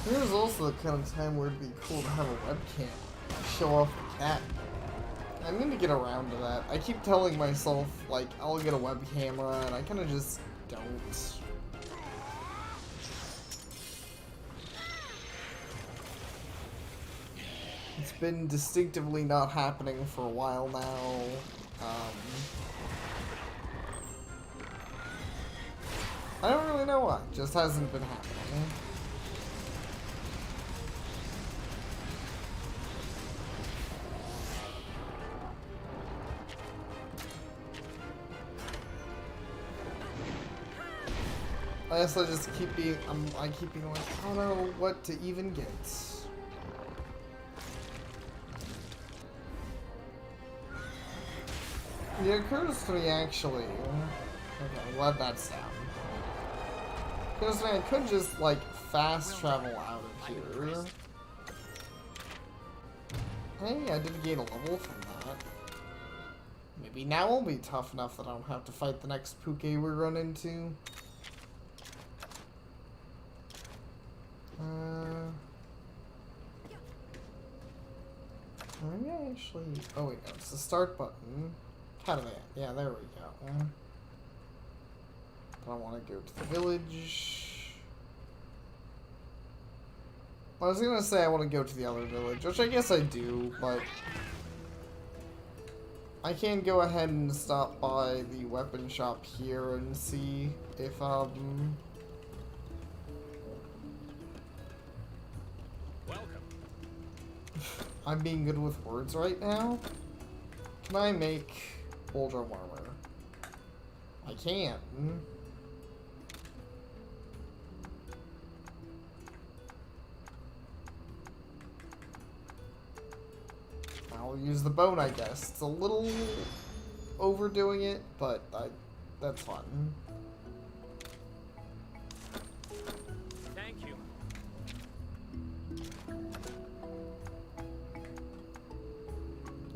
There's also the kind of time where it'd be cool to have a webcam. Show off the cat. I need to get around to that. I keep telling myself, like, I'll get a web camera, and I kind of just don't. It's been distinctively not happening for a while now. I don't really know why. It just hasn't been happening. I guess I just keep being, I keep being like, I don't know what to even get. It occurs to me actually, Okay, I'm glad that's down. Because I could just, like, fast travel out of here. Hey, I did gain a level from that. Maybe now will be tough enough that I don't have to fight the next Puke we run into. Maybe I actually... Oh wait, no, it's the start button. How do I... Yeah, there we go. But I want to go to the village. I was gonna say I want to go to the other village, which I guess I do, but... I can go ahead and stop by the weapon shop here and see if, Welcome. I'm being good with words right now. Can I make Boldrum armor? I can. I'll use the bone, I guess. It's a little overdoing it, but that's fun. Thank you.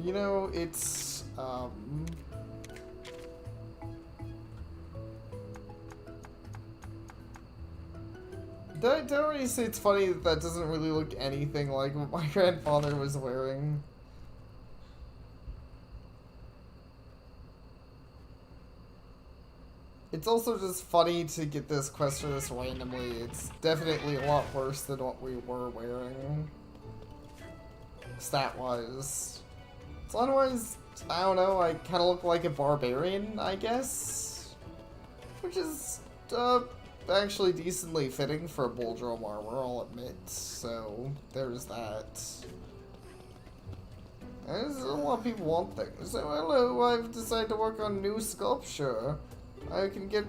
You know, it's, Did I already say it's funny that that doesn't really look anything like what my grandfather was wearing? It's also just funny to get this quest for this randomly. It's definitely a lot worse than what we were wearing. Stat-wise. Stat-wise, I don't know, I kind of look like a barbarian, I guess? Which is, actually decently fitting for Boldrum armor, I'll admit. So, there's that. There's a lot of people want things. So, hello, I've decided to work on new sculpture. I can get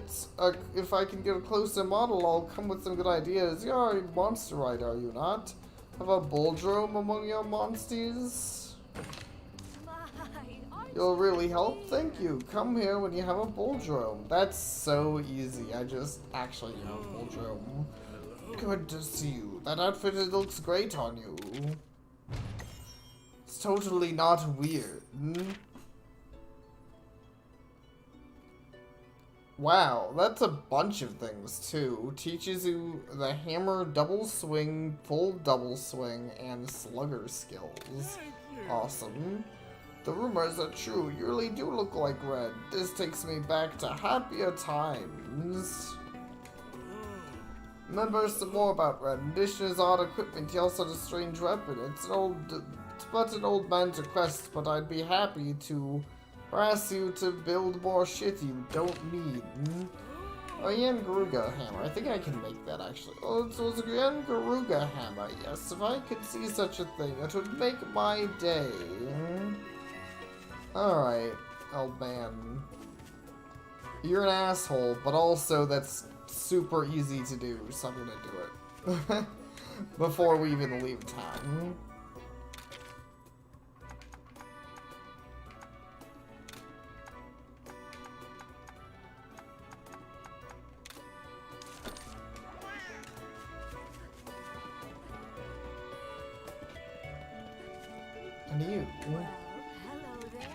if I can get a closer model, I'll come with some good ideas. You're a monster rider, are you not? Have a Boldrum among your monsters? You'll really help? Thank you. Come here when you have a Boldrum. That's so easy. I just actually have a Boldrum. Good to see you. That outfit, it looks great on you. It's totally not weird. Wow, that's a bunch of things too. Teaches you the hammer double swing, full double swing, and slugger skills. Awesome. The rumors are true. You really do look like Red. This takes me back to happier times. Remember some more about Red. In addition to his odd equipment, he also has a strange weapon. It's but an old man's request, but I'd be happy to harass you to build more shit you don't need. Oh, Yangaruga hammer. I think I can make that actually. Oh, it was a Yangaruga hammer. Yes, if I could see such a thing, it would make my day. Alright, old man. You're an asshole, but also that's super easy to do, so I'm gonna do it. Before we even leave town. And you. Well, hello there.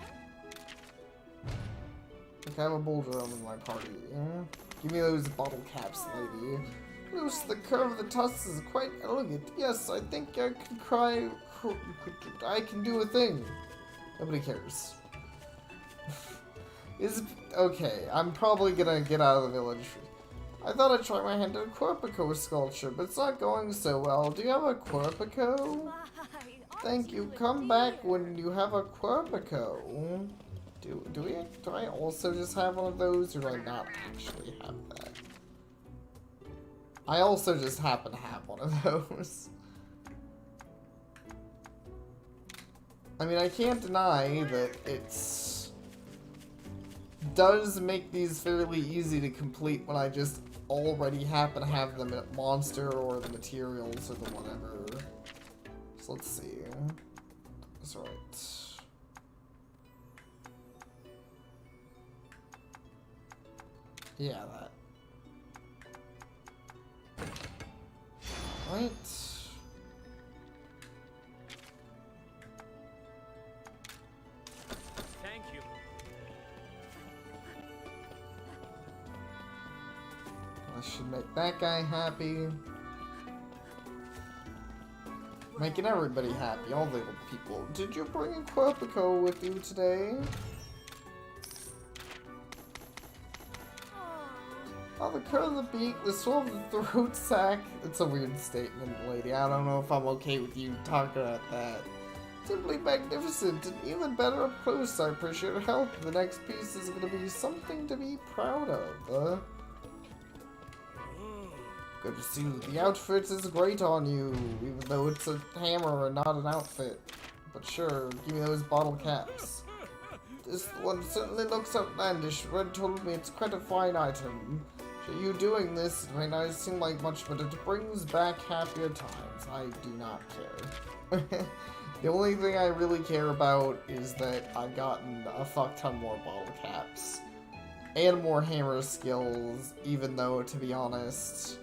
Like I have a Boldrum in my party. Give me those bottle caps, lady. Loose, the curve of the tusks is quite elegant. Yes, I think I can cry. I can do a thing. Nobody cares. Okay, I'm probably gonna get out of the village. I thought I'd try my hand at a Quirpico sculpture, but it's not going so well. Do you have a Quirpico? Thank you. Come back when you have a Quirpico. Do I also just have one of those, or do I not actually have that? I also just happen to have one of those. I mean, I can't deny that it's does make these fairly easy to complete when I just already happen to have them at monster or the materials or the whatever. So let's see. That's right. Yeah, that. Right. Thank you. I should make that guy happy. Making everybody happy, all the little people. Did you bring Quapico with you today? Oh, the curl of the beak, the swell of the throat sack. It's a weird statement, lady. I don't know if I'm okay with you talking about that. Simply magnificent, and even better up close. I appreciate your help. The next piece is going to be something to be proud of. Good to see you. The outfit is great on you, even though it's a hammer and not an outfit. But sure, give me those bottle caps. This one certainly looks outlandish. Red told me it's quite a fine item. So you doing this may not seem like much, but it brings back happier times. I do not care. The only thing I really care about is that I've gotten a fuck ton more bottle caps. And more hammer skills, even though, to be honest,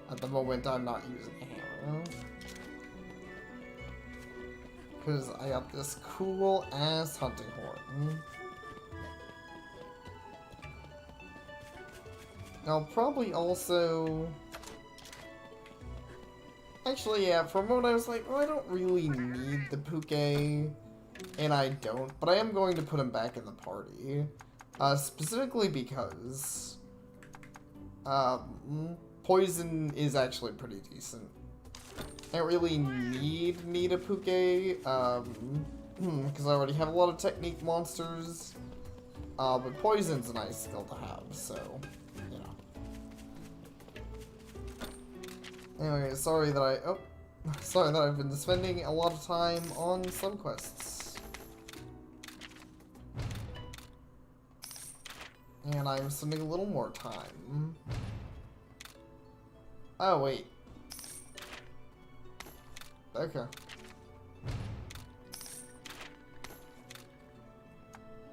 at the moment I'm not using a hammer. Because I got this cool ass hunting horn. I'll probably also... Actually, yeah, for a moment I was like, well, I don't really need the Puke, and I don't, but I am going to put him back in the party. Specifically because... Poison is actually pretty decent. I don't really need a Puke, because I already have a lot of technique monsters. But Poison's a nice skill to have, so... Anyway, sorry that I've been spending a lot of time on some quests. And I'm spending a little more time. Oh, wait. Okay.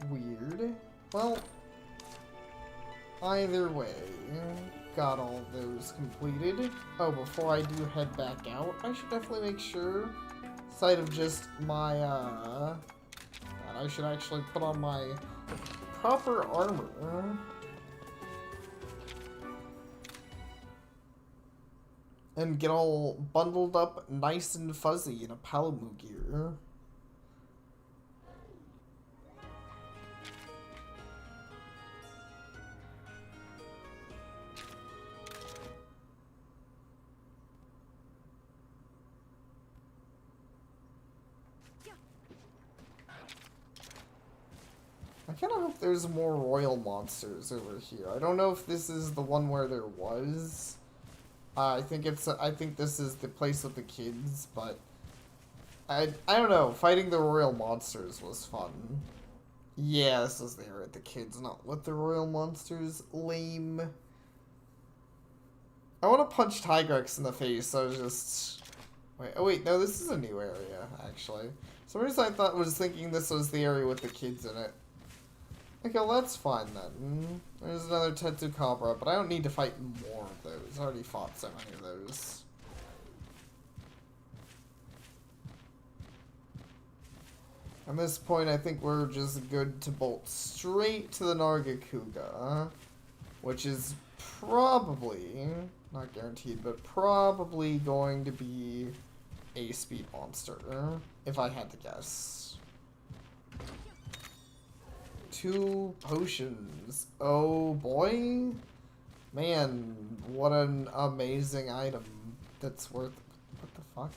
Weird. Well, either way. Got all those completed. Oh, before I do head back out, I should definitely make sure, aside of just my, that I should actually put on my proper armor. And get all bundled up nice and fuzzy in a Palamu gear. I kind of hope there's more royal monsters over here. I don't know if this is the one where there was. I think this is the place of the kids, but I don't know. Fighting the royal monsters was fun. Yeah, this is the area with the kids, not with the royal monsters. Lame. I want to punch Tigrex in the face, so I was just... Wait, oh wait, no, this is a new area, actually. For some reason I was thinking this was the area with the kids in it. Okay, well that's fine then. There's another Tetsukabra, but I don't need to fight more of those. I already fought so many of those. At this point, I think we're just good to bolt straight to the Nargacuga, which is probably, not guaranteed, but probably going to be a speed monster, if I had to guess. 2 potions. Oh boy. Man, what an amazing item. That's worth... What the fuck?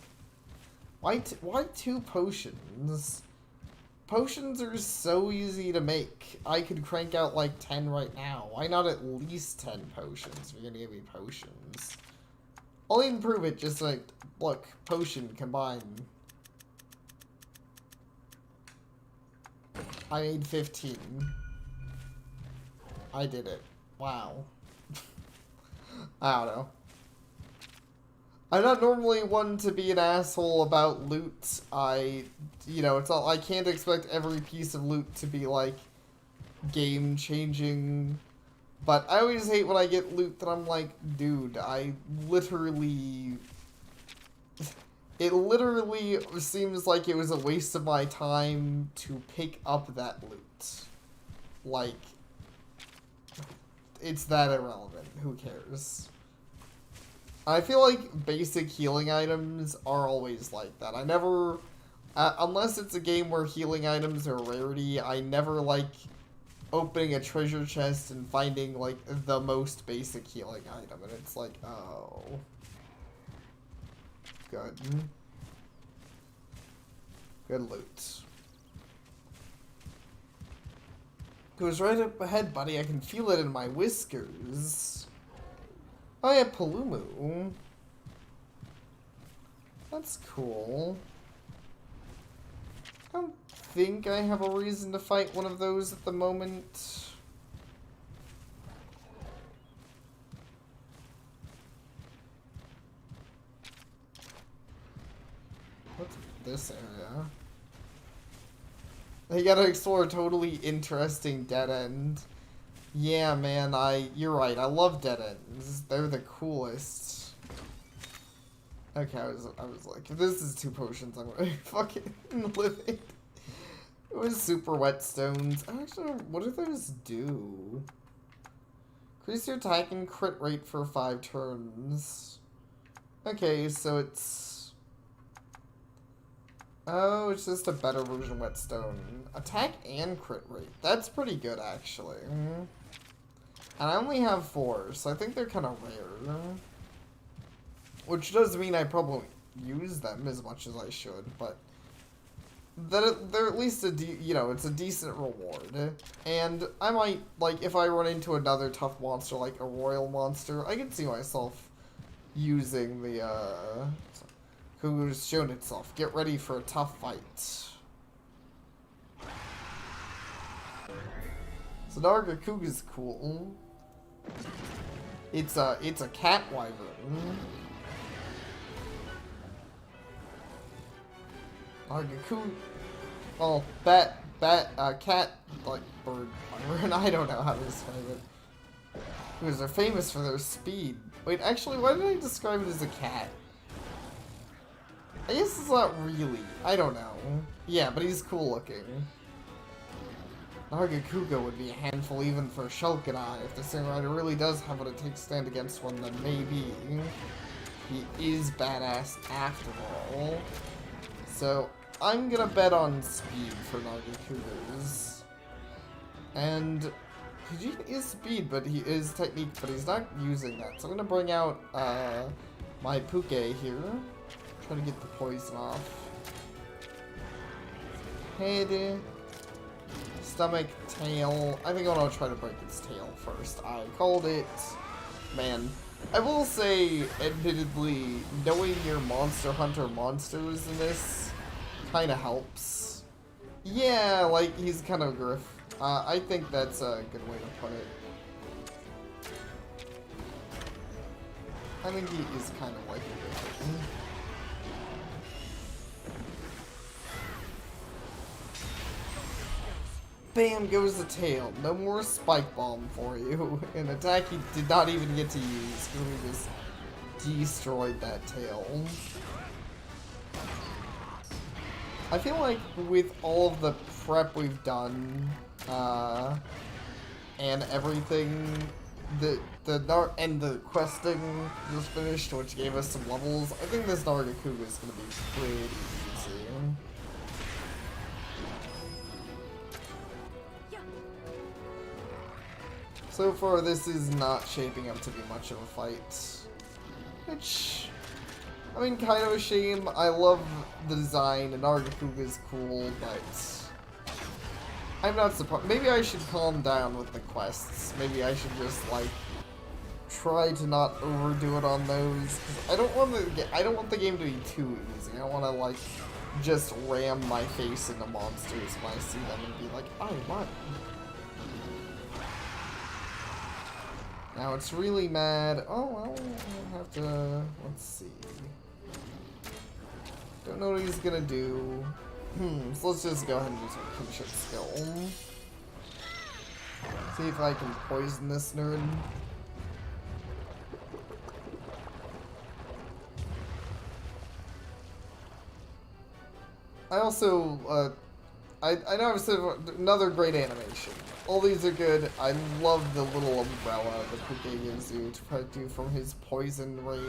Why 2 potions? Potions are so easy to make. I could crank out like 10 right now. Why not at least 10 potions if you're gonna give me potions? I'll even prove it, just like, look, potion combined. I made 15. I did it. Wow. I don't know. I'm not normally one to be an asshole about loot. You know, it's all, I can't expect every piece of loot to be like game-changing But I always hate when I get loot that I'm like, dude, I literally... It literally seems like it was a waste of my time to pick up that loot. Like, it's that irrelevant. Who cares? I feel like basic healing items are always like that. I never... unless it's a game where healing items are a rarity, I never like opening a treasure chest and finding like the most basic healing item. And it's like, oh... Good. Good loot. Goes right up ahead, buddy. I can feel it in my whiskers. Oh yeah, Palumu. That's cool. I don't think I have a reason to fight one of those at the moment. What's this area? You gotta explore a totally interesting dead end. Yeah, man, you're right. I love dead ends. They're the coolest. Okay, I was like, if this is 2 potions, I'm gonna fucking live it. It was super whetstones. Actually, what do those do? Increase your attack and crit rate for 5 turns. Okay, so it's... Oh, it's just a better version of Whetstone. Attack and crit rate. That's pretty good, actually. And I only have 4, so I think they're kind of rare. Which does mean I probably use them as much as I should, but... They're at least it's a decent reward. And I might, like, if I run into another tough monster, like a royal monster, I can see myself using the, who's shown itself. Get ready for a tough fight. So Nargacuga is cool. It's a cat wyvern. Nargacuga, well, cat, like, bird wyvern. I don't know how to describe it. Because they're famous for their speed. Wait, actually, why did I describe it as a cat? I guess it's not really. I don't know. Yeah, but he's cool looking. Nargacuga would be a handful even for Shulk and I. If the Singing Rider really does have what it takes to stand against one, then maybe he is badass after all. So, I'm gonna bet on speed for Nargacuga's. And he is speed, but he is technique, but he's not using that. So I'm gonna bring out my Puke here. Try to get the poison off. Head, stomach, tail. I think I'm gonna try to break its tail first. I called it. Man, I will say, admittedly, knowing your Monster Hunter monsters in this kind of helps. Yeah, like, he's kind of Griff. I think that's a good way to put it. I think he is kind of like a Griff. Bam goes the tail. No more spike bomb for you. An attack he did not even get to use because we just destroyed that tail. I feel like with all of the prep we've done, and everything, the questing just finished, which gave us some levels. I think this Nargacuga is gonna be pretty easy. So far, this is not shaping up to be much of a fight. Which, I mean, kind of a shame. I love the design, and Nargacuga is cool, but I'm not surprised. Maybe I should calm down with the quests. Maybe I should just, like, try to not overdo it on those. 'Cause I don't want the game to be too easy. I don't want to, like, just ram my face into monsters when I see them and be like, I won. Now it's really mad. Oh, well, I'll have to... Let's see. Don't know what he's gonna do. So let's just go ahead and use our kinship skill. See if I can poison this nerd. I also, I know I've said another great animation. All these are good. I love the little umbrella that Puke gives you to protect you from his poison rain.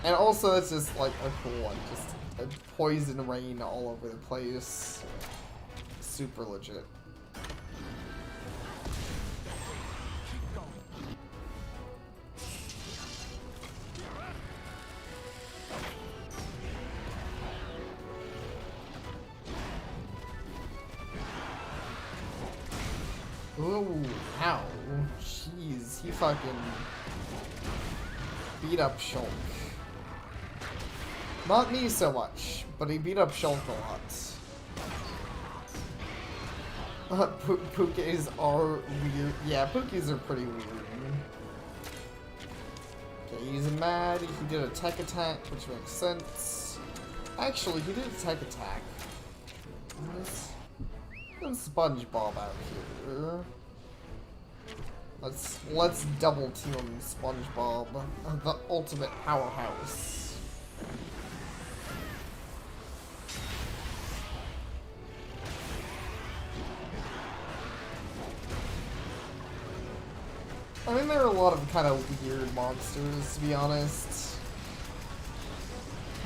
And also, it's just like a cool one. Just a poison rain all over the place. Super legit. Ooh, ow. Jeez, he fucking beat up Shulk. Not me so much, but he beat up Shulk a lot. Pukes are weird. Yeah, Pukes are pretty weird. Okay, he's mad. He did a tech attack, which makes sense. Actually, he did a tech attack. Let's SpongeBob out here. Let's double team SpongeBob, the ultimate powerhouse. I mean, there are a lot of kind of weird monsters, to be honest.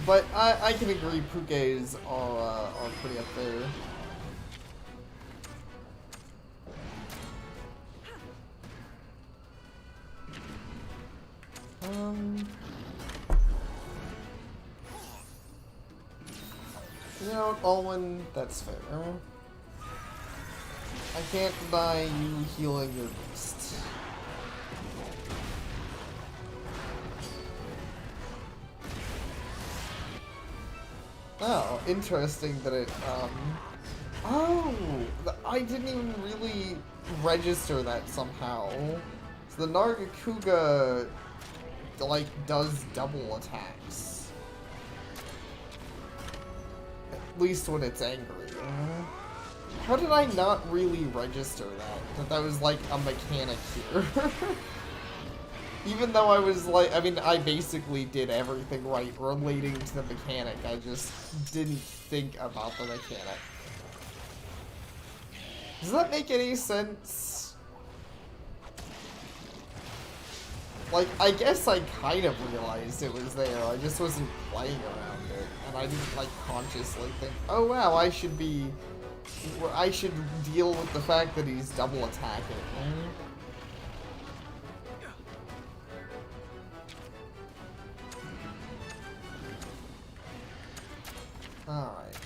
But I can agree, Pukes are pretty up there. You know, Alwyn, that's fair. I can't deny you healing your beast. Oh, interesting that it, oh! I didn't even really register that somehow. So the Nargacuga, like, does double attacks. At least when it's angry. How did I not really register that? That was, like, a mechanic here. Even though I was like, I mean, I basically did everything right relating to the mechanic. I just didn't think about the mechanic. Does that make any sense? Like, I guess I kind of realized it was there. I just wasn't playing around it. And I didn't, like, consciously think, oh wow, I should deal with the fact that he's double attacking. Alright,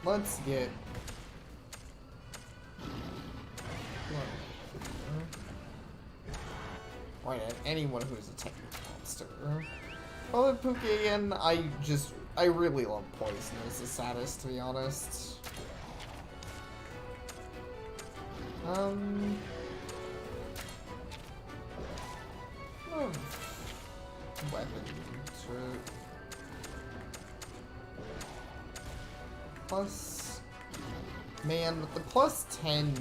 let's get... Right, anyone who's a technical monster. Well, Pukean, I really love Poison as the saddest, to be honest. Weapons, right? Plus, man, with the plus 10,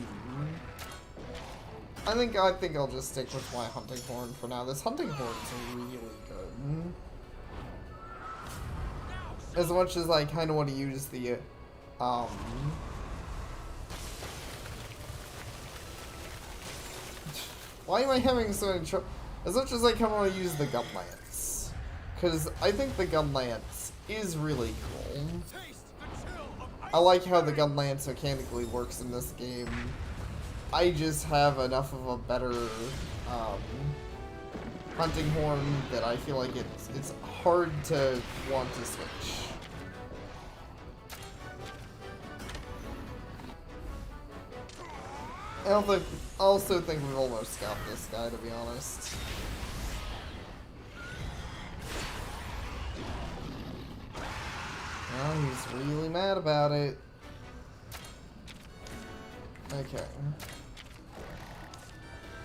I think I'll just stick with my hunting horn for now. This hunting horn is really good. As much as I kind of want to use the, why am I having so many trouble? As much as I kind of want to use the gun lance, because I think the gun lance is really cool. I like how the gun lance mechanically works in this game. I just have enough of a better hunting horn that I feel like it's hard to want to switch. I also think we've almost got this guy, to be honest. Oh, he's really mad about it. Okay.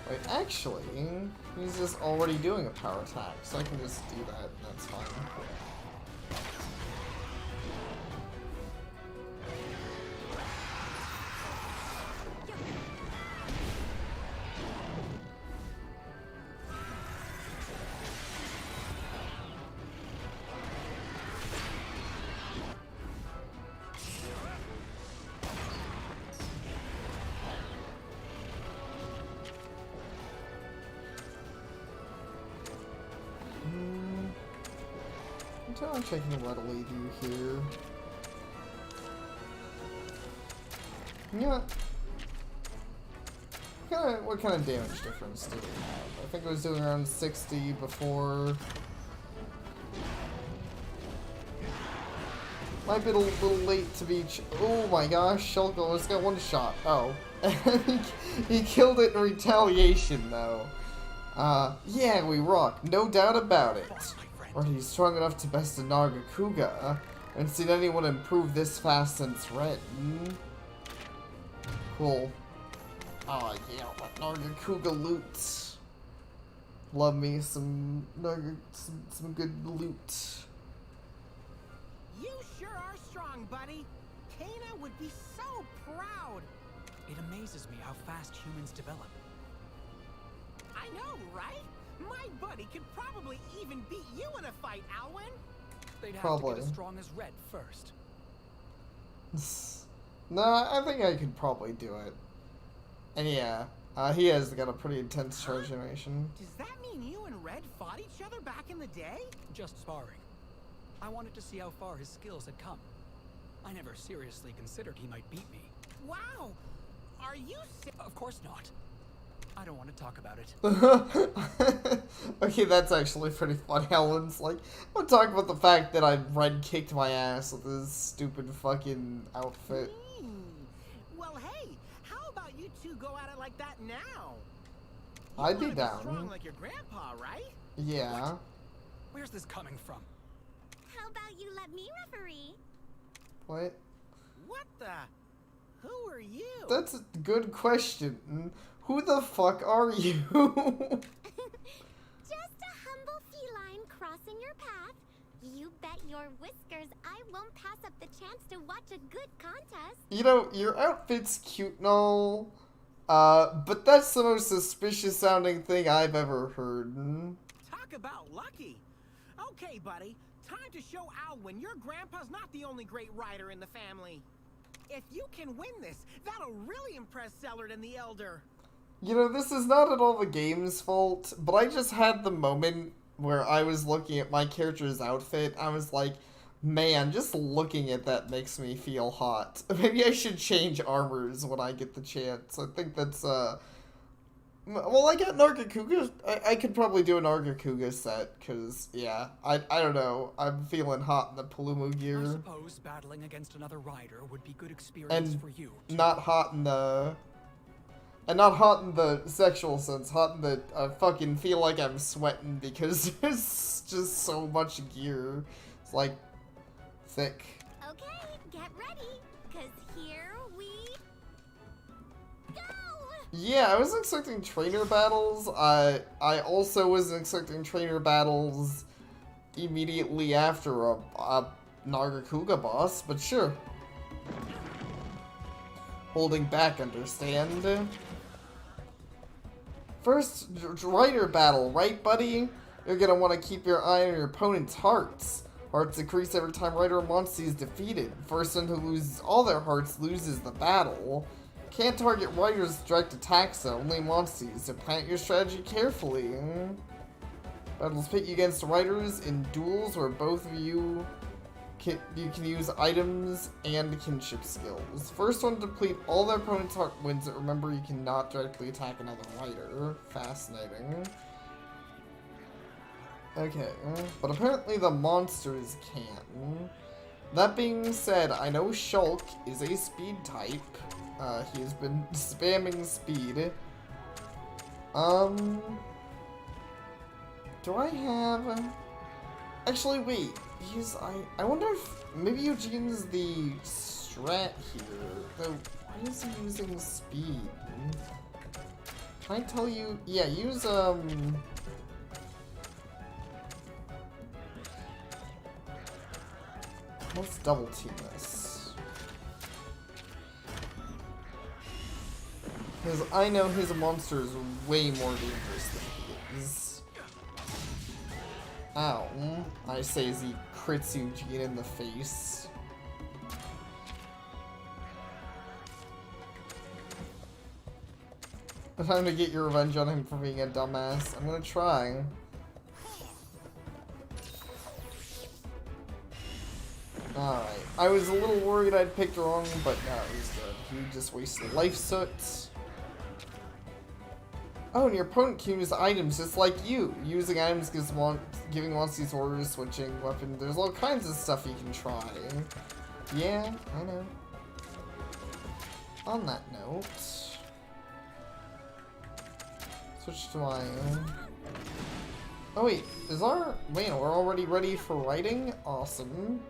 Wait, actually, he's just already doing a power attack, so I can just do that, and that's fine. how much I can readily do here. You know what kind of damage difference do we have? I think it was doing around 60 before. Might be a little late to be. Oh my gosh, Shulk has got one shot. Oh. he killed it in retaliation, though. Yeah, we rock. No doubt about it. Or he's strong enough to best a Nargacuga. I haven't seen anyone improve this fast since Red. Cool. Oh yeah, Nargacuga loot. Love me some good loot. You sure are strong, buddy. Kena would be so proud. It amazes me how fast humans develop. I know, right? My buddy could probably even beat you in a fight, Alwyn. They'd have Probably. to get as strong as Red first. Nah, I think I could probably do it. And yeah, he has got a pretty intense charge animation. Does that mean you and Red fought each other back in the day? Just sparring. I wanted to see how far his skills had come. I never seriously considered he might beat me. Wow! Are you Of course not. I don't want to talk about it. Okay, that's actually pretty funny. Helen's like, I'm talking about the fact that Red kicked my ass with his stupid fucking outfit. Well, hey, how about you two go at it like that now? I'd be wanna down. Strong like your grandpa, right? Yeah. Where's this coming from? How about you let me referee? What? What the? Who are you? That's a good question. Who the fuck are you? Just a humble feline crossing your path. You bet your whiskers I won't pass up the chance to watch a good contest. You know, your outfit's cute and all, but that's the most suspicious sounding thing I've ever heard. Talk about lucky. Okay, buddy. Time to show Alwyn your grandpa's not the only great rider in the family. If you can win this, that'll really impress Sellard and the Elder. You know, this is not at all the game's fault, but I just had the moment where I was looking at my character's outfit. I was like, man, just looking at that makes me feel hot. Maybe I should change armors when I get the chance. I think that's, well, I got Nargacuga. I could probably do an Nargacuga set, because, yeah, I don't know. I'm feeling hot in the Palumu I gear. suppose battling against another rider would be good experience And for you. too. not hot in the... And not hot in the sexual sense, hot in the, I fucking feel like I'm sweating because there's just so much gear. It's like, thick. Okay, get ready, cause here we go! Yeah, I wasn't expecting trainer battles. I also wasn't expecting trainer battles immediately after a Nargacuga boss, but sure. Holding back, understand? First rider battle, right, buddy? You're gonna want to keep your eye on your opponent's hearts. Hearts increase every time Rider or Monster is defeated. First one who loses all their hearts loses the battle. Can't target Riders with direct attacks though, only Monsters, so plan your strategy carefully. Battles pit you against Riders in duels where both of you can use items and kinship skills. First one to deplete all their opponent's heart wins it. Remember, you cannot directly attack another rider. Fascinating. Okay, but apparently the monsters can. That being said, I know Shulk is a speed type. He has been spamming speed. Do I have... Actually, wait. I wonder if maybe Eugene's the strat here. Though, why is he using speed? Can I tell you? Yeah, use let's double team this. Because I know his monster is way more dangerous than he is. Ow. I say as he crits Eugene in the face. Time to get your revenge on him for being a dumbass. I'm gonna try. Alright. I was a little worried I'd picked wrong, but no, it was good. He just wasted life soot. Oh, and your opponent can use items just like you. Using items gives giving monsters orders, switching weapon. There's all kinds of stuff you can try. Yeah, I know. On that note, switch to my. Oh wait, wait, we're already ready for writing? Awesome.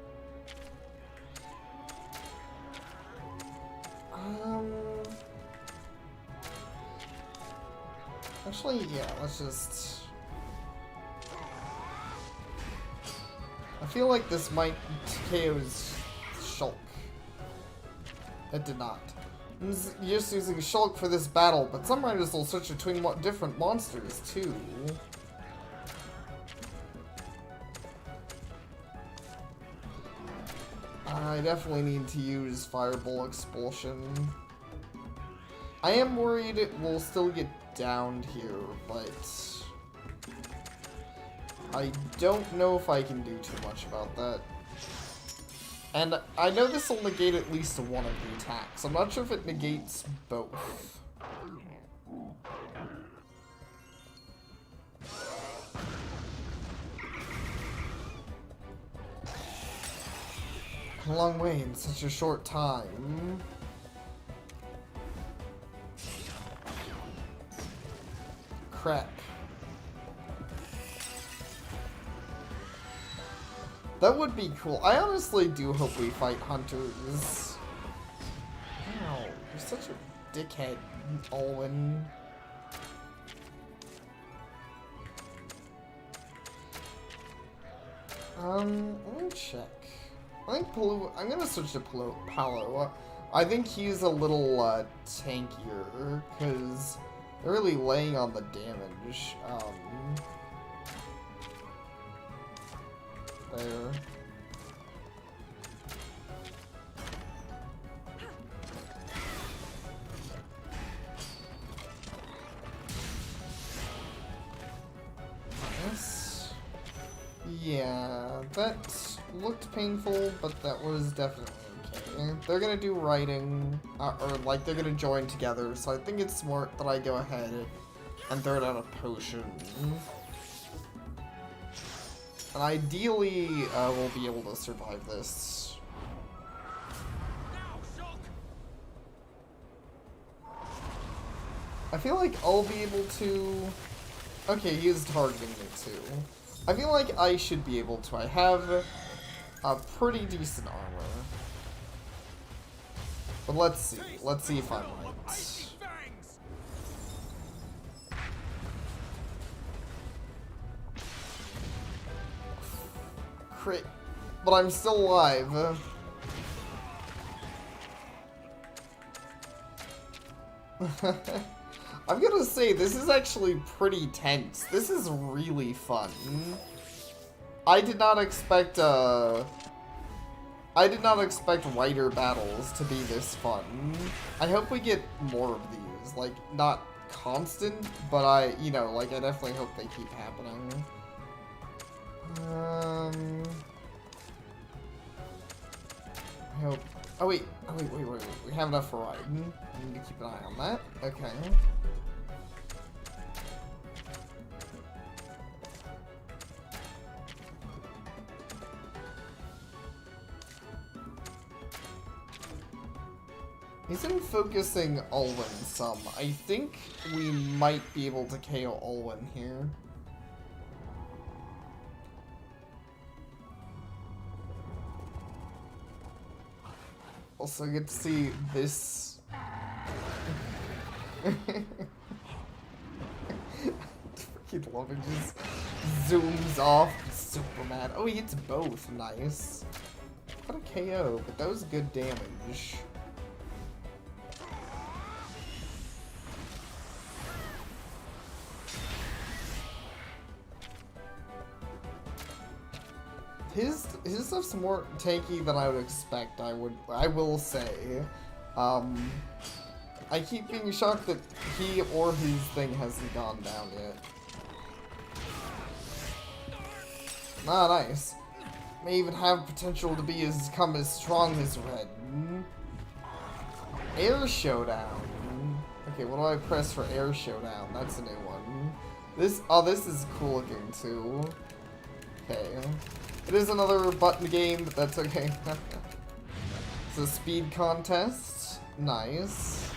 Actually, yeah, let's just... I feel like this might KO's Shulk. It did not. I'm just using Shulk for this battle, but some writers will switch between different monsters, too. I definitely need to use Fireball Expulsion. I am worried it will still get downed here, but I don't know if I can do too much about that. And I know this will negate at least one of the attacks. I'm not sure if it negates both. A long way in such a short time. Crap. That would be cool. I honestly do hope we fight hunters. Ow, you're such a dickhead, Alwyn. Let me check. I think I'm gonna switch to Palo. I think he's a little tankier, because they're really laying on the damage. There. Nice. Yeah, that looked painful, but that was definitely okay. They're gonna do writing, or like they're gonna join together, so I think it's smart that I go ahead and throw down a potion. And ideally, we'll be able to survive this. I feel like I'll be able to... Okay, he is targeting me too. I feel like I should be able to. I have a pretty decent armor. But let's see. Let's see if I'm right. Crit. But I'm still alive. I'm gonna say, this is actually pretty tense. This is really fun. I did not expect writer battles to be this fun. I hope we get more of these. Like, not constant, but I definitely hope they keep happening. I hope... Oh wait. We have enough for riding. I need to keep an eye on that. Okay. He's been focusing Alwyn some. I think we might be able to KO Alwyn here. Also get to see this. Freaking love it, just zooms off. Super mad. Oh, he hits both. Nice. What a KO, but that was good damage. His stuff's more tanky than I would expect, I will say. I keep being shocked that he or his thing hasn't gone down yet. Ah, nice. may even have potential to become as strong as Red. Air Showdown. Okay, what do I press for Air Showdown? That's a new one. This is cool looking too. Okay. It is another button game, but that's okay. It's a speed contest. Nice.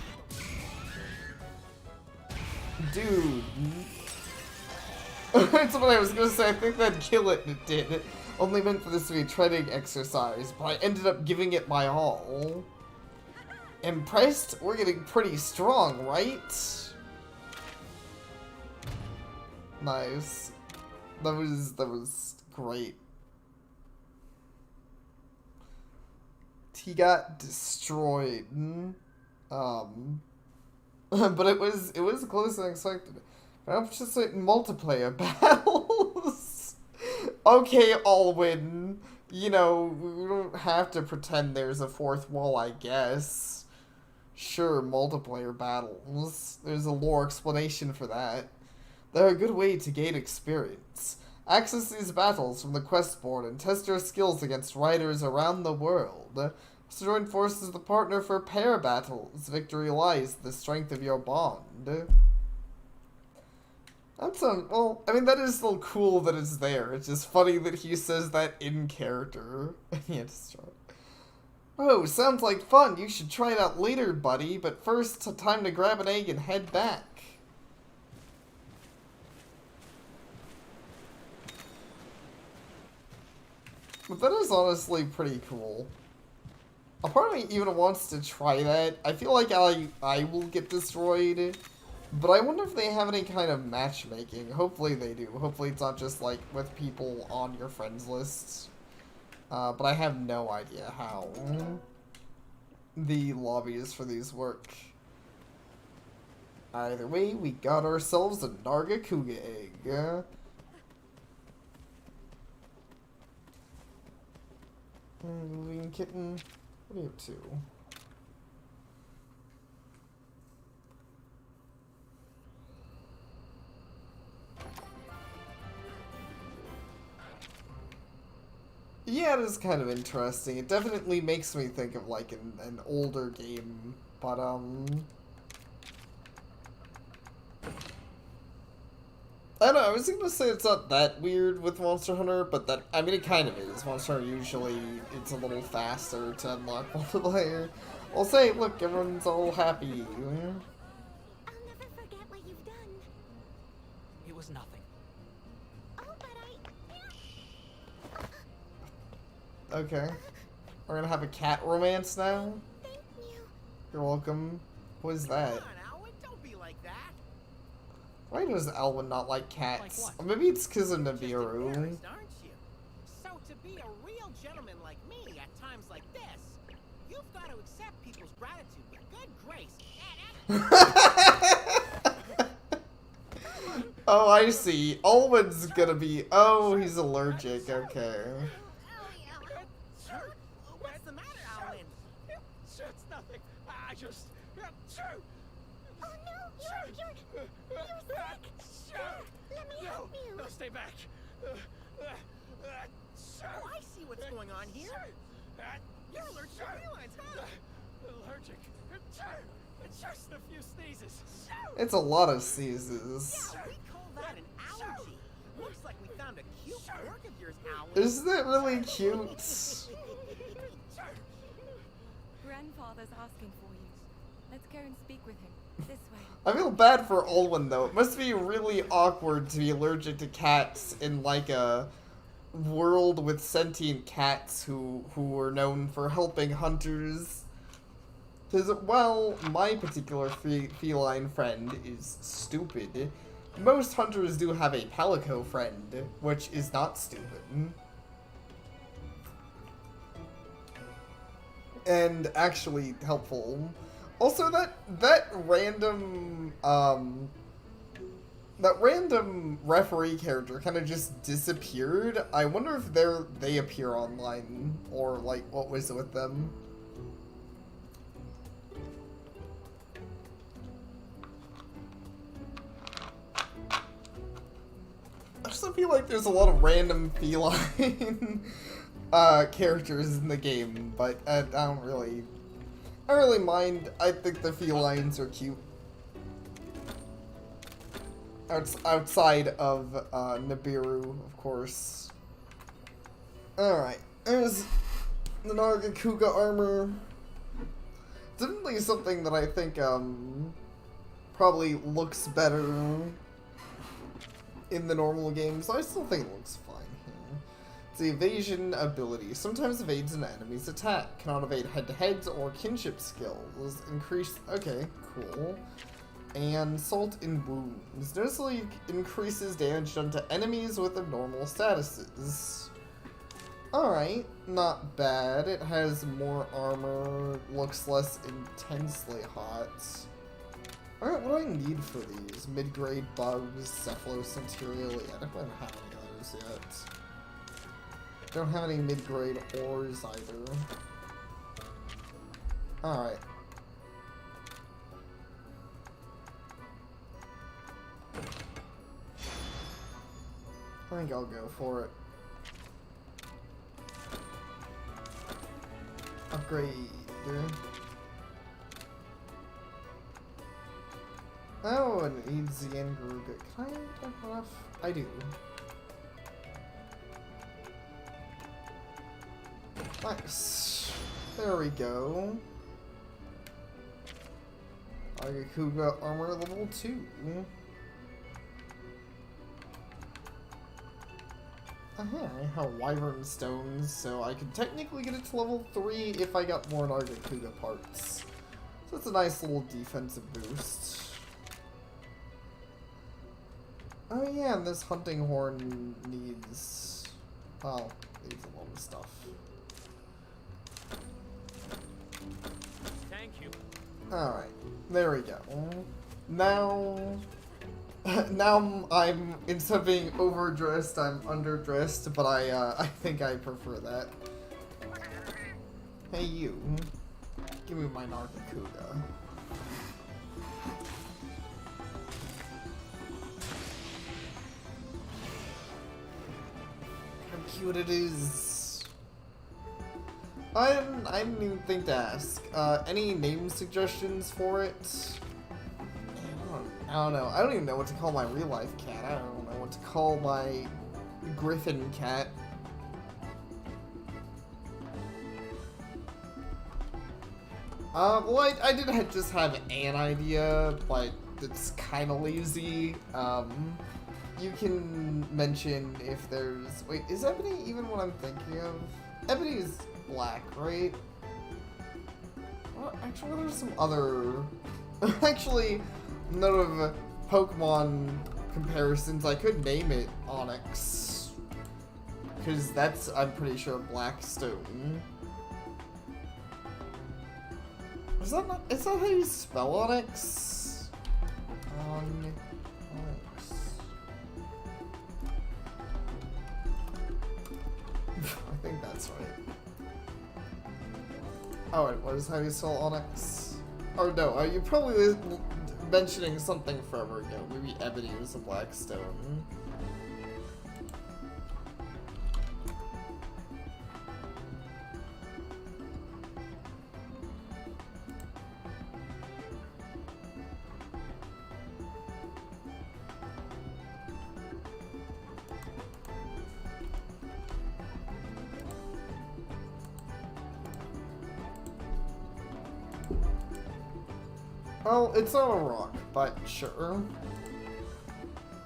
Dude. That's what I was gonna say. I think that'd kill it, and it did. It only meant for this to be a treading exercise, but I ended up giving it my all. Impressed? We're getting pretty strong, right? Nice. That was great. He got destroyed. But it was closer than expected. I'm just like multiplayer battles. Okay, Alwyn. You know, we don't have to pretend there's a fourth wall, I guess. Sure, multiplayer battles. There's a lore explanation for that. They're a good way to gain experience. Access these battles from the quest board and test your skills against riders around the world. To join forces with a partner for pair battles. Victory lies in the strength of your bond. That's well, I mean, that is still cool that it's there. It's just funny that he says that in character. Yeah, destroy. Oh, sounds like fun. You should try it out later, buddy. But first, time to grab an egg and head back. But that is honestly pretty cool. A part of me even wants to try that. I feel like I will get destroyed. But I wonder if they have any kind of matchmaking. Hopefully they do. Hopefully it's not just like with people on your friends list. But I have no idea how the lobbies for these work. Either way, we got ourselves a Nargacuga egg. Moving kitten, what are you up to? Yeah, it is kind of interesting. It definitely makes me think of like an older game, but I don't know, I was gonna say it's not that weird with Monster Hunter, but that, I mean, it kind of is. Monster Hunter usually, it's a little faster to unlock multiplayer. I'll say, look, everyone's all happy. I'll never forget what you've done. It was nothing. Oh, but Okay. We're gonna have a cat romance now? thank you. You're welcome. What is that? Come on, Alwyn, don't be like that. Why does Alwyn not like cats? Like what? Or maybe it's because of Just Nibiru. embarrassed, aren't you? So to be a real gentleman like me at times like this, you've got to accept people's gratitude with good grace. Oh, I see. Alwyn's gonna be... Oh, he's allergic. Okay. What's the matter, Alwyn? It's nothing. I just... Oh no, you're sick. Let me help you. No, stay back. Oh, I see what's going on here. You're allergic to felines, huh? Allergic. It's just a few sneezes. It's a lot of sneezes. Yeah, we call that an allergy. Looks like we found a cute quirk of yours, Alwyn. Isn't it really cute? Grandfather's asking for you. Let's go and speak with him. This way. I feel bad for Alwyn, though. It must be really awkward to be allergic to cats in, like, a world with sentient cats who are known for helping hunters. Because, well, my particular feline friend is stupid. Most hunters do have a palico friend, which is not stupid. And actually helpful. Also, that random referee character kind of just disappeared. I wonder if they appear online, or like what was with them. I just feel like there's a lot of random feline characters in the game, but I don't really mind. I think the felines are cute. Outside of Nibiru, of course. Alright, there's the Nargacuga armor. Definitely something that I think probably looks better in the normal game, so I still think it looks fine here. It's the evasion ability. Sometimes evades an enemy's attack. Cannot evade head-to-heads or kinship skills. Increase... Okay, cool. And Salt in Wounds. Noticeably increases damage done to enemies with abnormal statuses. Alright, not bad. It has more armor, looks less intensely hot. Alright, what do I need for these? Mid-grade bugs, Cephalocenturial. Yeah, I don't have any of those yet. Don't have any mid-grade ores either. Alright. I think I'll go for it. Upgrade. Oh, and it needs the Garuga. Can I have enough? I do. Nice. There we go. Nargacuga armor level 2. I have Wyvern Stones, so I could technically get it to level 3 if I got more Nargacuga parts. So it's a nice little defensive boost. Oh yeah, and this hunting horn needs... well, needs a lot of stuff. Thank you. Alright, there we go. Now... now I'm, instead of being overdressed, I'm underdressed, but I think I prefer that. Hey you, give me my Nargacuga. How cute it is. I didn't even think to ask. Any name suggestions for it? I don't know. I don't even know what to call my real life cat. I don't know what to call my griffin cat. Well, I did just have an idea, but it's kind of lazy. You can mention if there's... Wait, is Ebony even what I'm thinking of? Ebony is black, right? Well, actually, there's some other... actually... None of Pokemon comparisons. I could name it Onyx. Because that's, I'm pretty sure, Blackstone. Is that how you spell Onyx? Onyx. I think that's right. Oh wait, what is how you spell Onyx? Or no, you probably mentioning something forever ago. Maybe Ebony was a Blackstone. Well, it's not a rock, but sure.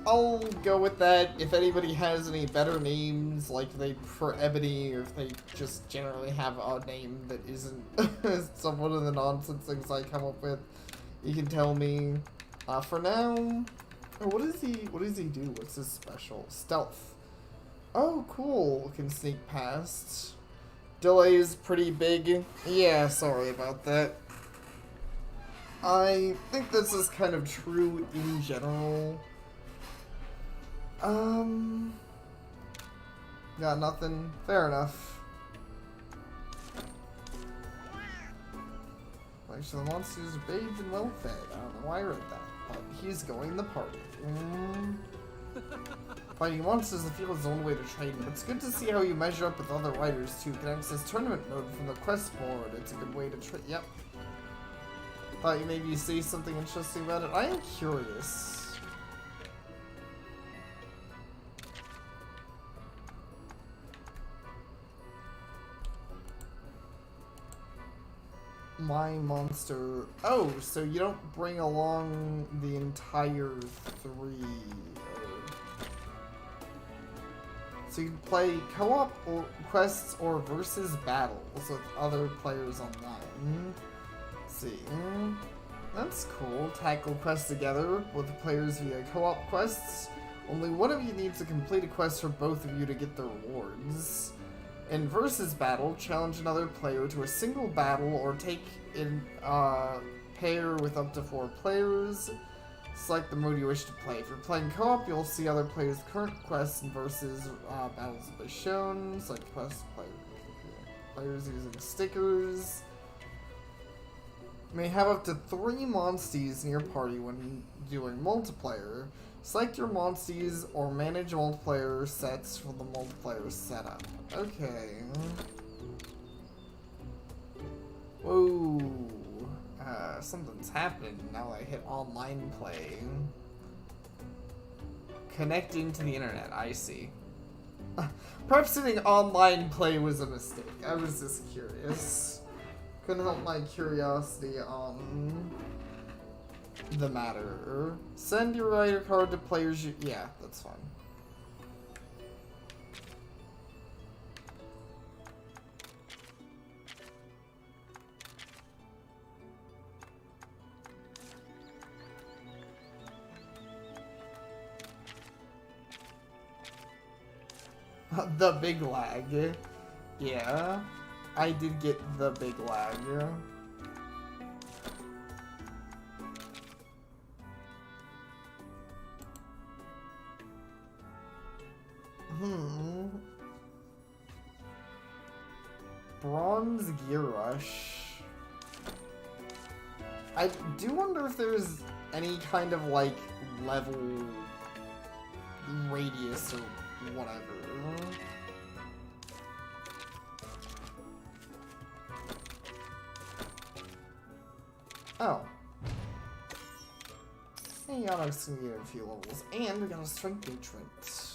I'll go with that. If anybody has any better names, like if they prefer Ebony, or if they just generally have a name that isn't some of the nonsense things I come up with, you can tell me. For now, what does he do? What's his special? Stealth. Oh, cool. Can sneak past. Delay is pretty big. Yeah, sorry about that. I think this is kind of true in general. Got nothing. Fair enough. Actually, the monsters are bathed and well fed. I don't know why I read that, but he's going the party. Fighting monsters in the field is the only way to train, but it's good to see how you measure up with other riders too. You can access tournament mode from the quest board. It's a good way to train. Yep. Thought you maybe say something interesting about it. I am curious. My monster. Oh, so you don't bring along the entire 3. So you can play co-op or quests or versus battles with other players online. Let's see. That's cool. Tackle quests together with the players via co-op quests. Only one of you needs to complete a quest for both of you to get the rewards. In versus battle, challenge another player to a single battle or take in pair with up to 4 players. Select the mode you wish to play. If you're playing co-op, you'll see other players' current quests and versus battles will be shown. Select quest players using stickers. You may have up to 3 monsties in your party when doing multiplayer. Select your monsties or manage multiplayer sets for the multiplayer setup. Okay. Whoa. Something's happening now I hit online play. Connecting to the internet, I see. Perhaps hitting online play was a mistake. I was just curious. Couldn't help my curiosity on the matter. Send your rider card to players you... Yeah, that's fine. The big lag. Yeah, I did get the big lag. Bronze Gear Rush. I do wonder if there's any kind of like level radius or whatever. Oh. Hey, got us to get a few levels, and we got a strength entrance.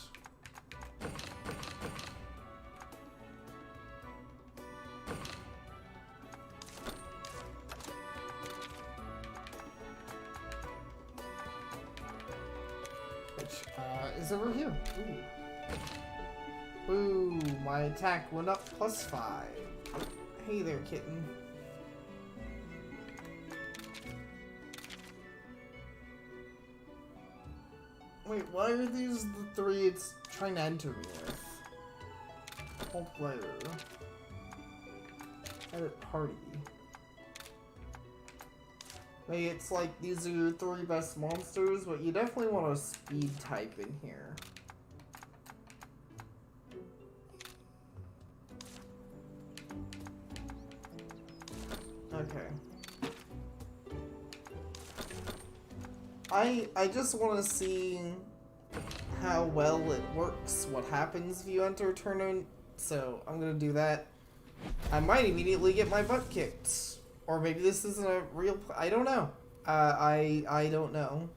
Is over here. Ooh. Ooh, my attack went up +5. Hey there, kitten. Wait, why are these the 3 it's trying to enter me with? Multiplayer. Edit party. Maybe it's like these are your 3 best monsters, but you definitely want a speed type in here. Okay. I just want to see how well it works, what happens if you enter a tournament, so I'm gonna do that. I might immediately get my butt kicked. Or maybe this isn't a real... I don't know. I don't know.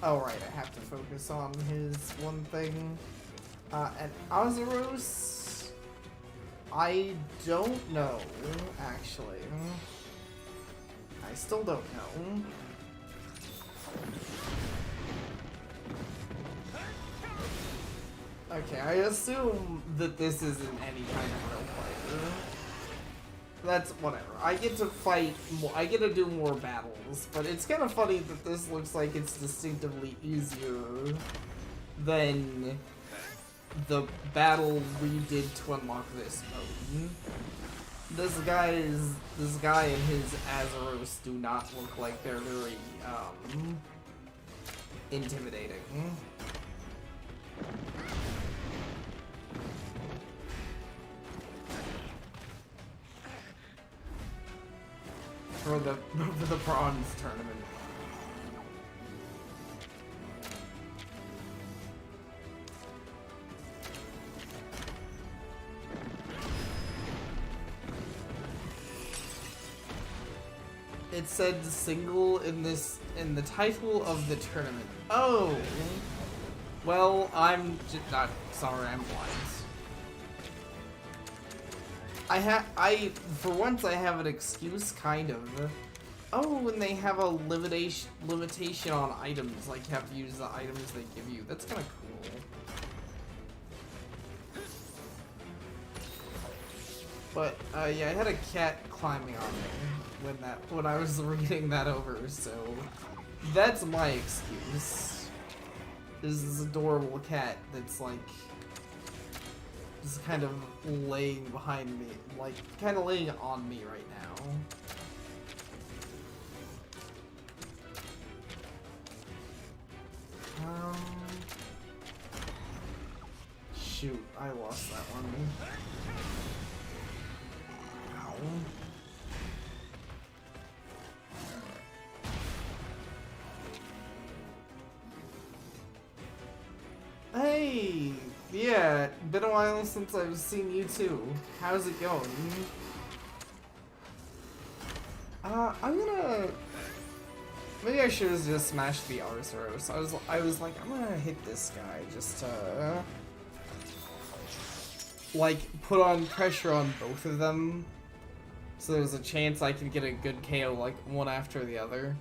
Oh, right. I have to focus on his one thing. And Azuros... I don't know, actually. I still don't know. Okay, I assume that this isn't any kind of real player. That's whatever. I get to fight more, I get to do more battles, but it's kind of funny that this looks like it's distinctively easier than the battle we did to unlock this mode. This guy and his Azuros do not look like they're very, intimidating. for the for the bronze tournament. It said single in the title of the tournament. Oh, well, I'm just not sorry. I'm blind. For once I have an excuse, kind of. Oh, and they have a limitation on items, like you have to use the items they give you. That's kind of cool. But yeah, I had a cat climbing on me when I was reading that over, so that's my excuse. There's this adorable cat that's like just kind of laying behind me, like kind of laying on me right now. Shoot, I lost that one. Ow. Hey! Yeah, been a while since I've seen you too. How's it going? I'm gonna... Maybe I should have just smashed the Arzuros. I was like, I'm gonna hit this guy just to... like, put on pressure on both of them. So there's a chance I can get a good KO, like, one after the other.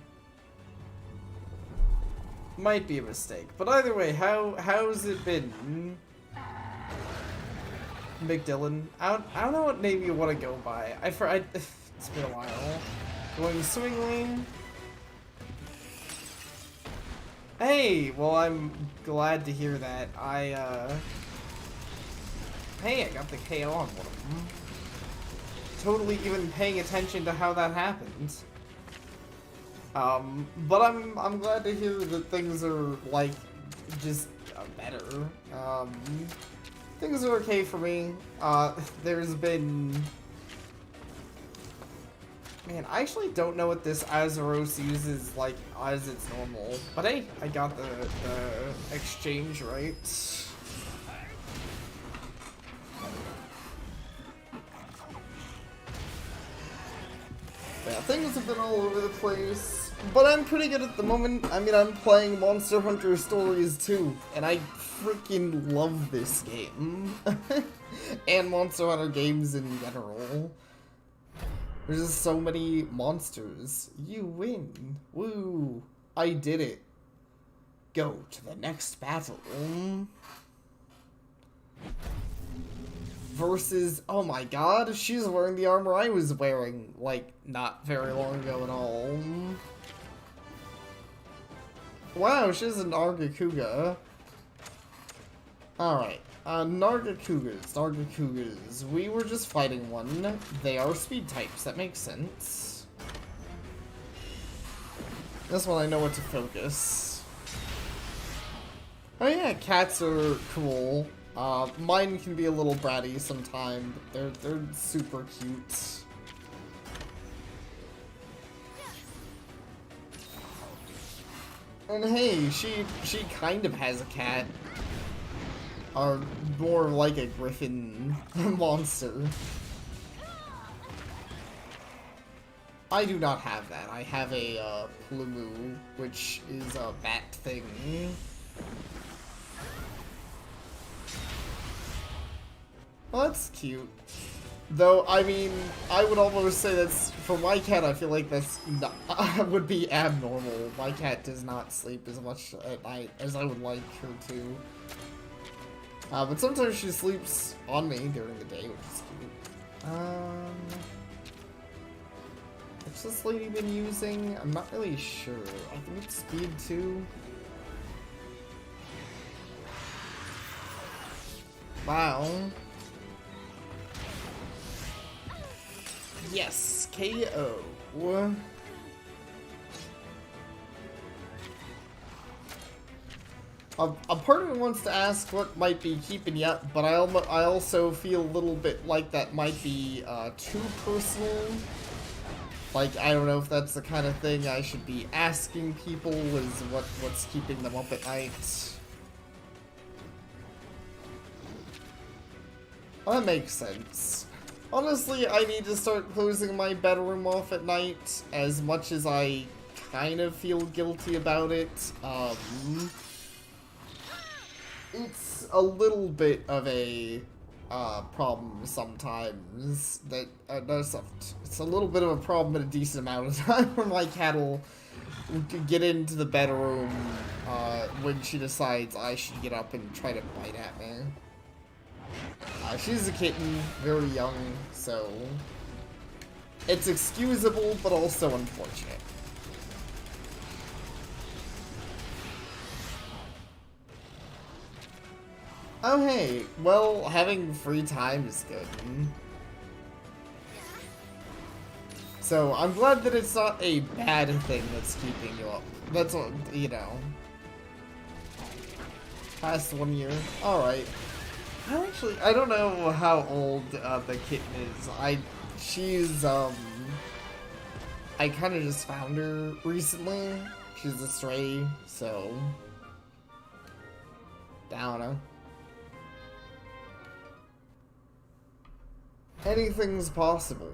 Might be a mistake. But either way, how's it been? McDillon? I don't know what name you want to go by. It's been a while. Going swing lane? Hey, well I'm glad to hear that. Hey, I got the KO on one of them. Totally even paying attention to how that happened. But I'm glad to hear that things are, like, just better. Things are okay for me. There's been... Man, I actually don't know what this Arzuros uses, like, as its normal. But hey, I got the exchange right. Yeah, things have been all over the place, but I'm pretty good at the moment. I mean, I'm playing Monster Hunter Stories 2, and I freaking love this game. And Monster Hunter games in general. There's just so many monsters. You win. Woo. I did it. Go to the next battle. Versus, oh my god, she's wearing the armor I was wearing, like, not very long ago at all. Wow, she's an Nargacuga. Alright, Nargacugas. We were just fighting one. They are speed types, that makes sense. This one I know what to focus. Oh yeah, cats are cool. Mine can be a little bratty sometime, but they're super cute. And hey, she kind of has a cat. Or more like a griffin monster. I do not have that. I have a Plumu, which is a bat thing. Well, that's cute. Though, I mean, I would almost say that's, for my cat, I feel like that's not, would be abnormal. My cat does not sleep as much at night as I would like her to. But sometimes she sleeps on me during the day, which is cute. What's this lady been using? I'm not really sure. I think it's speed 2. Wow. Yes, KO. A part of me wants to ask what might be keeping you up, but I also feel a little bit like that might be too personal. Like, I don't know if that's the kind of thing I should be asking people, is what's keeping them up at night. Well, that makes sense. Honestly, I need to start closing my bedroom off at night, as much as I kind of feel guilty about it. It's a little bit of a problem sometimes. That it's a little bit of a problem at a decent amount of time where my cat will get into the bedroom when she decides I should get up and try to bite at me. She's a kitten, very young, so it's excusable, but also unfortunate. Oh hey, well, having free time is good. So, I'm glad that it's not a bad thing that's keeping you up. That's what, you know. Past 1 year, alright. I don't know how old the kitten is. She's, I kind of just found her recently. She's a stray, so I don't know. Anything's possible.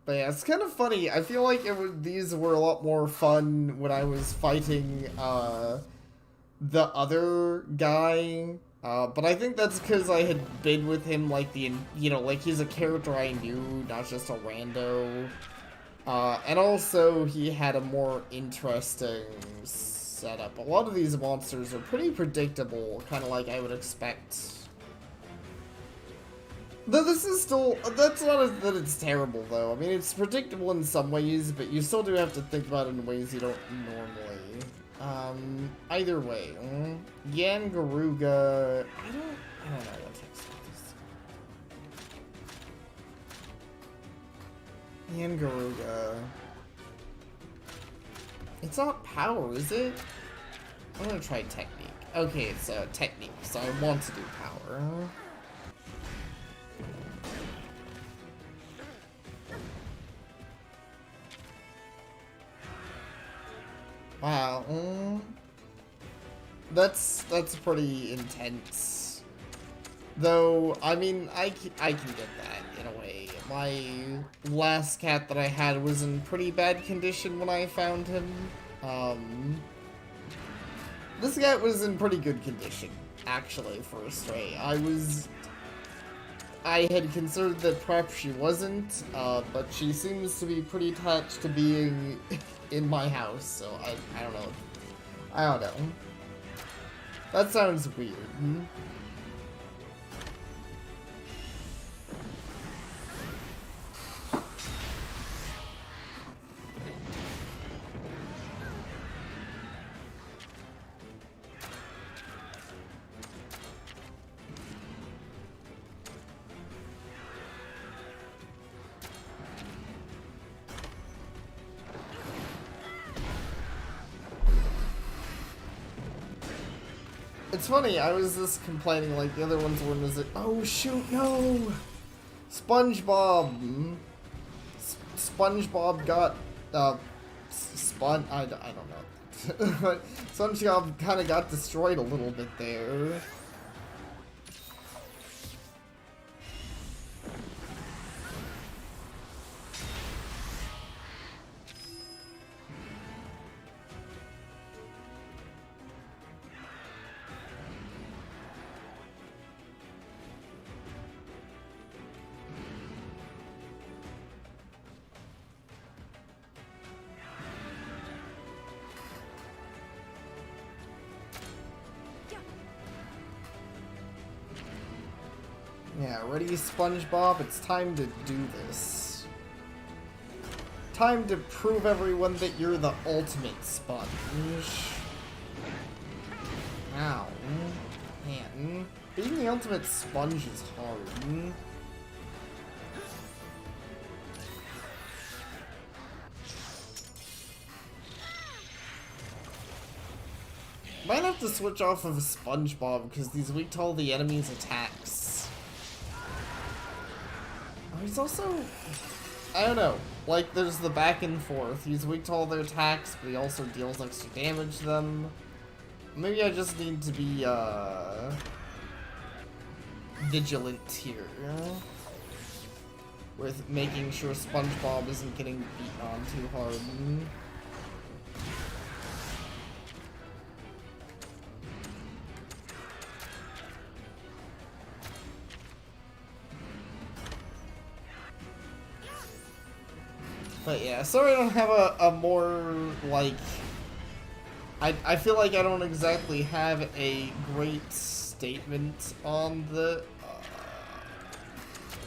But yeah, it's kind of funny. I feel like these were a lot more fun when I was fighting the other guy. But I think that's because I had been with him like like he's a character I knew, not just a rando. And also he had a more interesting setup. A lot of these monsters are pretty predictable, kind of like I would expect. Though this is still, that's not that it's terrible though. I mean, it's predictable in some ways, but you still do have to think about it in ways you don't normally. Either way, Yangaruga, I don't know what text is. Yangaruga. It's not power, is it? I'm gonna try technique. Okay, it's technique, so I want to do power. Wow, that's pretty intense. Though, I mean, I can get that in a way. My last cat that I had was in pretty bad condition when I found him. This cat was in pretty good condition, actually, for a stray. I had considered that perhaps she wasn't, but she seems to be pretty attached to being in my house, so I don't know. I don't know. That sounds weird. It's funny, I was just complaining like the other ones were, was it? Oh shoot, no! SpongeBob! SpongeBob got, I don't know. SpongeBob kinda got destroyed a little bit there. Yeah, ready, SpongeBob? It's time to do this. Time to prove everyone that you're the ultimate sponge. Ow. Man. Being the ultimate sponge is hard. Might have to switch off of SpongeBob because he's weak to all the enemy's attacks. He's also, I don't know, like there's the back and forth. He's weak to all their attacks, but he also deals extra damage to them. Maybe I just need to be, vigilant here. With making sure SpongeBob isn't getting beaten on too hard. But yeah, sorry I don't have a more, like... I feel like I don't exactly have a great statement on the...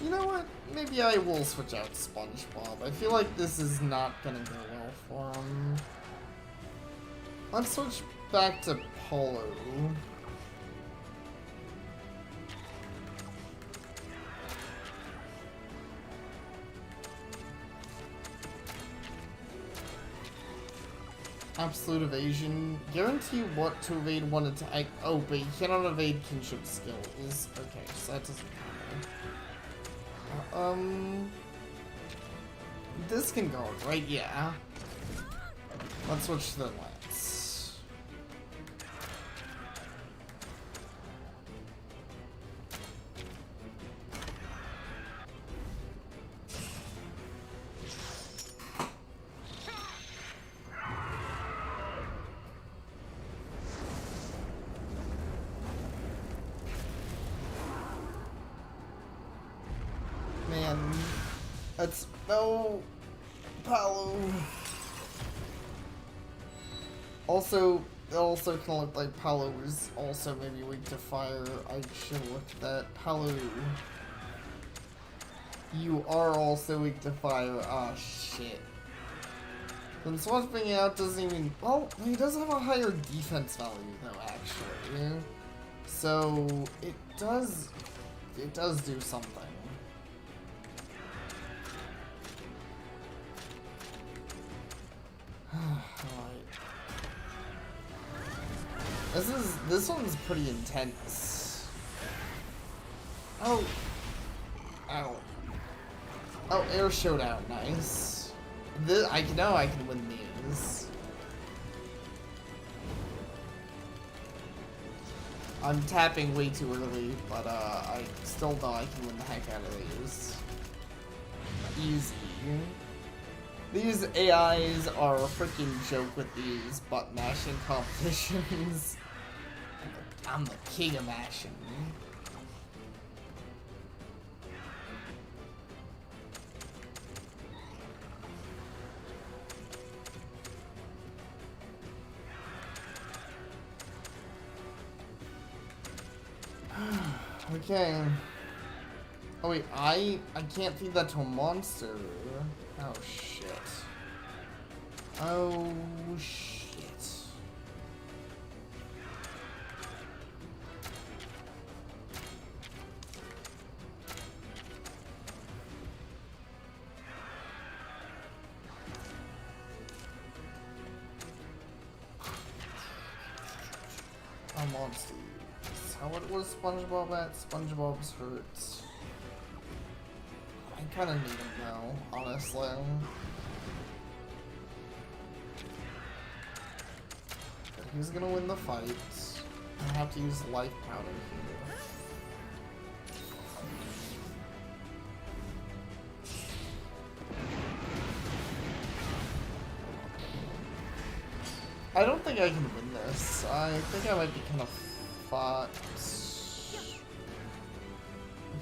you know what? Maybe I will switch out SpongeBob. I feel like this is not gonna go well for him. Let's switch back to Polo. Absolute evasion. Guarantee what to evade one attack. Oh, but you cannot evade kinship skills. Okay, so that doesn't count. This can go, right? Yeah. Let's switch to the lance. Man, that's no Paolo. Also, it also kind of looked like Paolo was also maybe weak to fire. I should have looked at that. Paolo, you are also weak to fire. Ah, shit. Then swapping out doesn't even. Well, he does have a higher defense value though, actually. So it does do something. Alright. This one's pretty intense. Oh. Ow. Oh, air showdown, nice. I know I can win these. I'm tapping way too early, but I still know I can win the heck out of these. Easy. These AIs are a freaking joke with these button mashing competitions. I'm the king of mashing. Okay. Oh wait, I can't feed that to a monster. Oh shit. Oh shit. A monster. How what was SpongeBob at? SpongeBob's hurts. I kinda need him now, honestly. But he's gonna win the fight. I have to use life powder here. I don't think I can win this. I think I might be kind of fucked.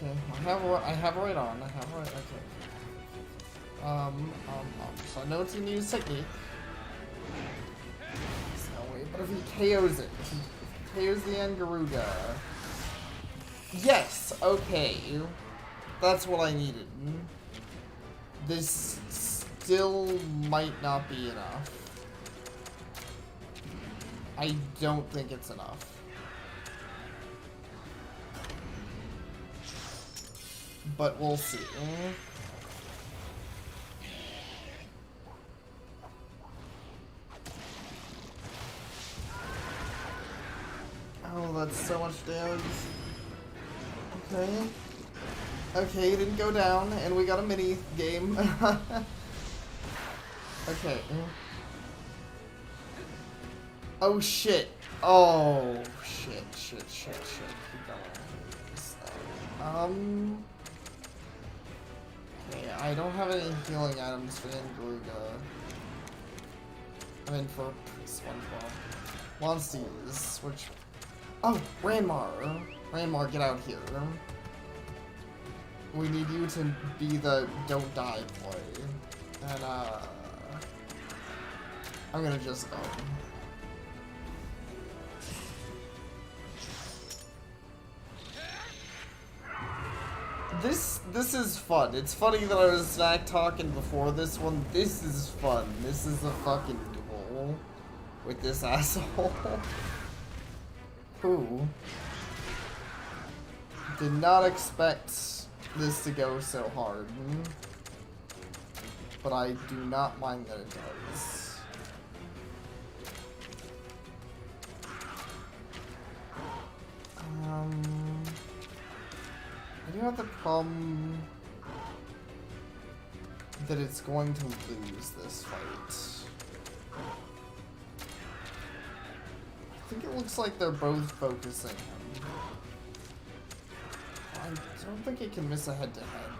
Okay, I have right on. Okay. So I know it's gonna use technique. No way, but if he KOs it, if he KOs the Angaruga. Yes, okay. That's what I needed. This still might not be enough. I don't think it's enough. But we'll see. Oh, that's so much damage. Okay. Okay, it didn't go down, and we got a mini game. Okay. Oh shit. Oh shit. Keep going. Okay, I don't have any healing items for Garuga. I mean for SpongeBob. Monsters, which... Oh, Ranmar! Ranmar, get out here. We need you to be the don't die boy. And, I'm gonna just go. This is fun. It's funny that I was snack talking before this one. This is fun. This is a fucking duel with this asshole. Who did not expect this to go so hard. But I do not mind that it does. I do have the problem that it's going to lose this fight. I think it looks like they're both focusing him. I don't think it can miss a head-to-head.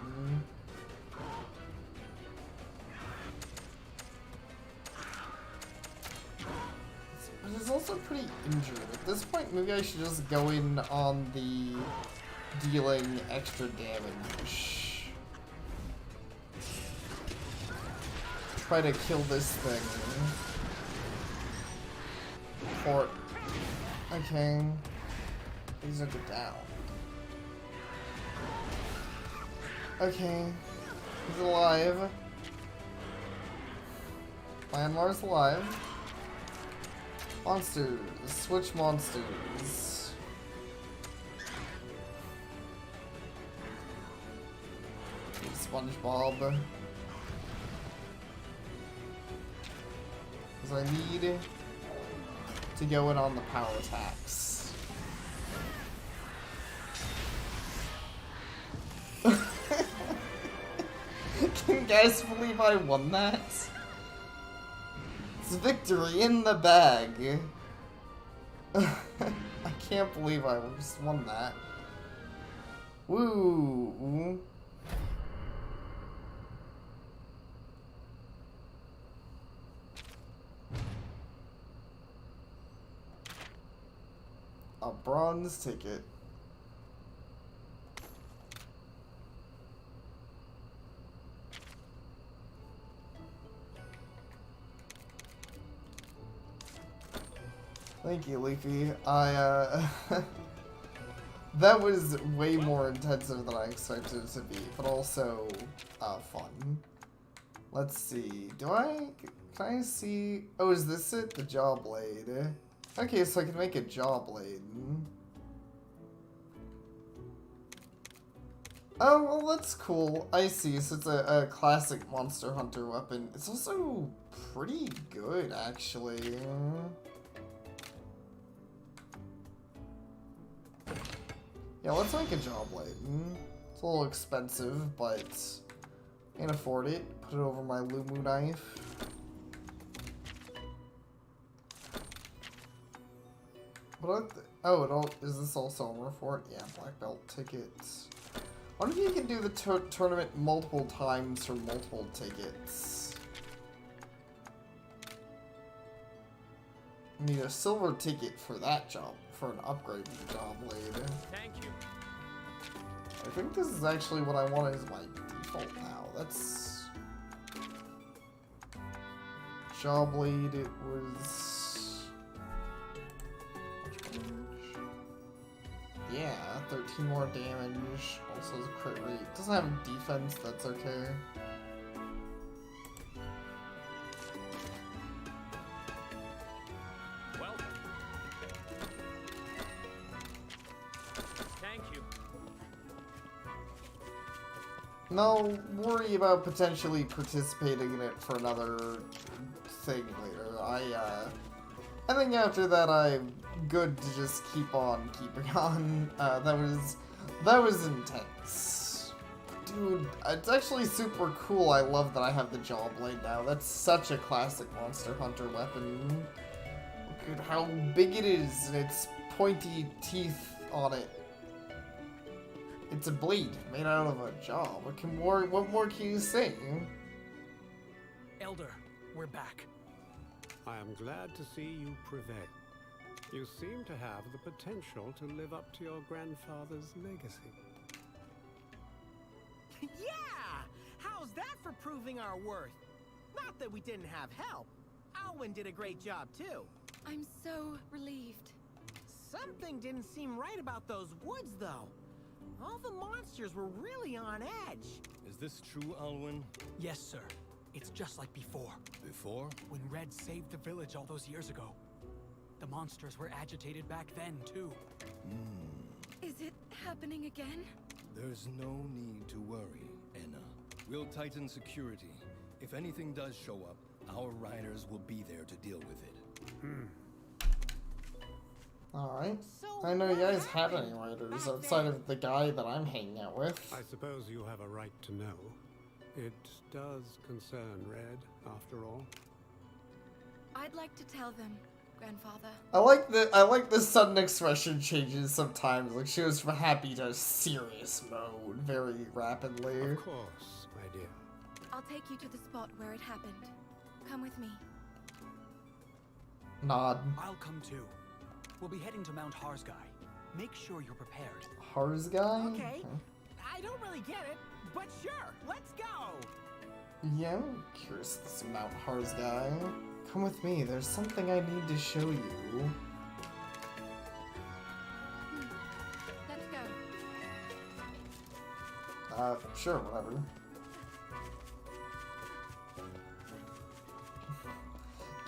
But it's also pretty injured. At this point, maybe I should just go in on the dealing extra damage. Try to kill this thing. Or... Okay. These are good down. Okay. He's alive. Landmar's alive. Monsters. Switch monsters. SpongeBob. Because I need to go in on the power attacks. Can you guys believe I won that? It's victory in the bag. I can't believe I just won that. Woo! A bronze ticket. Thank you, Leafy. That was way more intensive than I expected it to be, but also, fun. Let's see, can I see, oh, is this it? The jaw blade. Okay, so I can make a jaw blade. Oh, well, that's cool. I see, so it's a classic Monster Hunter weapon. It's also pretty good, actually. Yeah, let's make a jaw blade. It's a little expensive, but I can afford it. Put it over my Lumu knife. Is this also over for it? Yeah, black belt tickets. I wonder if you can do the tournament multiple times for multiple tickets. I need a silver ticket for that job, for an upgrade to the jaw blade. Thank you. I think this is actually what I want as my default now. That's... jaw blade, it was... Yeah, 13 more damage, also has a crit rate. Doesn't have defense, that's okay. Welcome. Thank you. No, worry about potentially participating in it for another thing later. I think after that I'm good to just keep on keeping on. That was intense. Dude, it's actually super cool. I love that I have the jaw blade now. That's such a classic Monster Hunter weapon. Look at how big it is and its pointy teeth on it. It's a blade made out of a jaw. What more can you say? Elder, we're back. I am glad to see you prevail. You seem to have the potential to live up to your grandfather's legacy. Yeah! How's that for proving our worth? Not that we didn't have help. Alwyn did a great job, too. I'm so relieved. Something didn't seem right about those woods, though. All the monsters were really on edge. Is this true, Alwyn? Yes, sir. It's just like before. Before? When Red saved the village all those years ago. The monsters were agitated back then, too. Is it happening again? There's no need to worry, Enna. We'll tighten security. If anything does show up, our riders will be there to deal with it. Alright. So I know you what guys have any happened riders back outside then? of the guy that I'm hanging out with. I suppose you have a right to know. It does concern Red, after all. I'd like to tell them, Grandfather. I like the sudden expression changes sometimes. Like she goes from happy to serious mode very rapidly. Of course, my dear. I'll take you to the spot where it happened. Come with me. Nod. I'll come too. We'll be heading to Mount Harzgai. Make sure you're prepared. Hars guy? Okay. I don't really get it, but sure, let's go! Yeah, I'm curious this Mount Hars guy. Come with me, there's something I need to show you. Let's go. Sure, whatever.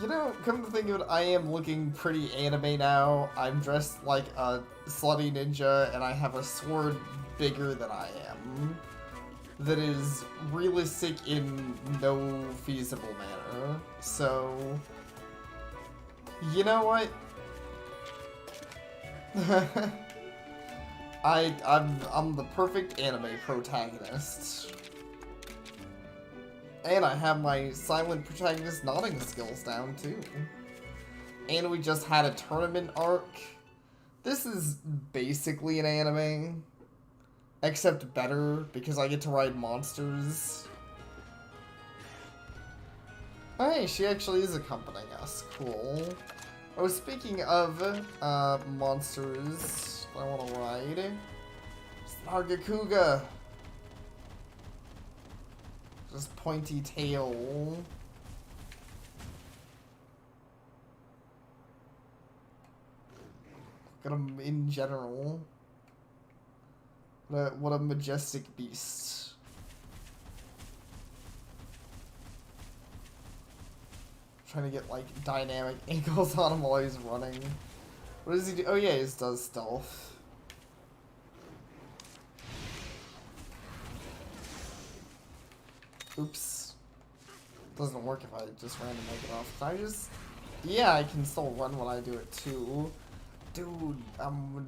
You know, come to think of it, I am looking pretty anime now. I'm dressed like a slutty ninja, and I have a sword bigger than I am. That is realistic in no feasible manner. So, you know what? I'm the perfect anime protagonist. And I have my silent protagonist nodding skills down too. And we just had a tournament arc. This is basically an anime. Except better, because I get to ride monsters. Oh, hey, she actually is accompanying us. Cool. Oh, speaking of monsters I want to ride, it's Nargacuga. Just pointy tail. Look at him in general. What a majestic beast. Trying to get like dynamic angles on him while he's running. What does he do? Oh yeah, he does stealth. Oops. Doesn't work if I just randomly get off. Can I just... Yeah, I can still run when I do it too. Dude, I'm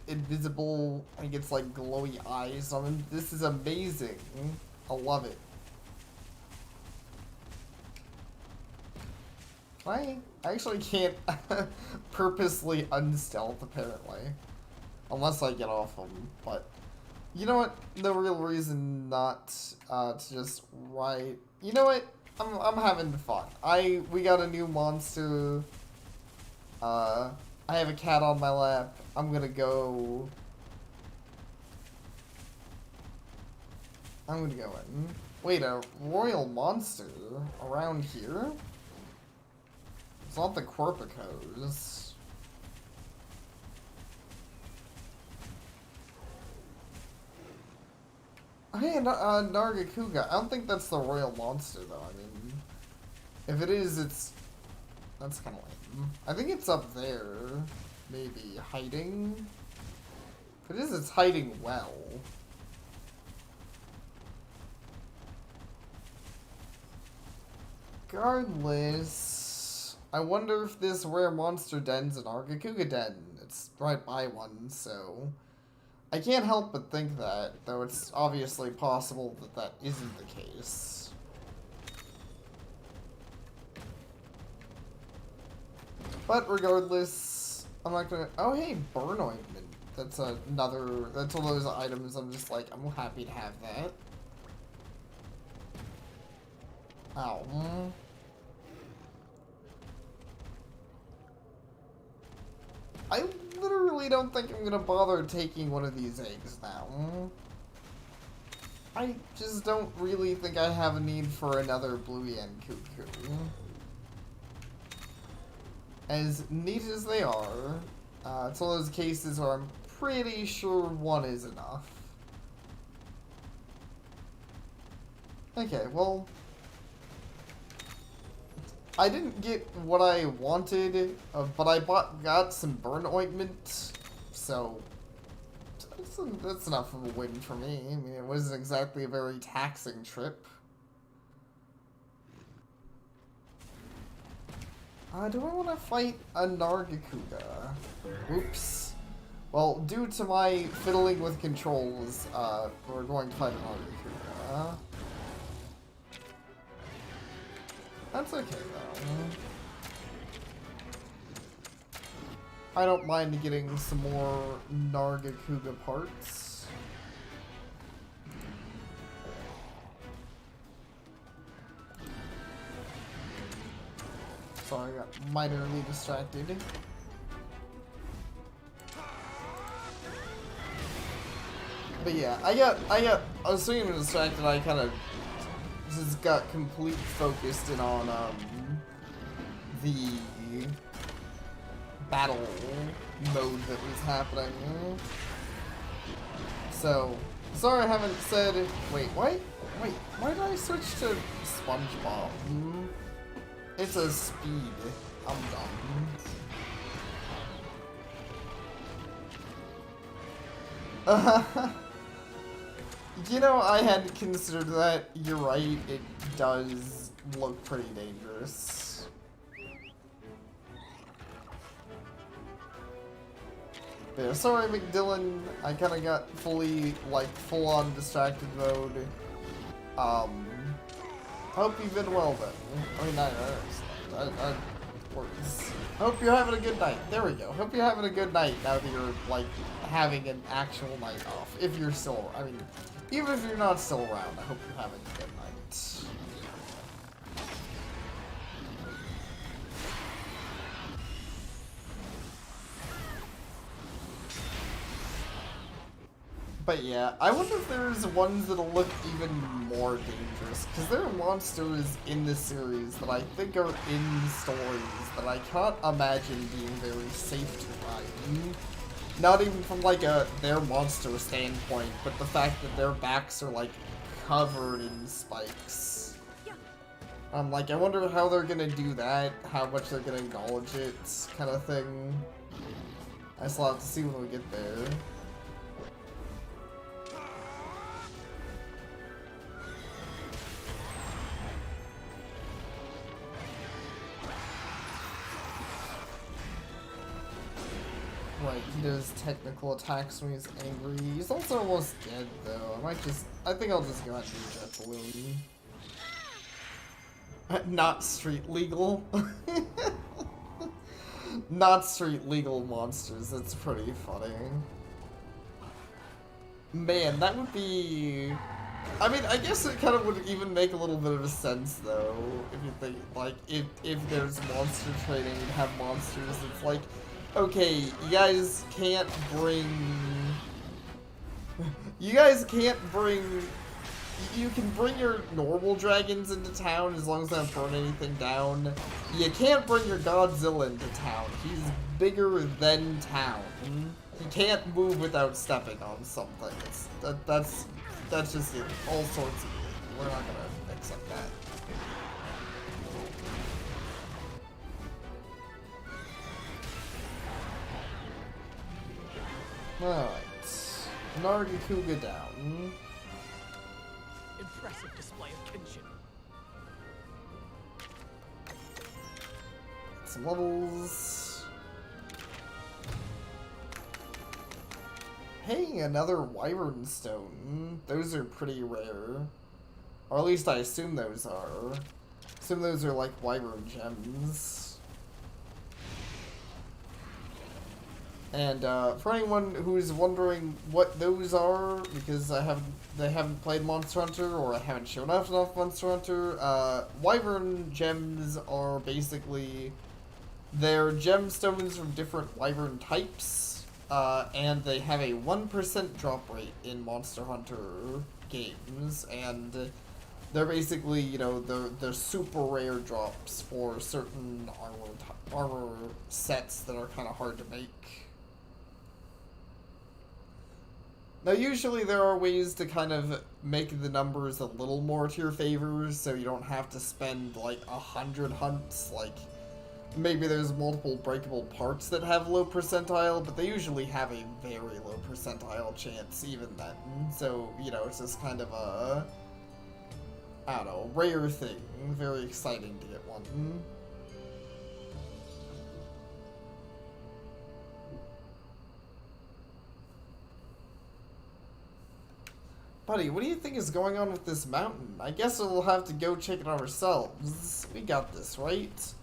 invisible. I gets like glowy eyes on him. This is amazing. I love it. I actually can't purposely unstealth apparently. Unless I get off him, but you know what? The real reason not to just ride. You know what? I'm having fun. We got a new monster. I have a cat on my lap. I'm gonna go in. Wait, a royal monster around here? It's not the Corpicos. Hey, Nargacuga. I don't think that's the royal monster, though. I mean, if it is, that's kind of lame. I think it's up there, maybe hiding. If it is, it's hiding well. Regardless, I wonder if this rare monster den's an Nargacuga den. It's right by one, so I can't help but think that, though it's obviously possible that that isn't the case. But regardless, I'm not gonna... Oh, hey, burn ointment. That's another... That's one of those items I'm just like, I'm happy to have that. Ow. I literally don't think I'm gonna bother taking one of these eggs now. I just don't really think I have a need for another Blue Yen Cuckoo. As neat as they are, it's one of those cases where I'm pretty sure one is enough. Okay, well... I didn't get what I wanted, but I got some burn ointment, so that's enough of a win for me. I mean, it wasn't exactly a very taxing trip. Do I want to fight a Nargacuga? Oops. Well, due to my fiddling with controls, we're going to fight a Nargacuga. That's okay, though. I don't mind getting some more Nargacuga parts. Sorry, I got minorly distracted. But yeah, I was so distracted, I kind of just got complete focused in on the battle mode that was happening. So sorry I haven't said. Wait, why did I switch to SpongeBob? It's a speed. I'm dumb. You know, I hadn't considered that. You're right, it does look pretty dangerous. But yeah, sorry, McDillon. I kind of got full-on distracted mode. Hope you've been well then. I mean, words. Hope you're having a good night. There we go. Hope you're having a good night now that you're, like, having an actual night off. If you're still, I mean, even if you're not still around, I hope you're having a good night. But yeah, I wonder if there's ones that'll look even more dangerous, because there are monsters in this series that I think are in stories that I can't imagine being very safe to ride. Not even from like their monster standpoint, but the fact that their backs are like covered in spikes. I'm like, I wonder how they're gonna do that, how much they're gonna acknowledge it, kind of thing. I still have to see when we get there. Right, he does technical attacks when he's angry. He's also almost dead, though. I think I'll just go ahead and do Jet Balloon. Not street legal. Not street legal monsters, that's pretty funny. Man, that would be... I mean, I guess it kind of would even make a little bit of a sense, though, if you think, like, if there's monster training and have monsters, it's like, okay, you guys can't bring... You can bring your normal dragons into town as long as they don't burn anything down. You can't bring your Godzilla into town. He's bigger than town. He can't move without stepping on something. That's just it. All sorts of it. We're not gonna accept that. Alright. Nargacuga down. Impressive display of kinship. Some levels. Hey, another Wyvern Stone. Those are pretty rare. Or at least I assume those are. Assume those are like Wyvern Gems. And for anyone who's wondering what those are, because they haven't played Monster Hunter or I haven't shown off enough Monster Hunter, Wyvern Gems are basically, they're gemstones from different Wyvern types, and they have a 1% drop rate in Monster Hunter games, and they're basically, you know, they're super rare drops for certain armor sets that are kind of hard to make. Now, usually there are ways to kind of make the numbers a little more to your favor, so you don't have to spend, like, 100 hunts. Like, maybe there's multiple breakable parts that have low percentile, but they usually have a very low percentile chance even then. So, you know, it's just kind of a, I don't know, rare thing. Very exciting to get one. Buddy, what do you think is going on with this mountain? I guess we'll have to go check it out ourselves. We got this, right?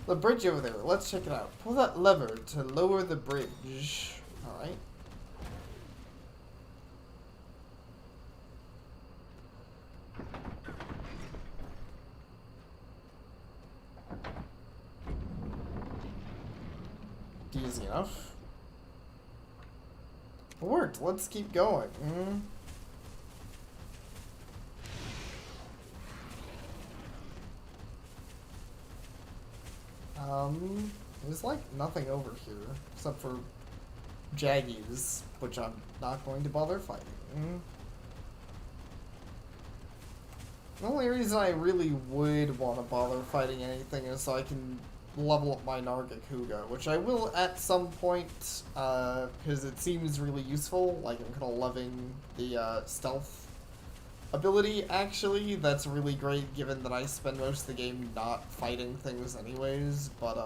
The bridge over there, let's check it out. Pull that lever to lower the bridge. Alright. Easy enough. It worked, let's keep going. There's like nothing over here except for Jaggies, which I'm not going to bother fighting. The only reason I really would want to bother fighting anything is so I can level up my Nargacuga, which I will at some point, because it seems really useful. Like, I'm kind of loving the stealth ability, actually. That's really great, given that I spend most of the game not fighting things anyways, but,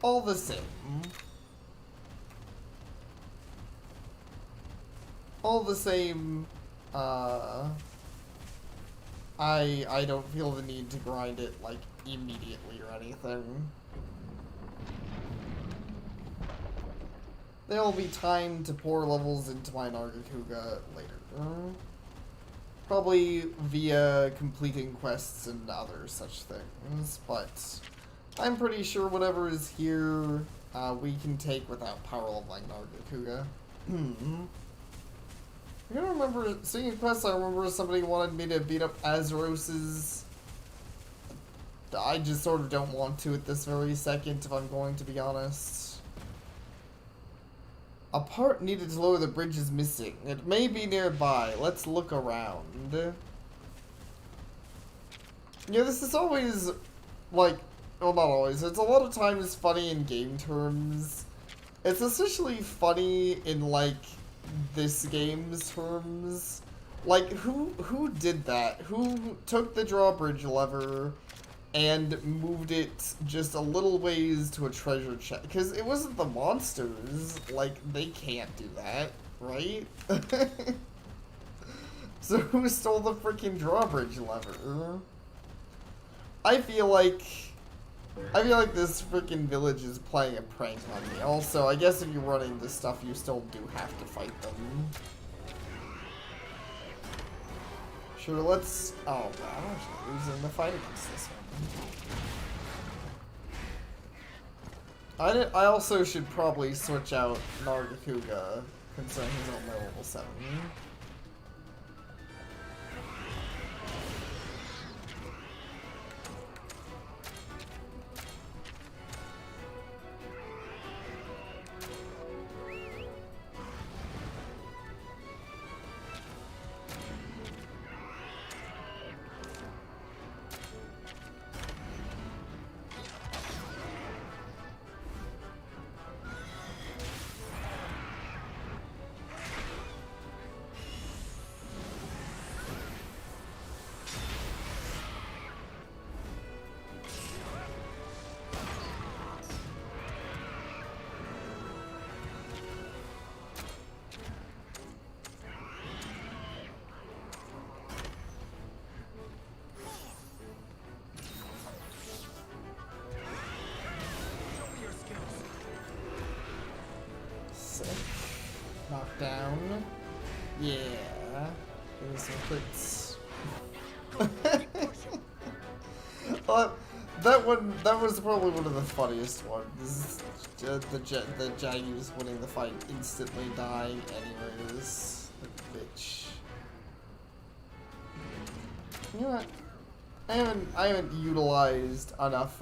all the same. All the same, I don't feel the need to grind it, like, immediately or anything. There'll be time to pour levels into my Nargacuga later. Probably via completing quests and other such things, but I'm pretty sure whatever is here, we can take without power leveling Nargacuga. I don't remember, speaking of quests, I remember somebody wanted me to beat up Azeros's. I just sort of don't want to at this very second, if I'm going to be honest. A part needed to lower the bridge is missing. It may be nearby. Let's look around. Yeah, this is always, like, well, not always. It's a lot of times funny in game terms. It's especially funny in, like, this game's terms. Like, who did that? Who took the drawbridge lever and moved it just a little ways to a treasure chest? Because it wasn't the monsters. Like, they can't do that, right? So who stole the freaking drawbridge lever? I feel like this freaking village is playing a prank on me. Also, I guess if you run into stuff, you still do have to fight them. Sure, let's... Oh, wow, I'm actually losing the fight against this one. I also should probably switch out Nargacuga, considering he's only level 7. Sick. Knockdown. Yeah. Give me some crits. That was probably one of the funniest ones. The Jagus winning the fight, instantly dying anyways. The bitch. You know what? I haven't utilized enough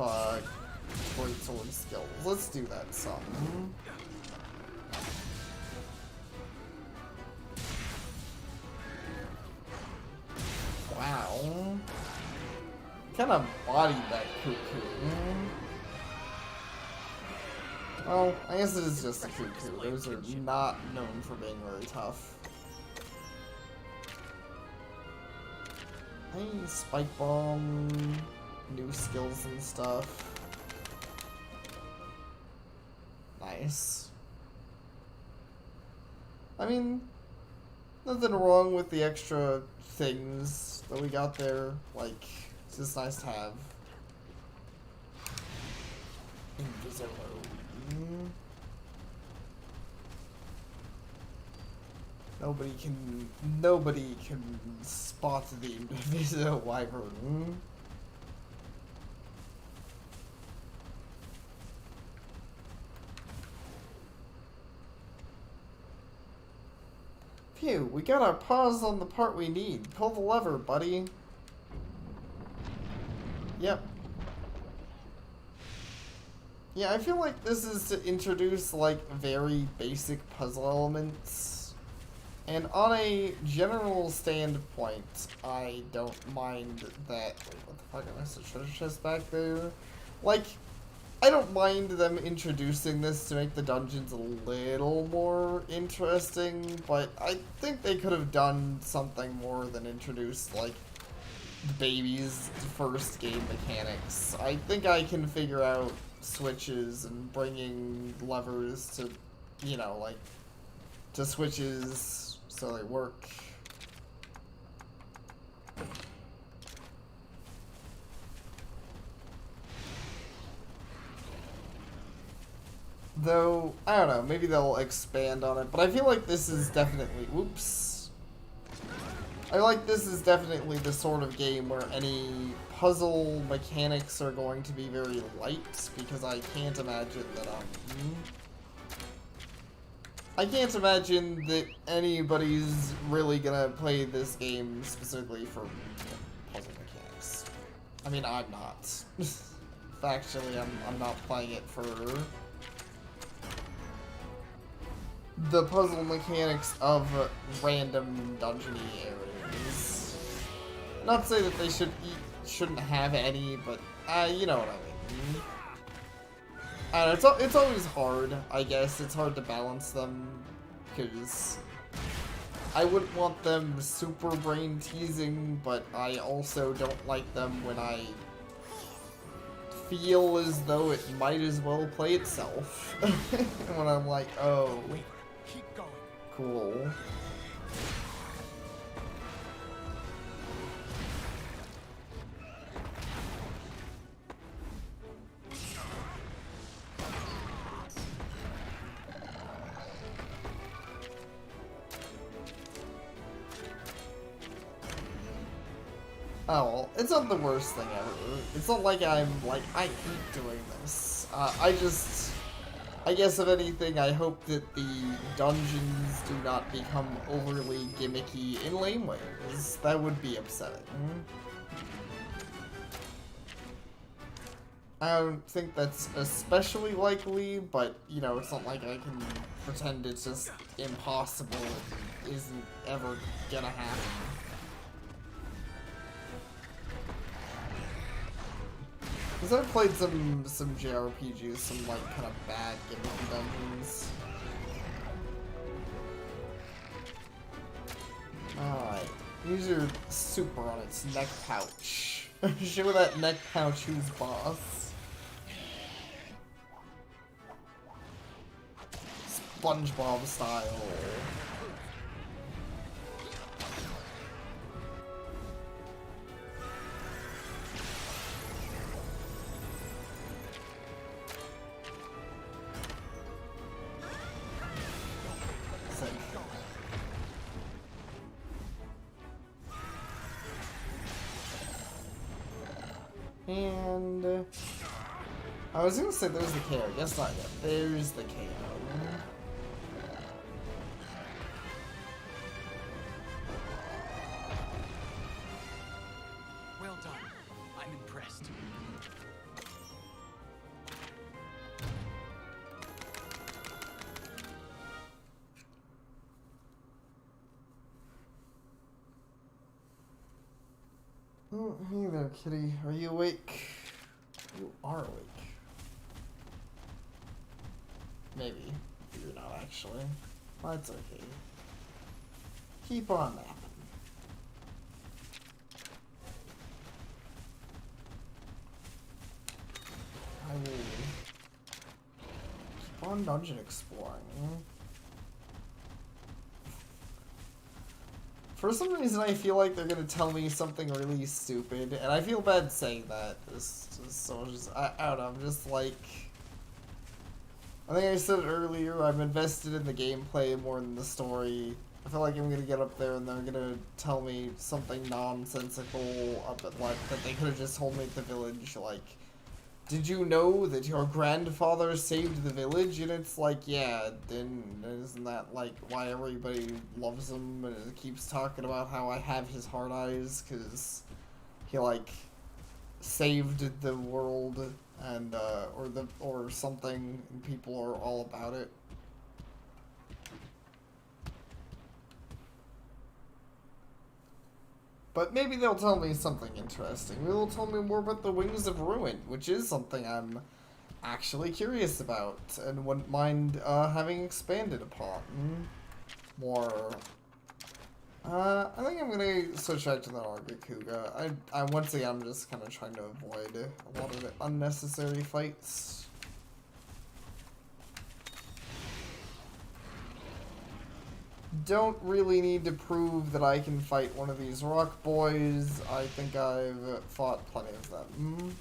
great sword skills. Let's do that some. Wow. Kind of bodied that cuckoo. Well, I guess it is just a cuckoo. Those are not known for being very tough. Hey, spike bomb, new skills and stuff. Nice. I mean, nothing wrong with the extra things that we got there. Like, it's just nice to have. Invisible. Nobody can spot the Invisible Wyvern. Phew, we got our paws on the part we need. Pull the lever, buddy. Yep. Yeah, I feel like this is to introduce, like, very basic puzzle elements. And on a general standpoint, I don't mind that... Wait, what the fuck? Is the treasure chest back there? Like, I don't mind them introducing this to make the dungeons a little more interesting, but I think they could have done something more than introduce, like, the baby's first game mechanics. I think I can figure out switches and bringing levers to, you know, like, to switches so they work. Though, I don't know, maybe they'll expand on it, but I feel like this is definitely, whoops. I like this is definitely the sort of game where any puzzle mechanics are going to be very light, because I can't imagine that I can't imagine that anybody's really gonna play this game specifically for puzzle mechanics. I mean, I'm not. Factually, I'm not playing it for the puzzle mechanics of random dungeony areas. Not to say that they shouldn't have any, but you know what I mean. I don't know, it's always hard, I guess. It's hard to balance them, because I wouldn't want them super brain teasing, but I also don't like them when I feel as though it might as well play itself. When I'm like, oh, Keep going. cool. Oh, well, it's not the worst thing ever. It's not like I'm like, I hate doing this. I guess if anything, I hope that the dungeons do not become overly gimmicky in lame ways. That would be upsetting. I don't think that's especially likely, but, you know, it's not like I can pretend it's just impossible and isn't ever gonna happen. Because I've played some JRPGs, some like kind of bad gimmicky dungeons. Alright, use your super on its neck pouch. Show that neck pouch who's boss. SpongeBob style. And I was gonna say there's the KO. Guess not yet. There's the KO. Well done. I'm impressed. Oh, hey there, kitty. Are you awake? You are awake. Maybe. You're not actually. That's okay. Keep on napping. I will keep on dungeon exploring. For some reason, I feel like they're gonna tell me something really stupid, and I feel bad saying that. I don't know, I'm just like... I think I said it earlier, I'm invested in the gameplay more than the story. I feel like I'm gonna get up there and they're gonna tell me something nonsensical up at, like, that they could have just told me at the village, like, did you know that your grandfather saved the village? And it's like, yeah, then isn't that like why everybody loves him and keeps talking about how I have his hard eyes because he like saved the world and or something and people are all about it. But maybe they'll tell me something interesting. Maybe they'll tell me more about the Wings of Ruin, which is something I'm actually curious about and wouldn't mind having expanded upon more. I think I'm gonna switch back to the Nargacuga. I once again, I'm just kind of trying to avoid a lot of the unnecessary fights. Don't really need to prove that I can fight one of these rock boys. I think I've fought plenty of them.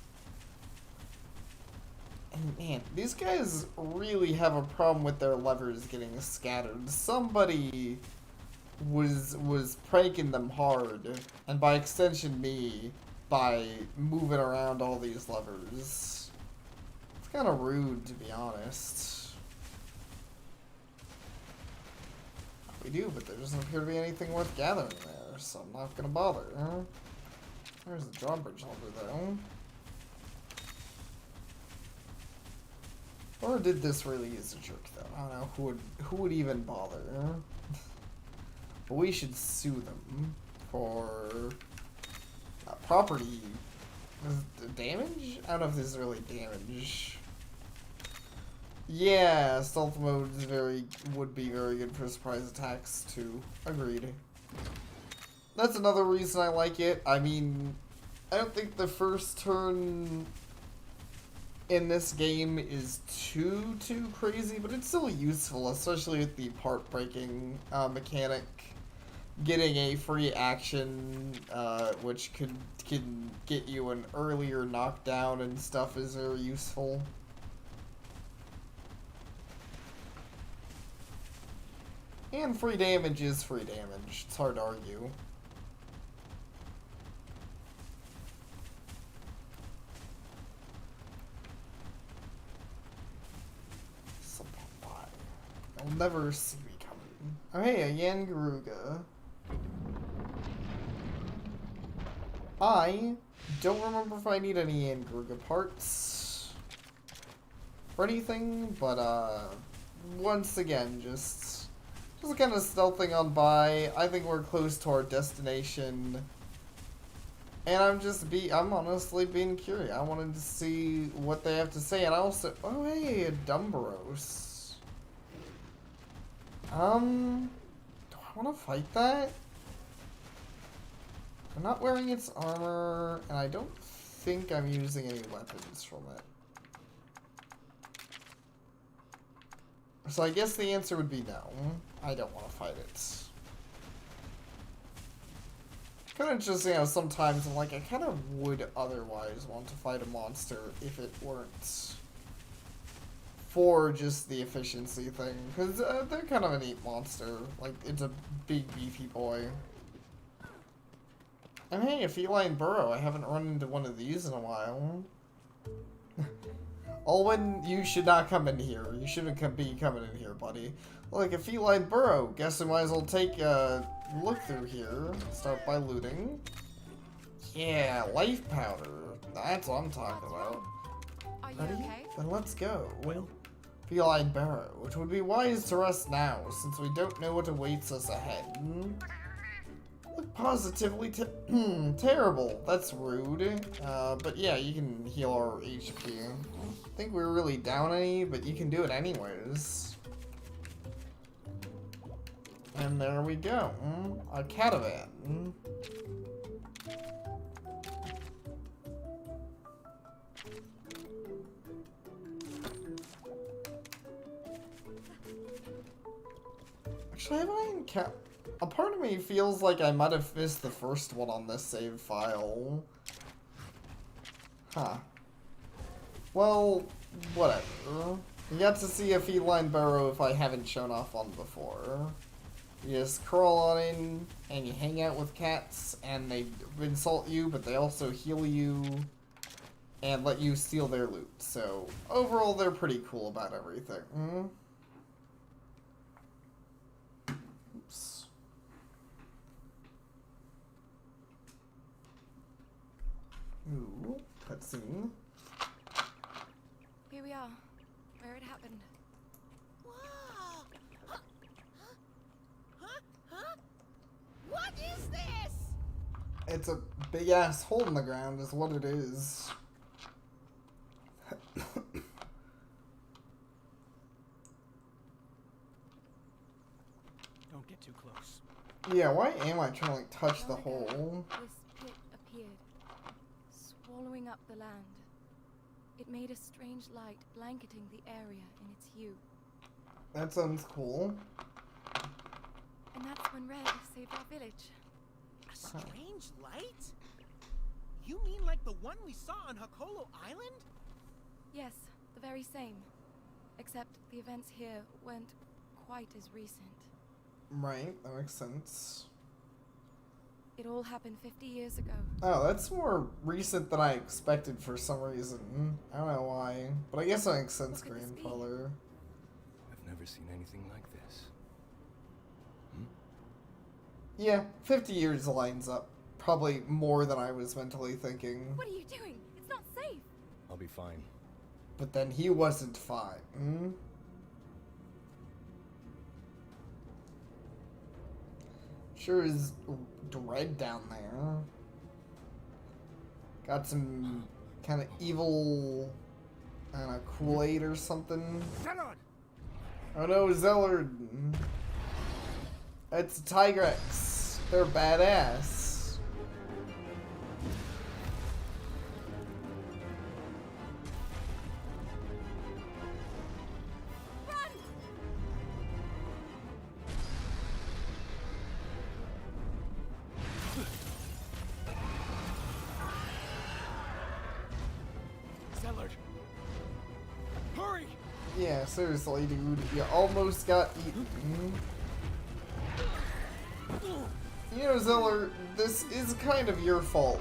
And man, these guys really have a problem with their levers getting scattered. Somebody was pranking them hard, and by extension me, by moving around all these levers. It's kind of rude, to be honest. We do, but there doesn't appear to be anything worth gathering there, so I'm not gonna bother. There's the drawbridge over there. Or did this really use a jerk though? I don't know who would even bother. But we should sue them for property damage. I don't know if this is really damage. Yeah, stealth mode is would be very good for surprise attacks too. Agreed. That's another reason I like it. I mean, I don't think the first turn in this game is too crazy, but it's still useful, especially with the part breaking mechanic. Getting a free action, which can get you an earlier knockdown and stuff is very useful. And free damage is free damage. It's hard to argue. You'll never see me coming. Oh hey, a Yangaruga. I don't remember if I need any Yangaruga parts or anything, but once again, just kind of stealthing on by. I think we're close to our destination. And I'm honestly being curious. I wanted to see what they have to say. And I also, oh hey, a Dumbros. Do I want to fight that? I'm not wearing its armor, and I don't think I'm using any weapons from it. So I guess the answer would be no. I don't want to fight it. Kind of interesting how sometimes I'm like, I kind of would otherwise want to fight a monster if it weren't for just the efficiency thing. Because they're kind of a neat monster. Like, it's a big, beefy boy. And hey, a feline burrow. I haven't run into one of these in a while. Alwyn, you should not come in here. You shouldn't be coming in here, buddy. Like a feline burrow. Guess we might as well take a look through here. Start by looting. Yeah, life powder. That's what I'm talking about. Are you Ready? okay? Then let's go. Well, Feline burrow, which would be wise to rest now, since we don't know what awaits us ahead. Look positively terrible. That's rude. But yeah, you can heal our HP. I think we were really down any, but you can do it anyways. And there we go. A catavan. Actually, have I encountered... A part of me feels like I might have missed the first one on this save file. Huh. Well, whatever. You got to see a feline burrow if I haven't shown off one before. You just crawl on in, and you hang out with cats, and they insult you, but they also heal you, and let you steal their loot. So, overall, they're pretty cool about everything. Oops. Ooh, cutscene. Here we are, where it happened. Whoa! Huh? Huh? Huh? What is this? It's a big ass hole in the ground, is what it is. Don't get too close. Yeah, why am I trying to like touch the Long ago, hole? This pit appeared, swallowing up the land. It made a strange light blanketing the area in its hue. That sounds cool. And that's when Red saved our village. A strange light? You mean like the one we saw on Hakolo Island? Yes, the very same. Except the events here weren't quite as recent. Right, that makes sense. It all happened 50 years ago. Oh, that's more recent than I expected for some reason. I don't know why. But I guess that makes sense, What could this be? grandfather. I've never seen anything like this. Yeah, 50 years lines up. Probably more than I was mentally thinking. What are you doing? It's not safe. I'll be fine. But then he wasn't fine. Sure is dread down there. Got some kind of evil, I don't know, Kool-Aid or something. Zellard! Oh no, Zellard. It's a Tigrex. They're badass. Zellard! Hurry! Yeah, seriously, dude. You almost got eaten. You know, Zeller, this is kind of your fault.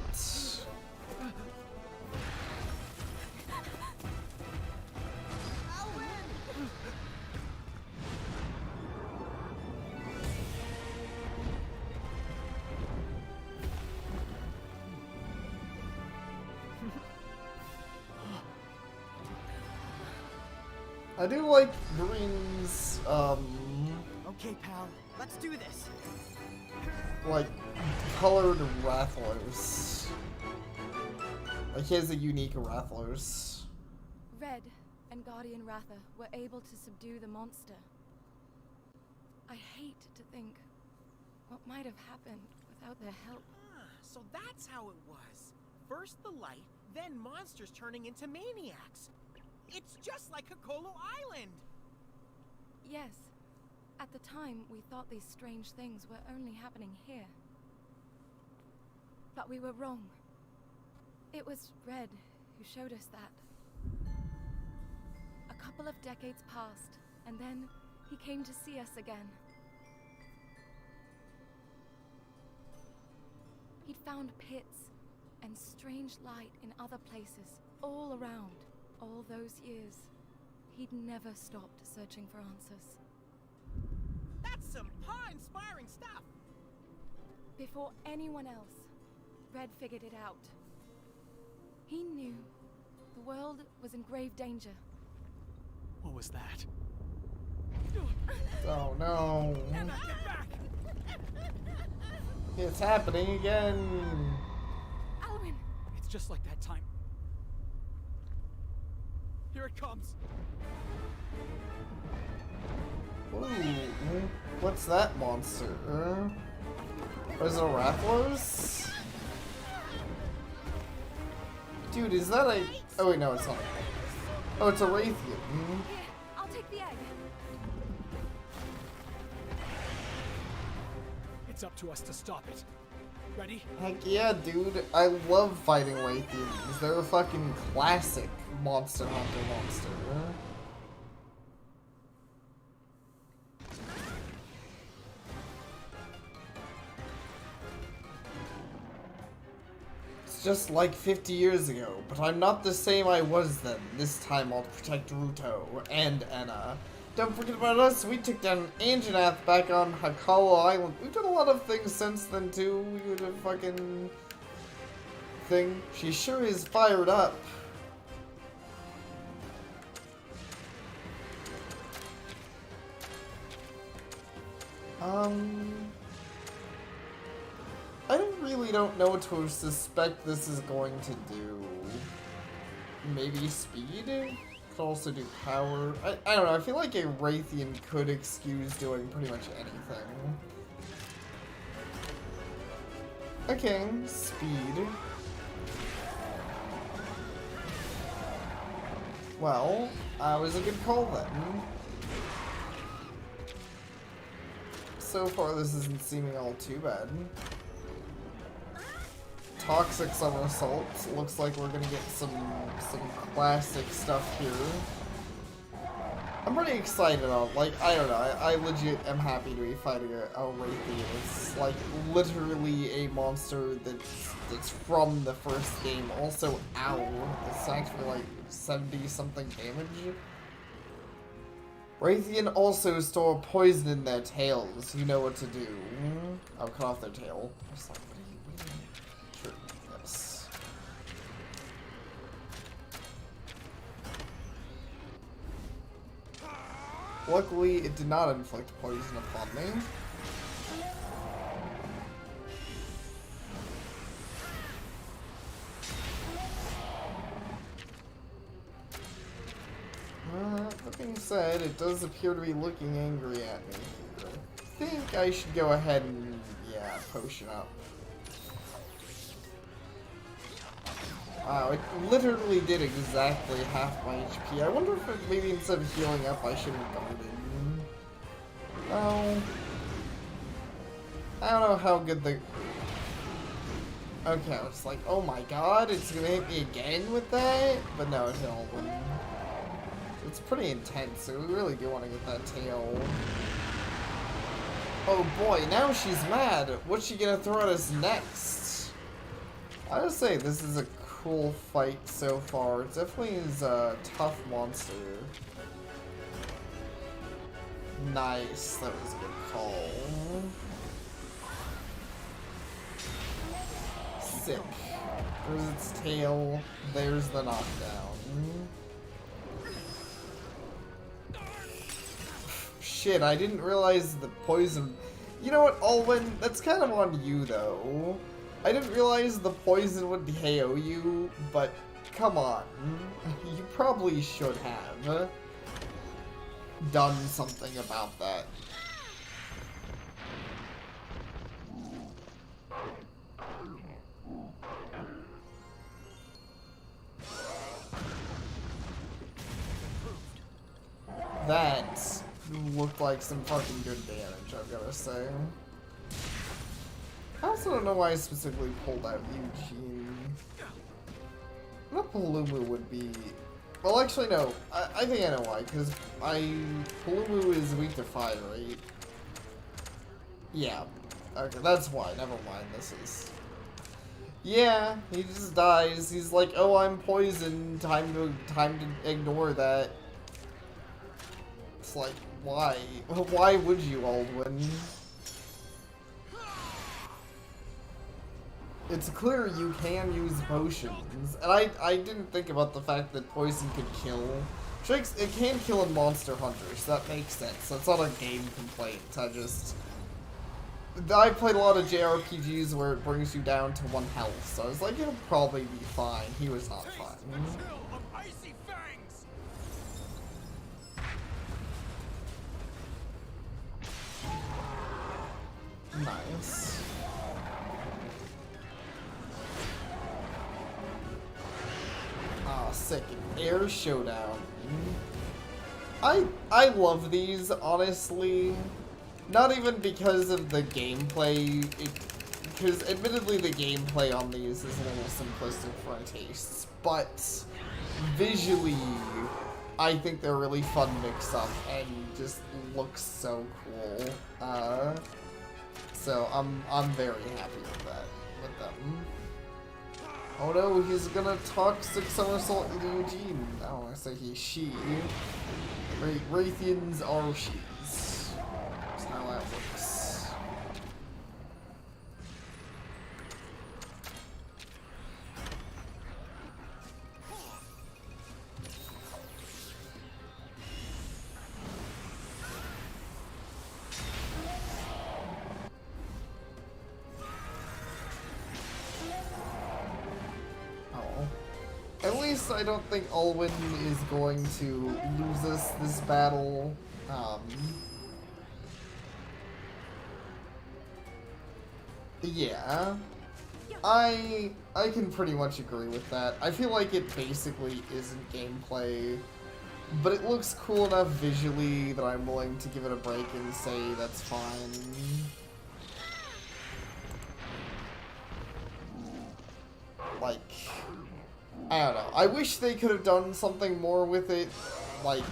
I do like Green's, Okay, pal, let's do this. like, colored Rathalos. Like, he has a unique Rathalos. Red and Guardian Ratha were able to subdue the monster. I hate to think what might have happened without their help. Ah, so that's how it was. First the light, then monsters turning into maniacs. It's just like Hakolo Island. Yes. At the time, we thought these strange things were only happening here. But we were wrong. It was Red who showed us that. A couple of decades passed, and then he came to see us again. He'd found pits and strange light in other places, all around. All those years, he'd never stopped searching for answers. That's some awe-inspiring stuff. Before anyone else, Red figured it out. He knew the world was in grave danger. What was that? Oh no. Emma, get back! It's happening again. Alwyn! It's just like that time. Here it comes. Ooh, what's that monster? Is it a Rathalos? Dude, is that a... Oh wait, no, it's not. Oh, it's a Raytheon. Here, I'll take the egg. It's up to us to stop it. Ready? Heck yeah, dude. I love fighting Raytheons. They're a fucking classic Monster Hunter monster. It's just like 50 years ago, but I'm not the same I was then. This time I'll protect Ruto and Enna. Don't forget about us, we took down Anjanath back on Hakala Island. We've done a lot of things since then too. We did a fucking thing. She sure is fired up. I really don't know what to suspect this is going to do. Maybe speed? Could also do power. I don't know, I feel like a Raytheon could excuse doing pretty much anything. Okay, speed. Well, was a good call then. So far this isn't seeming all too bad. Toxic Somersault. Looks like we're gonna get some classic stuff here. I'm pretty excited on, like, I don't know, I legit am happy to be fighting a Raytheon. It's like literally a monster that's from the first game. Also, ow, it's actually like 70 something damage. Raytheon also store poison in their tails. You know what to do. I'll cut off their tail. Just like, what do you Sure, yes. Luckily, it did not inflict poison upon me. That being said, it does appear to be looking angry at me here. I think I should go ahead and, yeah, potion up. Wow, it literally did exactly half my HP. I wonder if maybe instead of healing up, I should have guarded. No. I don't know how good the... Okay, I was like, oh my god, it's gonna hit me again with that? But no, it held. It's pretty intense, so we really do want to get that tail. Oh boy, now she's mad. What's she gonna throw at us next? I would say this is a cool fight so far. It definitely is a tough monster. Nice, that was a good call. Sick. There's its tail. There's the knockdown. Shit, I didn't realize the poison... You know what, Alwyn? That's kind of on you, though. I didn't realize the poison would KO you, but come on. You probably should have done something about that. That looked like some fucking good damage, I've gotta say. I also don't know why I specifically pulled out Eugene. Not Palumu would be... Well, actually, no. I think I know why, because Palumu is weak to fire, right? Yeah. Okay, that's why. Never mind. This is... Yeah, he just dies. He's like, oh, I'm poisoned. Time to ignore that. It's like, why? Why would you, Alduin? It's clear you can use potions, and I didn't think about the fact that poison could kill. It can kill in Monster Hunter, so that makes sense. That's not a game complaint. I played a lot of JRPGs where it brings you down to 1 health, so I was like, it'll probably be fine. He was not fine. Nice. Ah, sick. Air Showdown. I love these, honestly. Not even because of the gameplay, because admittedly the gameplay on these is a little simplistic for my tastes, but visually, I think they're really fun mix-up and just look so cool. So I'm very happy with them. Oh no, he's gonna toxic somersault into Eugene. Oh, I say he, she. Raytheons are she's. That's how that works. At least I don't think Alwyn is going to lose us this battle. Yeah. I can pretty much agree with that. I feel like it basically isn't gameplay, but it looks cool enough visually that I'm willing to give it a break and say that's fine. Like, I don't know. I wish they could have done something more with it. Like,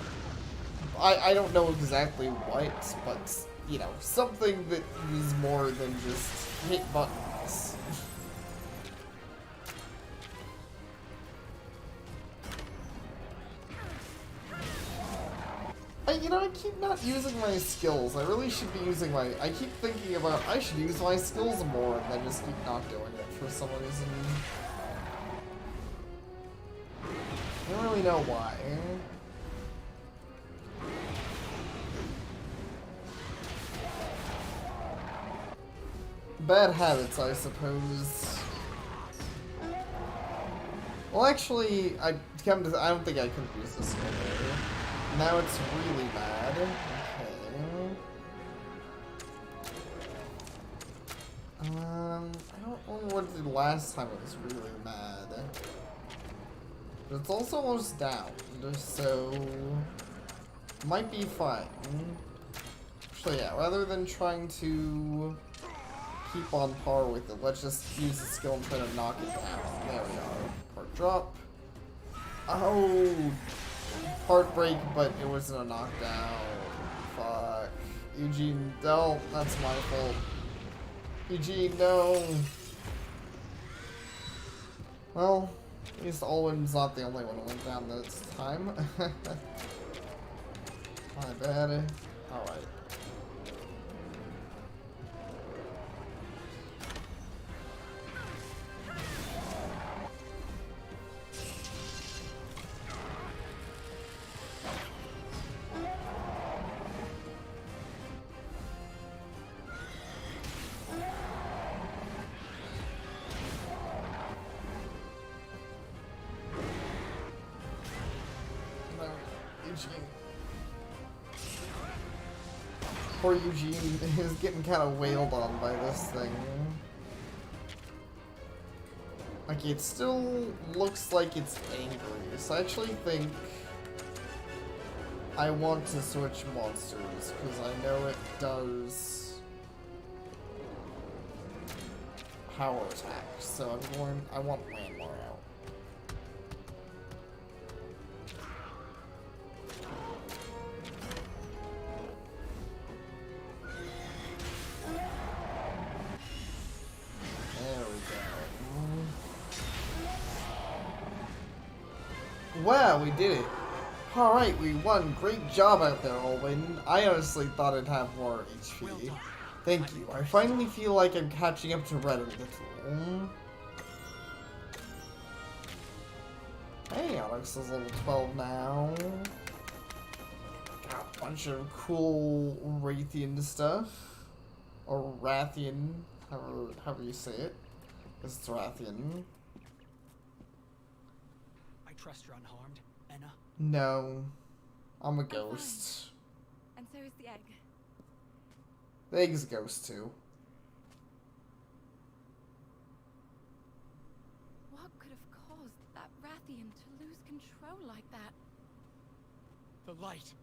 I don't know exactly what, but, you know, something that was more than just hit buttons. You know, I keep not using my skills. I really should be using my... I keep thinking about, I should use my skills more, and I just keep not doing it for some reason. I don't really know why. Bad habits, I suppose. Well, actually, I don't think I could use this skill there. Now it's really bad. Okay. I don't remember what it did last time it was really mad. But it's also almost down, so might be fine. Actually, yeah, rather than trying to keep on par with it, let's just use the skill and try to knock it down. There we are. Part drop. Oh, heartbreak, but it wasn't a knockdown. Fuck. Eugene, no, that's my fault. Eugene, no. Well, at least Alwyn's not the only one who went down this time. My bad. Alright. Poor Eugene is getting kind of wailed on by this thing. Like, it still looks like it's angry, so I actually think I want to switch monsters, because I know it does power attack, so I want Landmar out. There we go. Wow, we did it. Alright, we won. Great job out there, Olwen. I honestly thought I'd have more HP. Thank you. I finally feel like I'm catching up to Red a little. Hey, Onyx is level 12 now. Got a bunch of cool Rathian stuff. Or Rathian, however you say it. Because it's Rathian. I trust you're unharmed, Enna. No. I'm a ghost. And so is the egg. The egg's a ghost too. What could have caused that Rathian to lose control like that? The light.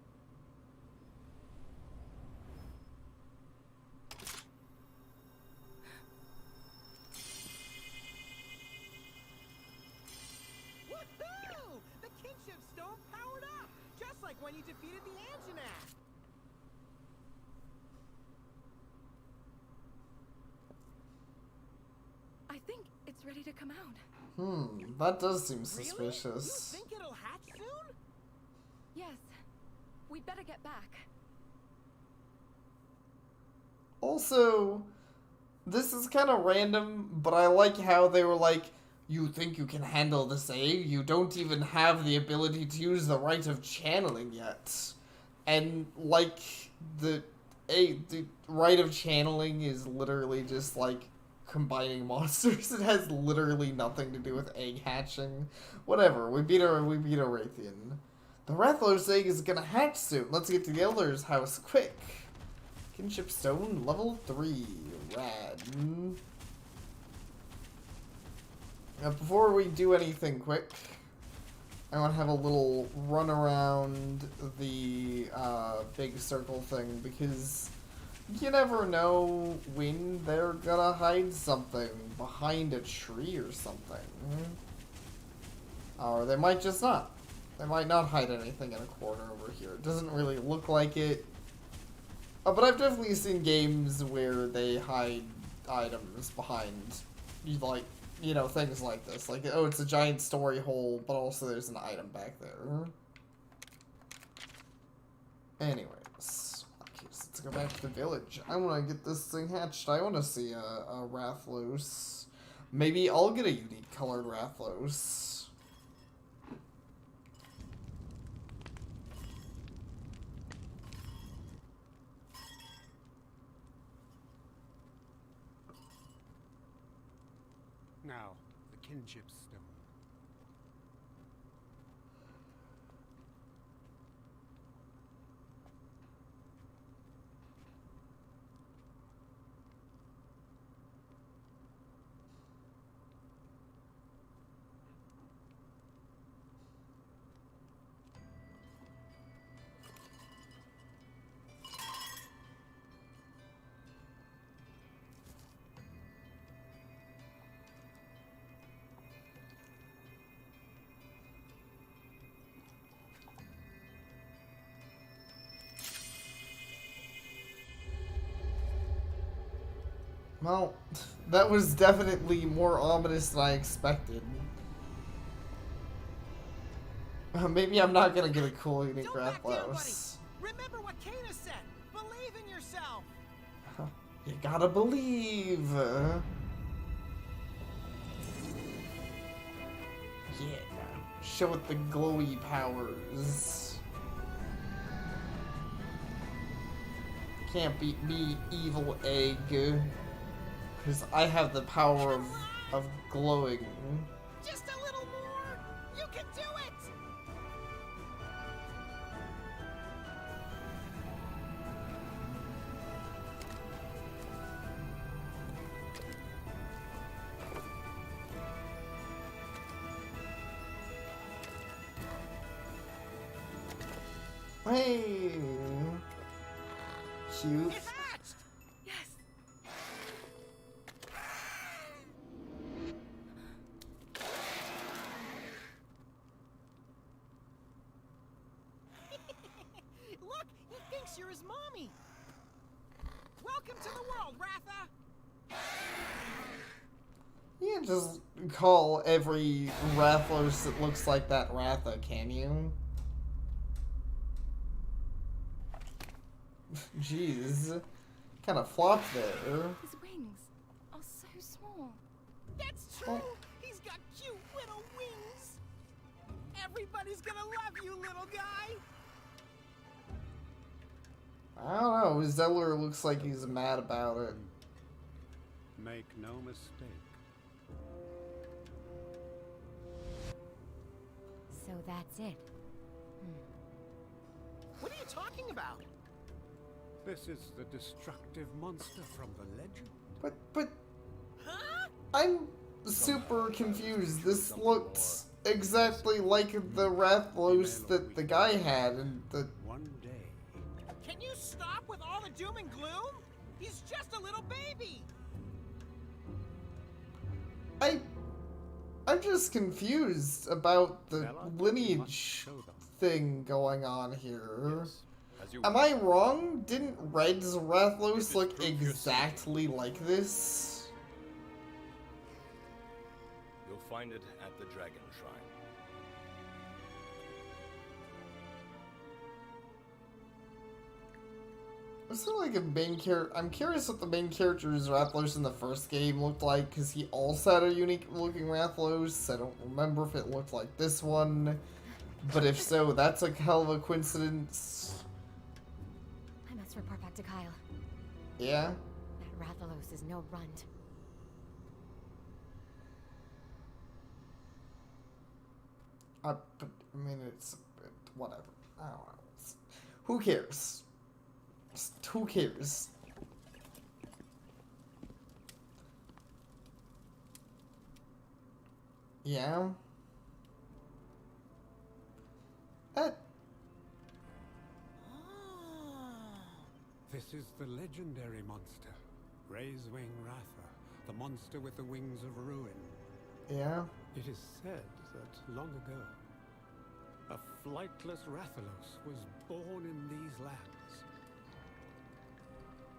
Woohoo! The kinship stone powered up, just like when you defeated the Anjanath. I think it's ready to come out. That does seem Really? suspicious. You think it'll hatch soon? Yes. We'd better get back. Also, this is kind of random, but I like how they were like, you think you can handle this egg? You don't even have the ability to use the rite of channeling yet. And, like, the rite of channeling is literally just, like, combining monsters. It has literally nothing to do with egg hatching. Whatever, we beat a Rathian. The Rathalos egg is gonna hatch soon. Let's get to the Elder's house quick. Kinship Stone, level 3. Rad. Now, before we do anything quick, I want to have a little run around the big circle thing, because you never know when they're gonna hide something behind a tree or something. Or they might just not. They might not hide anything in a corner over here. It doesn't really look like it. But I've definitely seen games where they hide items behind, like, you know, things like this. Like, oh, it's a giant story hole, but also there's an item back there. Anyways. Okay, so let's go back to the village. I want to get this thing hatched. I want to see a Rathalos. Maybe I'll get a unique colored Rathalos. Now, the kinship stone. Well, that was definitely more ominous than I expected. Maybe I'm not gonna get a cool unique Don't back down, buddy. Rathalos. Remember what Kena said. Believe in yourself. You gotta believe. Yeah. Show it the glowy powers. Can't beat me, evil egg. Because I have the power of glowing. Just a little more. You can do it. Hey! Cute. It hatched. Yes. Look, he thinks you're his mommy. Welcome to the world, Ratha. You can't just call every Rathalos that looks like that Ratha, can you? Jeez. Kind of flopped there. His wings are so small. That's true. He's got cute little wings. Everybody's gonna love you, little guy. I don't know. Zeller looks like he's mad about it. Make no mistake. So that's it. What are you talking about? This is the destructive monster from the legend. But Huh? I'm super confused. This looks exactly like the Rathalos that the guy had and the... One day, Can you stop with all the doom and gloom? He's just a little baby. I'm just confused about the Bella, you must lineage show them. thing going on here. Yes, as you Am I wrong? Didn't Red's Rathalos look proof you're exactly like this? You'll find it at the Dragon Shrine. Is there like a main character? I'm curious what the main character's Rathalos in the first game looked like, because he also had a unique looking Rathalos. I don't remember if it looked like this one, but if so, that's a hell of a coincidence. I must report back to Kyle. Yeah? That Rathalos is no runt. But, I mean, it's whatever. I don't know. Who cares? Just who cares? Yeah? This is the legendary monster, Raisewing Ratha, the monster with the wings of ruin. Yeah? It is said that long ago, a flightless Rathalos was born in these lands.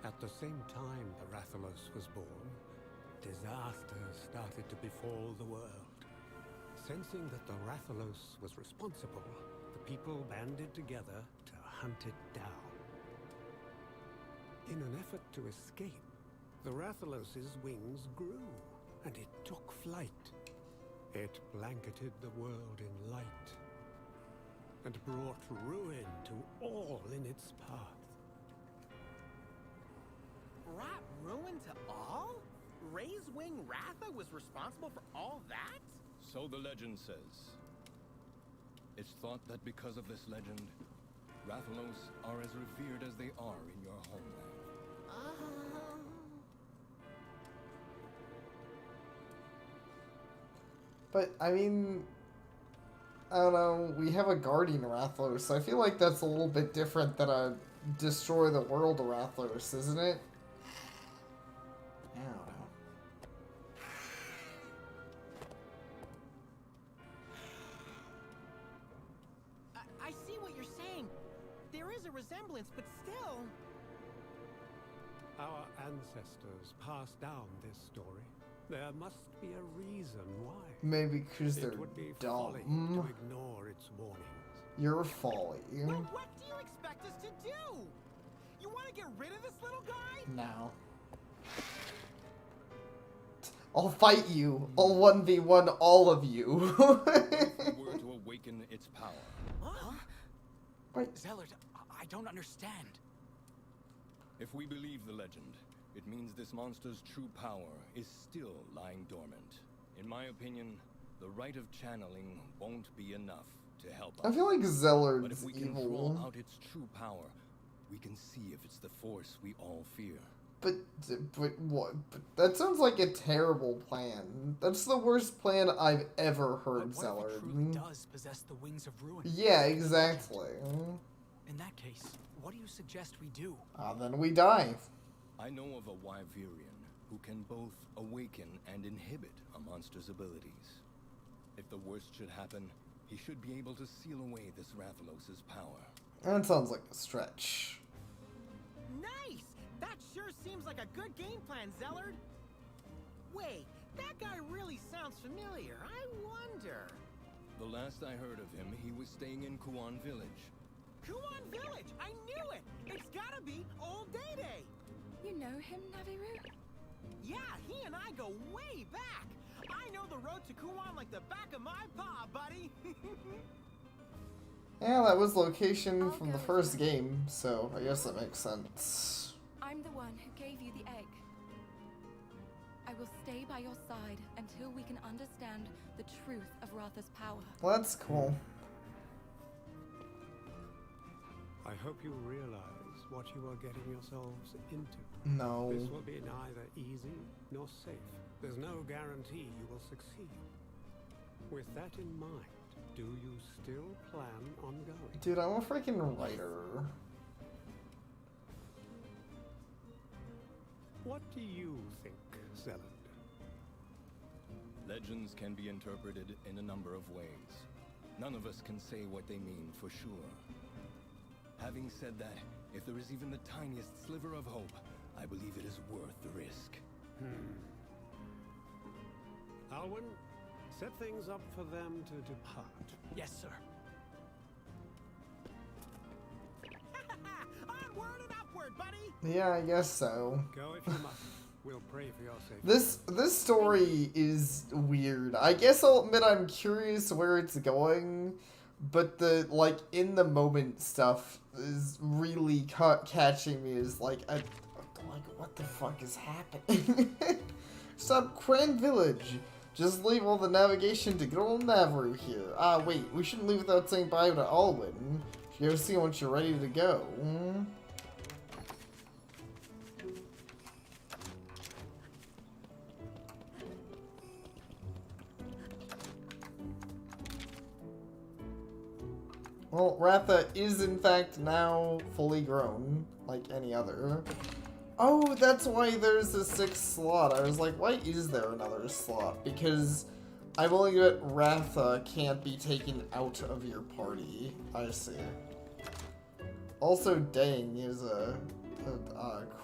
At the same time the Rathalos was born, disaster started to befall the world. Sensing that the Rathalos was responsible, the people banded together to hunt it down. In an effort to escape, the Rathalos's wings grew, and it took flight. It blanketed the world in light, and brought ruin to all in its path. Brought ruin to all? Raisewing Ratha was responsible for all that? So the legend says. It's thought that because of this legend, Rathalos are as revered as they are in your homeland. But, I mean... I don't know, we have a Guardian Rathalos, so I feel like that's a little bit different than a Destroy the World Rathalos, isn't it? I don't know. I see what you're saying. There is a resemblance, but still... Our ancestors passed down this story. There must be a reason why. Maybe because they're It would be folly to dumb. ignore its warnings. You're folly. Well, what do you expect us to do? You want to get rid of this little guy? No. I'll fight you. I'll 1v1 all of you. If we were to awaken its power, Huh? Wait, Zellert, I don't understand. if we believe the legend, it means this monster's true power is still lying dormant. In my opinion, the rite of channeling won't be enough to help us. I feel like But Zellard's if we can draw evil. out its true power, we can see if it's the force we all fear. But what? But that sounds like a terrible plan. That's the worst plan I've ever But heard, what if it Zellard. truly does possess the wings of ruin? Yeah, exactly. In that case, what do you suggest we do? Then we die. I know of a Wyverian who can both awaken and inhibit a monster's abilities. If the worst should happen, he should be able to seal away this Rathalos' power. That sounds like a stretch. Nice! That sure seems like a good game plan, Zellard. Wait, That guy really sounds familiar. I wonder. The last I heard of him, he was staying in Kuan Village. Kuan Village! I knew it! It's gotta be Old Day-Day! You know him, Naviru? Yeah, he and I go way back! I know the road to Kuan like the back of my paw, buddy! Yeah, that was location I'll from the go first with you. game, so I guess that makes sense. I'm the one who gave you the egg. I will stay by your side until we can understand the truth of Ratha's power. Well, that's cool. I hope you realize what you are getting yourselves into. No. This will be neither easy nor safe. There's no guarantee you will succeed. With that in mind, do you still plan on going? Dude, I'm a freaking writer. What do you think, Zealot? Legends can be interpreted in a number of ways. None of us can say what they mean for sure. Having said that, if there is even the tiniest sliver of hope, I believe it is worth the risk. Alwyn, set things up for them to depart. Yes, sir. Onward and upward, buddy! Yeah, I guess so. Go if you must. We'll pray for your safety. This story is weird. I guess I'll admit I'm curious where it's going, but the like in the moment stuff is really catching me. Is like what the fuck is happening? Stop Kuan Village. Just leave all the navigation to good old Naviru here. Ah, wait, we shouldn't leave without saying bye to Alwyn. You go see once you're ready to go. Well, Ratha is in fact now fully grown, like any other. Oh, that's why there's a 6th slot. I was like, why is there another slot? Because I'm willing to bet Ratha can't be taken out of your party. I see. Also, Dang is a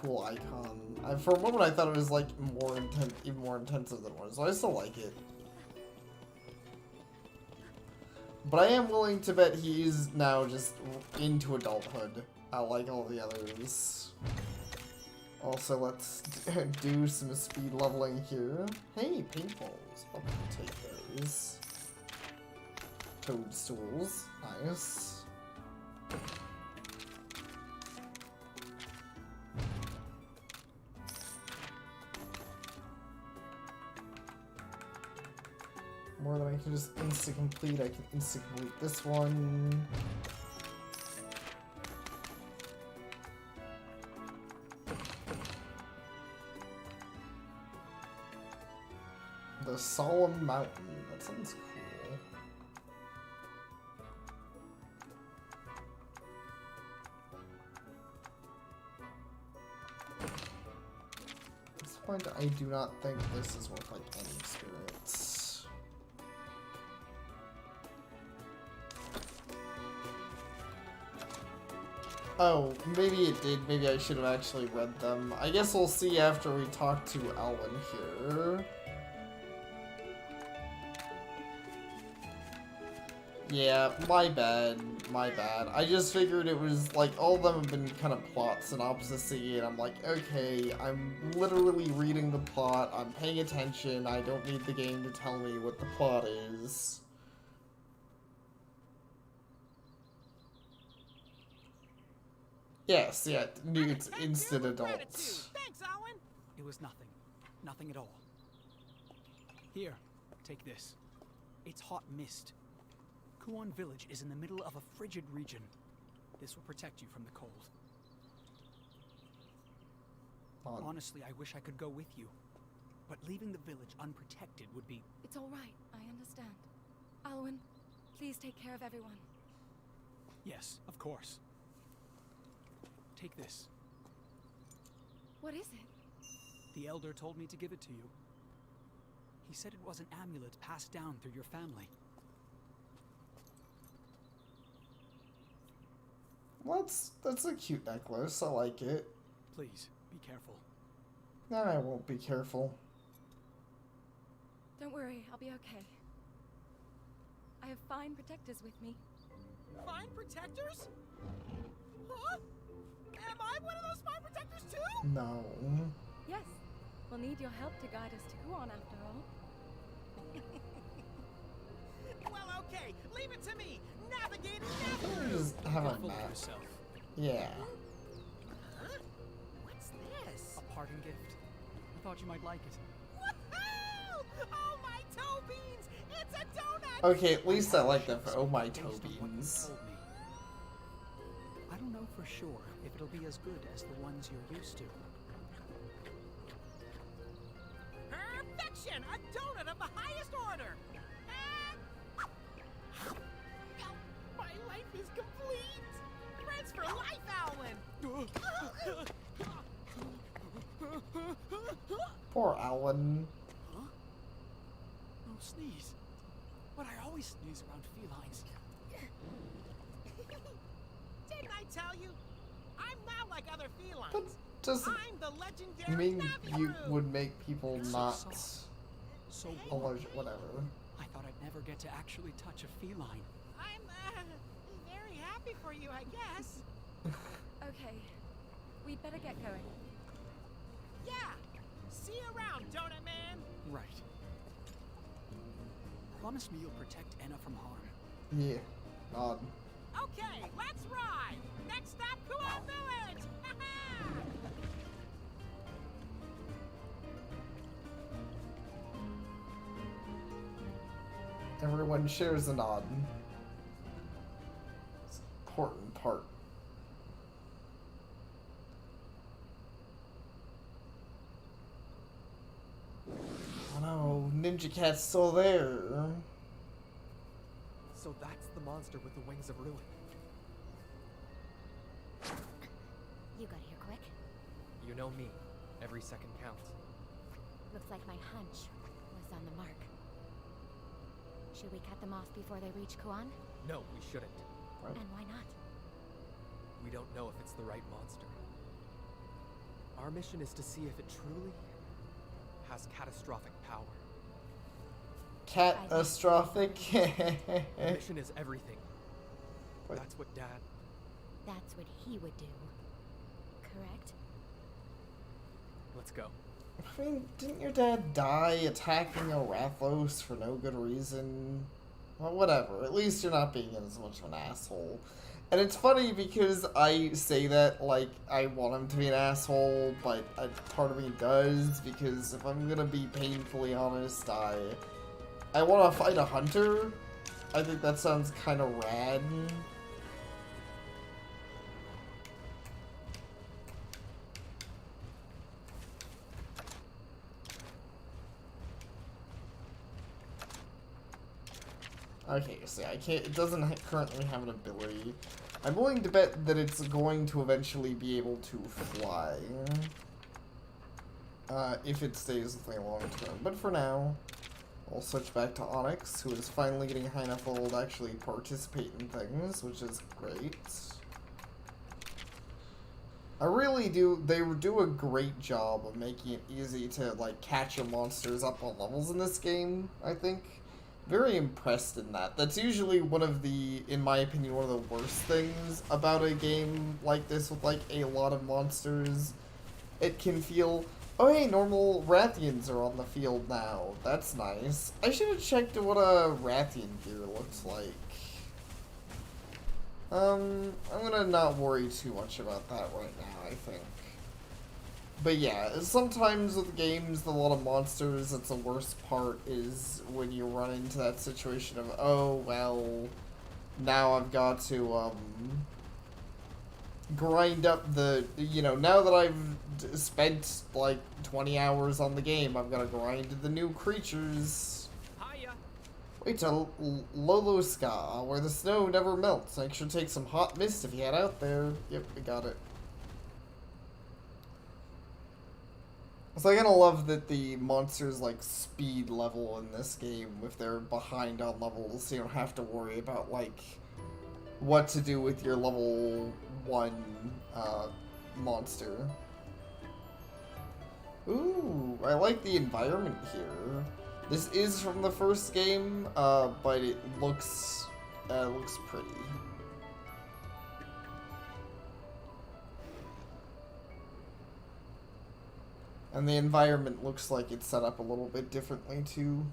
cool icon. For a moment, I thought it was like even more intensive than it was, so I still like it. But I am willing to bet he's now just into adulthood, like all the others. Also, let's do some speed leveling here. Hey, paintballs. I'll take those. Toadstools. Nice. More than I can just insta-complete, I can insta-complete this one. The Solemn Mountain. That sounds cool. At this point, I do not think this is worth like any experience. Oh, maybe it did. Maybe I should have actually read them. I guess we'll see after we talk to Alwyn here. Yeah, my bad. My bad. I just figured it was like all of them have been kind of plot synopsis-y, and I'm like, okay, I'm literally reading the plot, I'm paying attention, I don't need the game to tell me what the plot is. Yes, yeah, it's instant adults. Thanks, Alwyn! It was nothing. Nothing at all. Here, take this. It's hot mist. Kuan Village is in the middle of a frigid region. This will protect you from the cold. Honestly, I wish I could go with you. But leaving the village unprotected would be... It's all right. I understand. Alwyn, please take care of everyone. Yes, of course. Take this. What is it? The Elder told me to give it to you. He said it was an amulet passed down through your family. Well, that's a cute necklace. I like it. Please, be careful. No, I won't be careful. Don't worry, I'll be okay. I have fine protectors with me. Fine protectors? Huh? Am I one of those fine protectors too? No. Yes, we'll need your help to guide us to Kuon after all. Well, okay, leave it to me. Navigator, Let me navigator. just have a Careful with map. yourself. Yeah. Huh? What's this? A parting gift. I thought you might like it. Woohoo! Oh my toe beans! It's a donut! Okay, at least I like that for oh my Based toe on what you beans. told me. I don't know for sure if it'll be as good as the ones you're used to. Perfection! A donut of the highest order! And... Oh, my life is complete! Friends for life, Owlin! Poor Alan. Huh? No sneeze. But I always sneeze around felines. Didn't I tell you? I'm not like other felines. That doesn't I'm the legendary mean you Navigaroo. would make people It's so not soft. So warm. allergic, whatever. I thought I'd never get to actually touch a feline. I'm very happy for you, I guess. Okay, we'd better get going. Yeah. See you around, Donut Man. Right. Promise me you'll protect Enna from harm. Yeah. God. Okay, let's ride. Next stop, Kuon Village. Everyone shares a nod. It's an important part. Oh no, Ninja Cat's still there. So that's the monster with the wings of ruin. You got here quick. You know me. Every second counts. Looks like my hunch was on the mark. Should we cut them off before they reach Kuon? No, we shouldn't. Right. And why not? We don't know if it's the right monster. Our mission is to see if it truly has catastrophic power. Catastrophic. The mission is everything. What? That's what Dad... That's what he would do. Correct? Let's go. I mean, didn't your dad die attacking a Rathlos for no good reason? Well, whatever. At least you're not being as much of an asshole. And it's funny because I say that like I want him to be an asshole, but a part of me does, because if I'm gonna be painfully honest, I want to fight a hunter. I think that sounds kind of rad. Okay, see, I can't. It doesn't currently have an ability. I'm willing to bet that it's going to eventually be able to fly. If it stays with me long term. But for now, I'll switch back to Onyx, who is finally getting high enough level to actually participate in things, which is great. I really do. They do a great job of making it easy to like catch your monsters up on levels in this game, I think. Very impressed in that. That's usually one of the, in my opinion, one of the worst things about a game like this with like a lot of monsters. It can feel, oh hey, normal Rathians are on the field now. That's nice. I should have checked what a Rathian gear looks like. I'm gonna not worry too much about that right now, I think. But yeah, sometimes with games, a lot of monsters, that's the worst part, is when you run into that situation of, oh, well, now I've got to, grind up the, you know, now that I've spent, like, 20 hours on the game, I've got to grind the new creatures. Hiya. Wait till Loloska, where the snow never melts. Make sure to take some hot mist if you head out there. Yep, we got it. So I'm gonna love that the monsters like speed level in this game if they're behind on levels, so you don't have to worry about like what to do with your level 1 monster. Ooh, I like the environment here. This is from the first game, but it looks pretty. And the environment looks like it's set up a little bit differently too.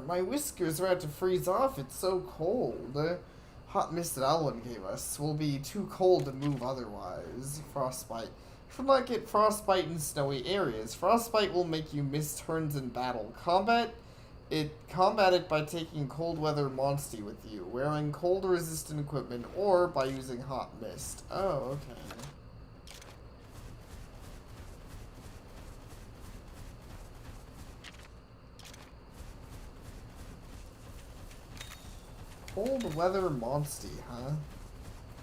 My whiskers are about to freeze off. It's so cold. Hot mist that Alwyn gave us will be too cold to move otherwise. Frostbite. Should not get frostbite in snowy areas. Frostbite will make you miss turns in battle. Combat it by taking cold weather Monsty with you, wearing cold resistant equipment, or by using hot mist. Oh, okay. Cold weather Monsty, huh?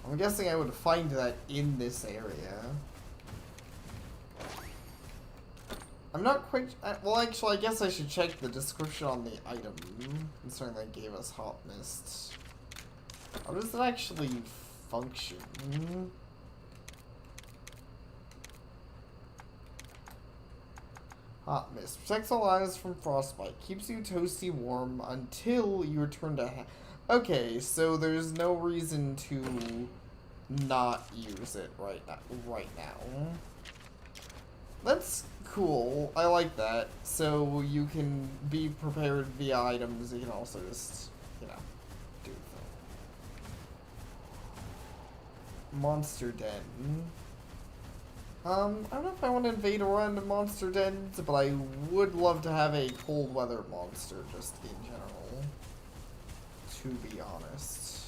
I'm guessing I would find that in this area. I'm not quite... well, actually, I guess I should check the description on the item, considering they gave us hot mist. How does it actually function? Hot mist. Protects all eyes from frostbite. Keeps you toasty warm until you return to... Okay, so there's no reason to not use it right now. That's cool. I like that. So you can be prepared via items. You can also just, you know, do the thing. Monster Den. I don't know if I want to invade or into monster dens, but I would love to have a cold weather monster just in general. To be honest.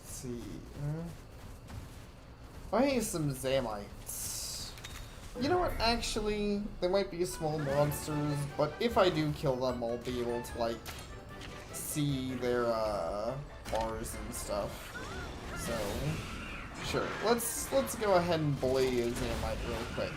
Let's see. I need some Zamites. You know what, actually, they might be small monsters, but if I do kill them, I'll be able to, like, see their, bars and stuff. So, sure. Let's go ahead and bully a Zamite real quick.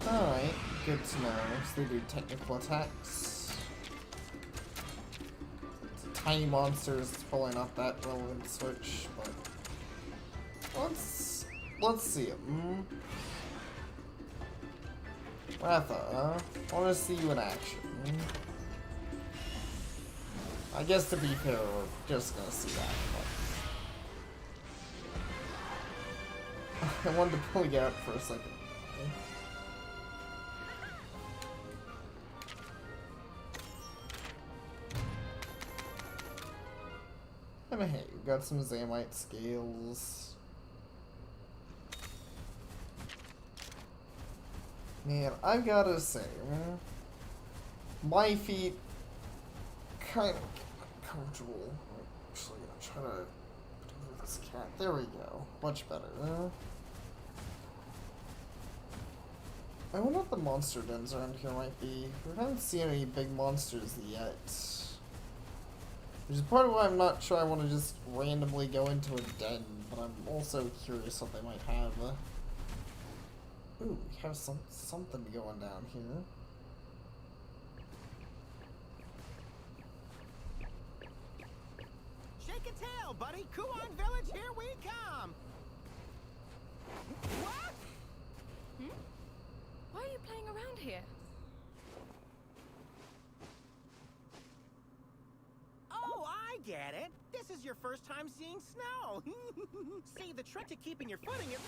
Alright, good to know. So they do technical attacks. It's a tiny monsters, it's probably not that relevant switch, but let's see him. Ratha, I want to see you in action. I guess to be fair, we're just gonna see that. But I wanted to pull you out for a second. And hey, we got some Zamite scales. Man, I gotta say, my feet kind of comfortable. Actually, I'm trying to do this cat. There we go. Much better. I wonder what the monster dens around here might be. We haven't seen any big monsters yet. Which is part of why I'm not sure I want to just randomly go into a den, but I'm also curious what they might have. Ooh, we have something going down here. Shake a tail, buddy! Kuon Village, here we come! What? Why are you playing around here? Oh, I get it. This is your first time seeing snow. See, the trick to keeping your footing is...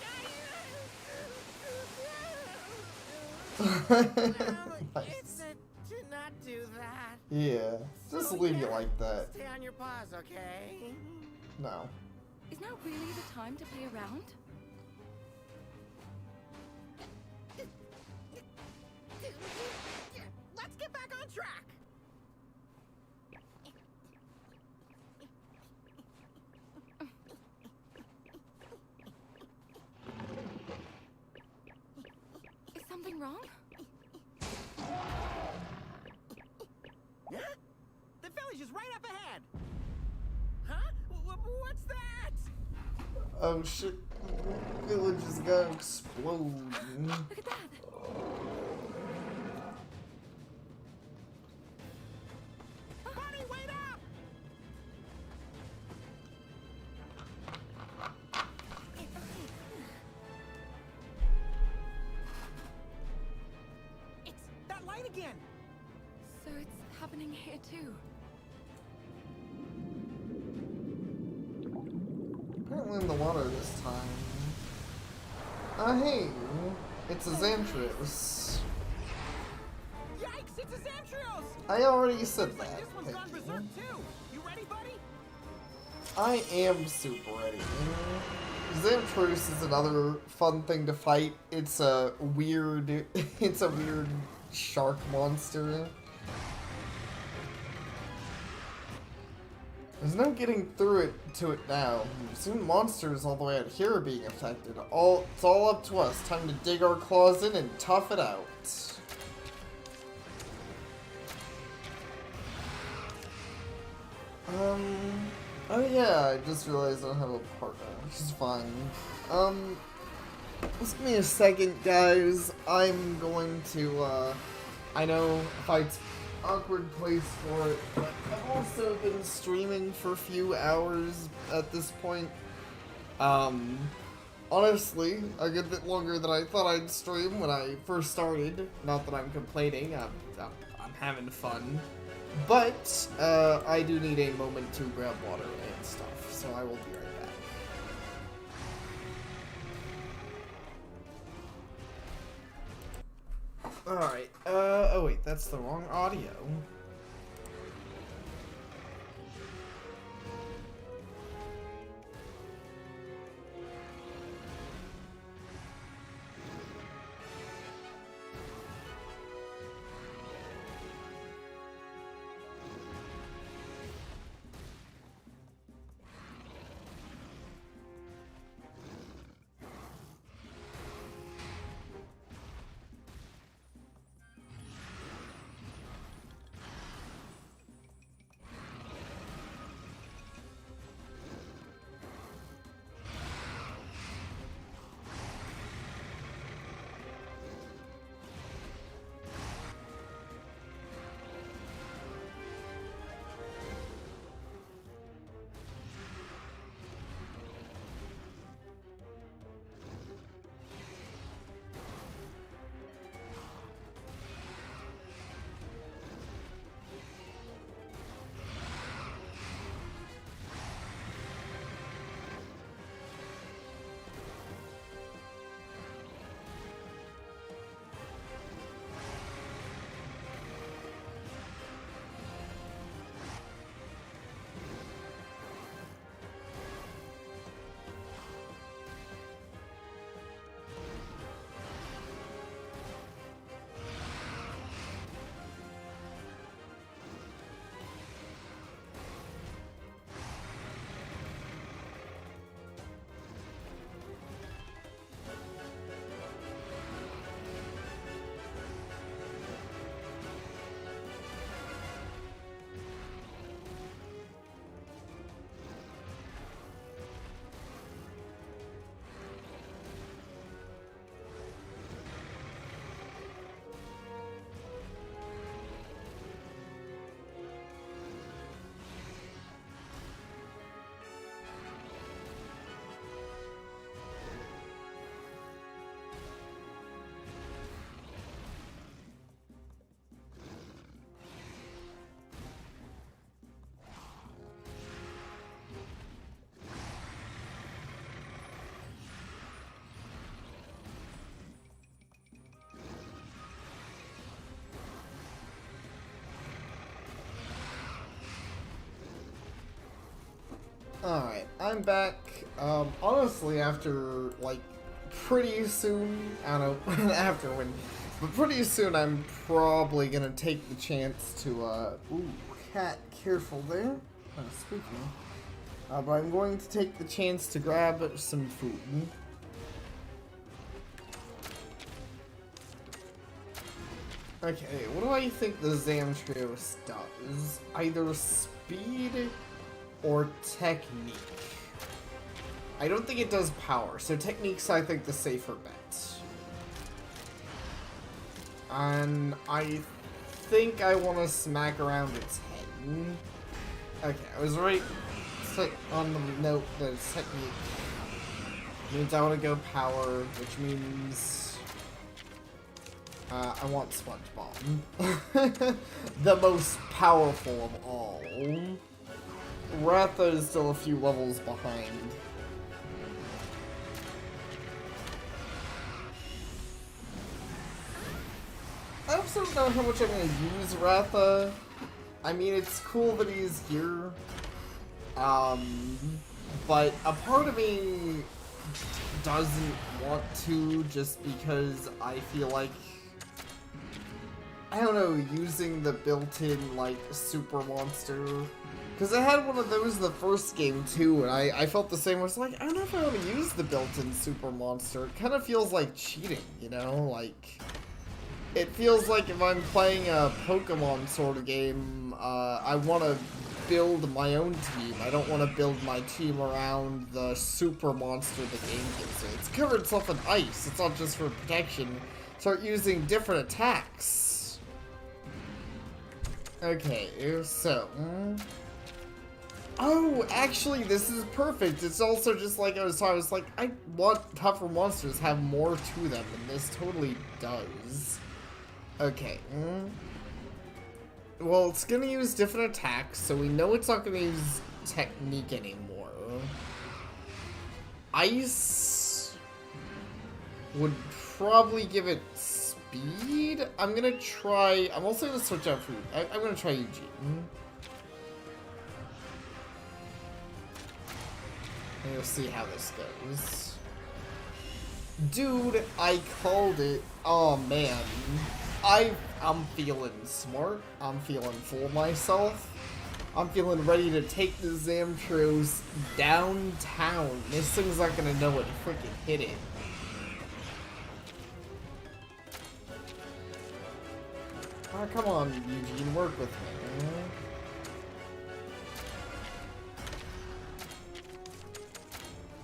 Nice. To not do that. Yeah, just leave you like that. Stay on your paws, okay? No. Is now really the time to play around? Let's get back on track. Is something wrong? Huh? The village is right up ahead. Huh? What's that? Oh shit. Village is gonna explode. Look at that! happening here too. Apparently in the water this time. Hey, it's a Zamtrios. Yikes, it's a Zamtrios! I already said Looks like that. this one's gone Thank you. berserk too. You ready, buddy? I am super ready. Zamtrios is another fun thing to fight. It's a weird, shark monster. There's no getting through to it now. Soon monsters all the way out here are being affected. It's all up to us. Time to dig our claws in and tough it out. Oh yeah, I just realized I don't have a partner, which is fine. Just give me a second, guys. I'm going to, I know if I awkward place for it, but I've also been streaming for a few hours at this point. Honestly, a good bit longer than I thought I'd stream when I first started. Not that I'm complaining, I'm having fun. But, I do need a moment to grab water and stuff, so I will be right back. Alright, oh wait, that's the wrong audio. Alright, I'm back. Honestly, after, like, pretty soon, I don't know after when, but pretty soon I'm probably gonna take the chance to, ooh, cat, careful there. Spooky. But I'm going to take the chance to grab some food. Okay, what do I think the Zamtrios does? Either speed or technique. I don't think it does power, so technique's I think the safer bet. And I think I want to smack around its head. Okay, I was right on the note that it's technique. Means I want to go power, which means I want SpongeBob. The most powerful of all. Ratha is still a few levels behind. I also don't know how much I'm going to use Ratha. I mean, it's cool that he's here. But a part of me doesn't want to, just because I feel like, I don't know, using the built-in, like, super monster. Because I had one of those the first game, too, and I felt the same. I was like, I don't know if I want to use the built-in super monster. It kind of feels like cheating, you know? Like, it feels like if I'm playing a Pokemon sort of game, I want to build my own team. I don't want to build my team around the super monster the game gives me. It's covered itself in ice. It's not just for protection. Start using different attacks. Okay, so... Oh, actually, this is perfect. It's also just like I was talking. I was like, I want tougher monsters to have more to them, and this totally does. Okay. Well, it's gonna use different attacks, so we know it's not gonna use technique anymore. Ice would probably give it speed. I'm gonna try. I'm also gonna switch out food. I'm gonna try Eugene. And we'll see how this goes. Dude, I called it. Oh man. I'm feeling smart. I'm feeling full of myself. I'm feeling ready to take the Zamtros downtown. This thing's not gonna know what to freaking hit it. Oh, come on, Eugene, work with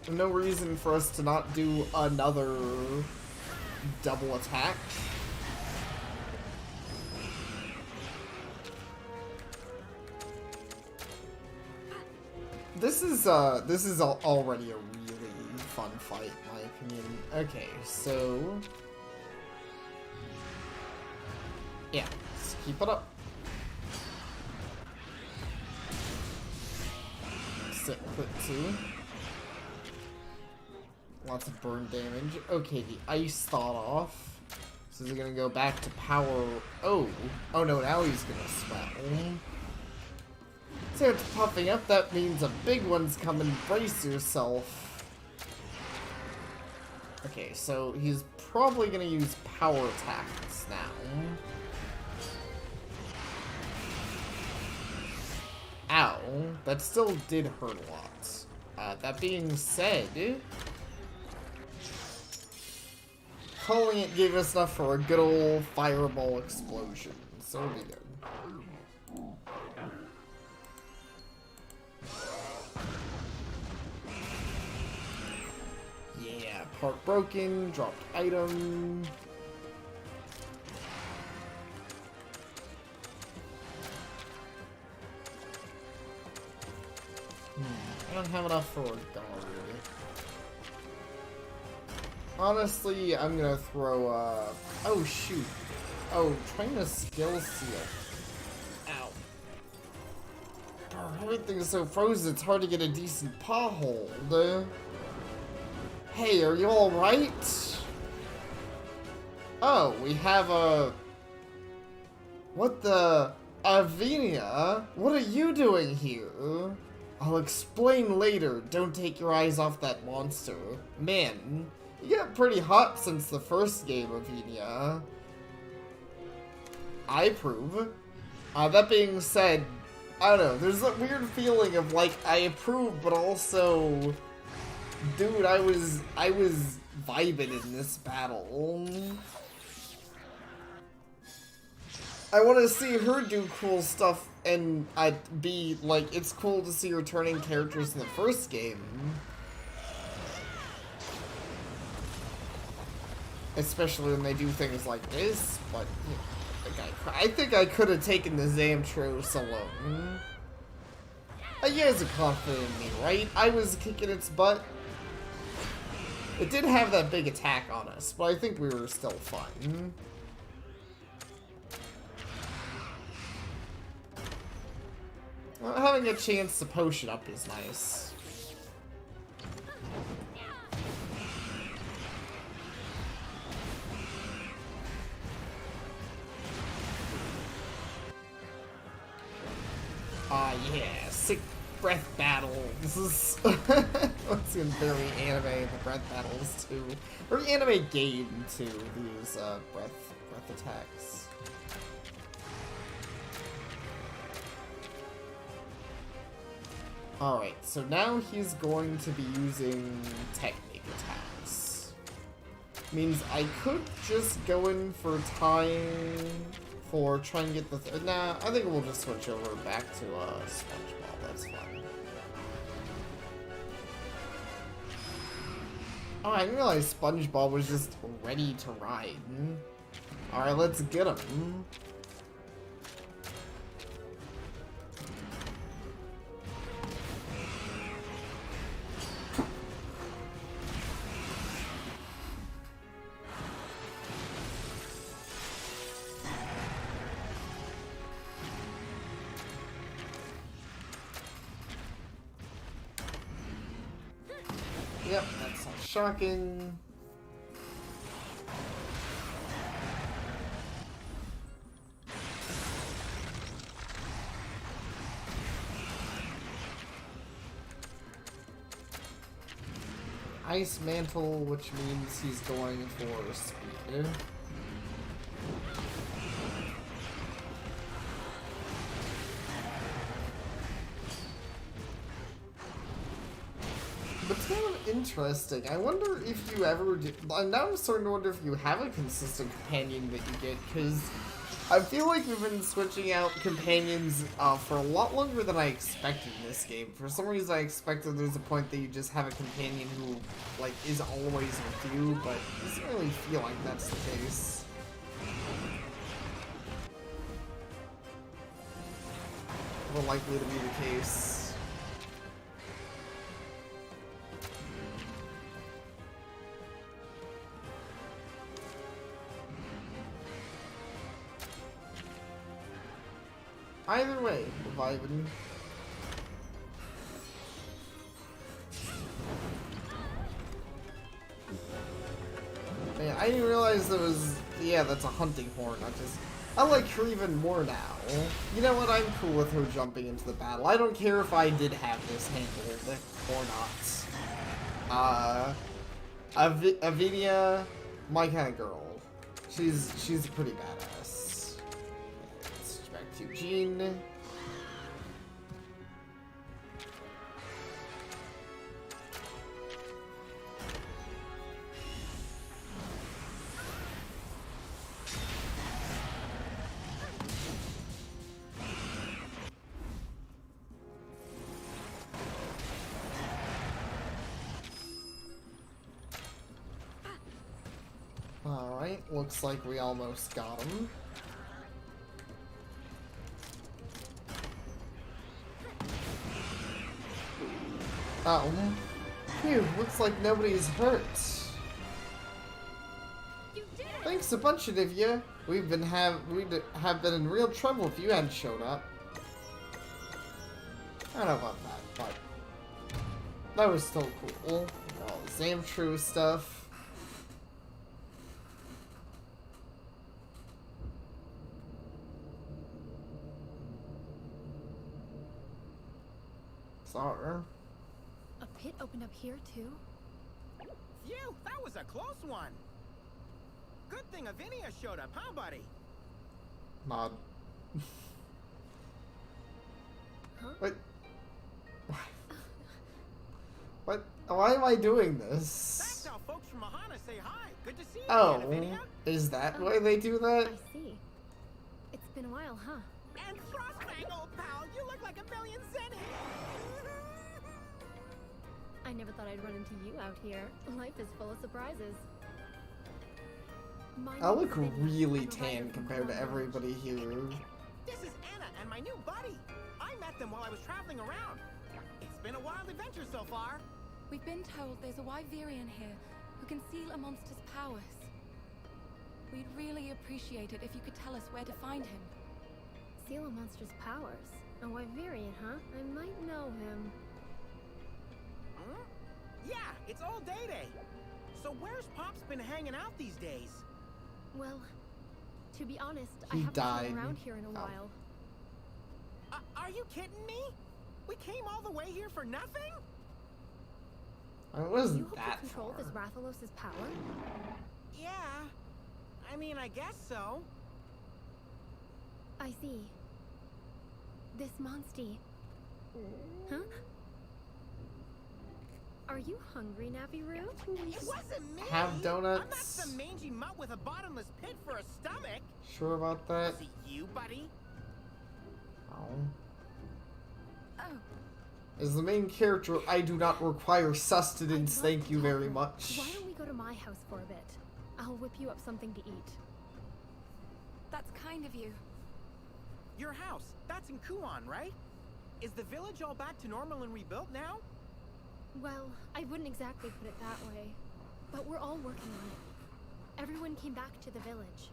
me. No reason for us to not do another double attack. This is already a really fun fight, in my opinion. Okay, so yeah, let's keep it up. Sit, put 2. Lots of burn damage. Okay, the ice thawed off. So is he gonna go back to power? Oh no, now he's gonna swell. So it's puffing up, that means a big one's coming. Brace yourself. Okay, so he's probably gonna use power attacks now. Ow, that still did hurt a lot. That being said, calling it gave us enough for a good old fireball explosion, so it'll be good. Yeah, part broken, dropped item. I don't have enough for a guard. Honestly, I'm gonna throw, oh shoot. Oh, trying to skill seal. Ow. Oh, everything's so frozen, it's hard to get a decent paw hold. Hey, are you alright? Oh, we have a... What the... Avinia? What are you doing here? I'll explain later. Don't take your eyes off that monster. Man, you got pretty hot since the first game, Avinia. I approve. That being said, I don't know, there's a weird feeling of like, I approve, but also, dude, I was vibing in this battle. I want to see her do cool stuff, and I'd be like, it's cool to see returning characters in the first game. Especially when they do things like this, but you know, I think I could have taken the Zamtros alone. You guys are confident in me, right? I was kicking its butt. It did have that big attack on us, but I think we were still fine. Well, having a chance to potion up is nice. Ah, yeah, sick breath battle. This is looks very anime, the breath battles too. Or anime game too, these breath attacks. Alright, so now he's going to be using technique attacks. Means I could just go in for time for trying to get the nah, I think we'll just switch over back to SpongeBob, that's fine. Oh, I didn't realize SpongeBob was just ready to ride. Alright, let's get him. Yep, that's not shocking. Ice Mantle, which means he's going for speed. But it's kind of interesting. I wonder if you ever do. Now I'm starting to wonder if you have a consistent companion that you get, because I feel like we've been switching out companions for a lot longer than I expected in this game. For some reason, I expected there's a point that you just have a companion who, like, is always with you, but it doesn't really feel like that's the case. More likely to be the case. Either way, we're vibing. Man, I didn't realize there was... Yeah, that's a hunting horn, not just... I like her even more now. You know what, I'm cool with her jumping into the battle. I don't care if I did have this handled or not. Avinia, my kind of girl. She's pretty badass. Let's switch back to Jean. Alright, looks like we almost got him. Oh. Phew, looks like nobody's hurt. Thanks a bunch of you. We'd have been in real trouble if you hadn't showed up. I don't know about that, but that was still cool. All the same true stuff. Sorry. A pit opened up here too? Phew, that was a close one. Good thing Avinia showed up, huh, buddy? Nod. Huh? What? What? Why am I doing this? That's how folks from Mahana say hi. Good to see you, Oh, Avinia. is that why they do that? I see. It's been a while, huh? And Frostfang, old pal, you look like a million cent. I never thought I'd run into you out here. Life is full of surprises. I look really tan compared to everybody here. This is Anna and my new buddy. I met them while I was traveling around. It's been a wild adventure so far. We've been told there's a Wyverian here who can seal a monster's powers. We'd really appreciate it if you could tell us where to find him. Seal a monster's powers? A Wyverian, huh? I might know him. Huh? Yeah, it's old Day-Day. So where's Pop's been hanging out these days? Well, to be honest, I He haven't died. been around here in a Oh. while. Are you kidding me? We came all the way here for nothing? It wasn't You hope that to control far. this Rathalos' power? Yeah. I mean, I guess so. I see. This Monstie. Huh? Are you hungry, Naviru? It wasn't me! Have I'm not donuts. some mangy mutt with a bottomless pit for a stomach! Sure about that? Was it you, buddy? Oh. Oh, As the main character, I do not require sustenance, I'd love thank to you talk very more. much. Why don't we go to my house for a bit? I'll whip you up something to eat. that's kind of you. Your house. That's in Kuon, right? Is the village all back to normal and rebuilt now? Well, I wouldn't exactly put it that way. But we're all working on it. Everyone came back to the village.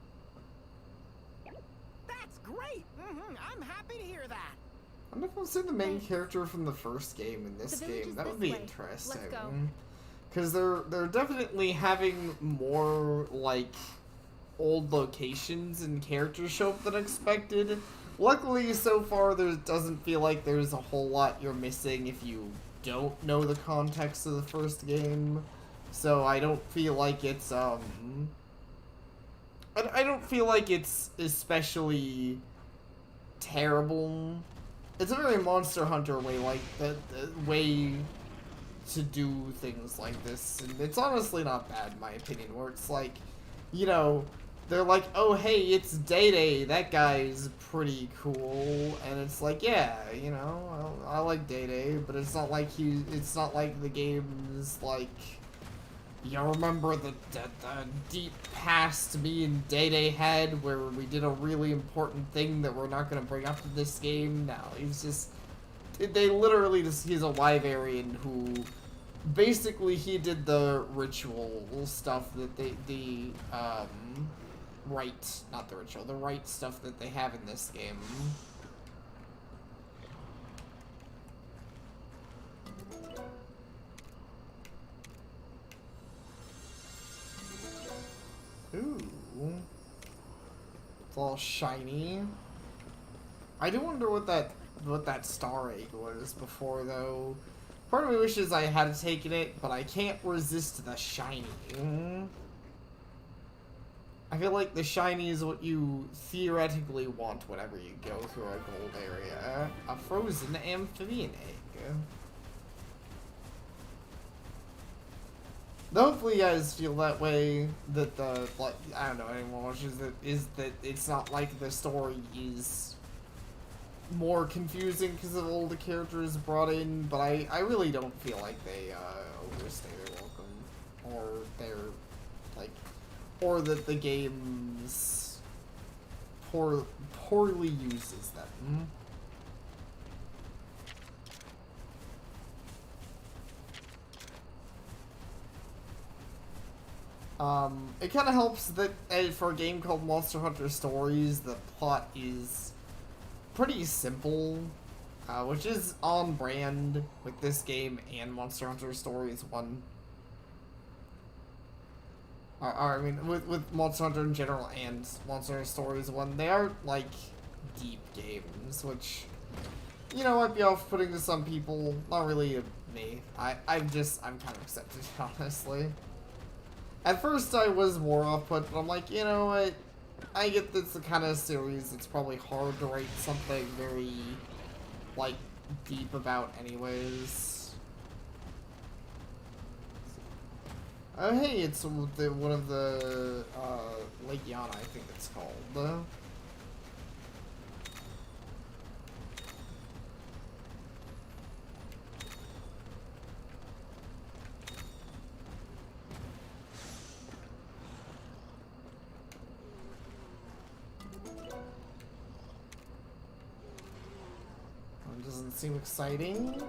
That's great! I'm happy to hear that. I wonder if I'll see the main character from the first game in this The village game. is That would this be way. interesting. Let's go. Because they're definitely having more like old locations and characters show up than expected. Luckily, so far, there doesn't feel like there's a whole lot you're missing if you don't know the context of the first game. So I don't feel like it's I don't feel like it's especially terrible. It's a very Monster Hunter way, like the way to do things like this, and it's honestly not bad in my opinion. Where it's like, you know, they're like, oh hey, it's Day-Day, that guy's pretty cool, and it's like, yeah, you know, I like Day-Day, but it's not like it's not like the game's like, you remember the deep past me and Day-Day had where we did a really important thing that we're not going to bring up to this game? No, he's just... They literally just... He's a Wyverian who... Basically, he did the ritual stuff that the rite... Not the ritual, the rite stuff that they have in this game. Ooh. It's all shiny. I do wonder what that star egg was before, though. Part of me wishes I had taken it, but I can't resist the shiny. I feel like the shiny is what you theoretically want whenever you go through a gold area. A frozen amphibian egg. Hopefully you guys feel that way, that the, like, I don't know, anyone watches it, is that it's not like the story is more confusing because of all the characters brought in, but I really don't feel like they, overstay their welcome, or they're, like, or that the game's poorly uses them. It kind of helps that for a game called Monster Hunter Stories, the plot is pretty simple, which is on brand with this game and Monster Hunter Stories 1. I mean, with Monster Hunter in general and Monster Hunter Stories 1, they aren't, like, deep games, which, you know, might be off-putting to some people, not really to me. I'm kind of accepted, honestly. At first I was more off-put, but I'm like, you know what, I get this the kind of series it's probably hard to write something very, like, deep about anyways. Oh hey, it's one of the, Lake Yana, I think it's called. Doesn't seem exciting.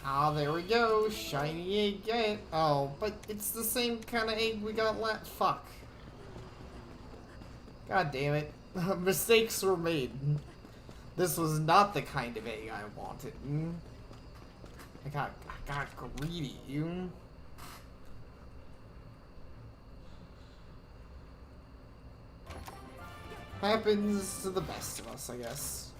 Ah, there we go. Shiny egg. Oh, but it's the same kind of egg we got last. Fuck. God damn it. Mistakes were made. This was not the kind of egg I wanted. I got greedy. Happens to the best of us, I guess.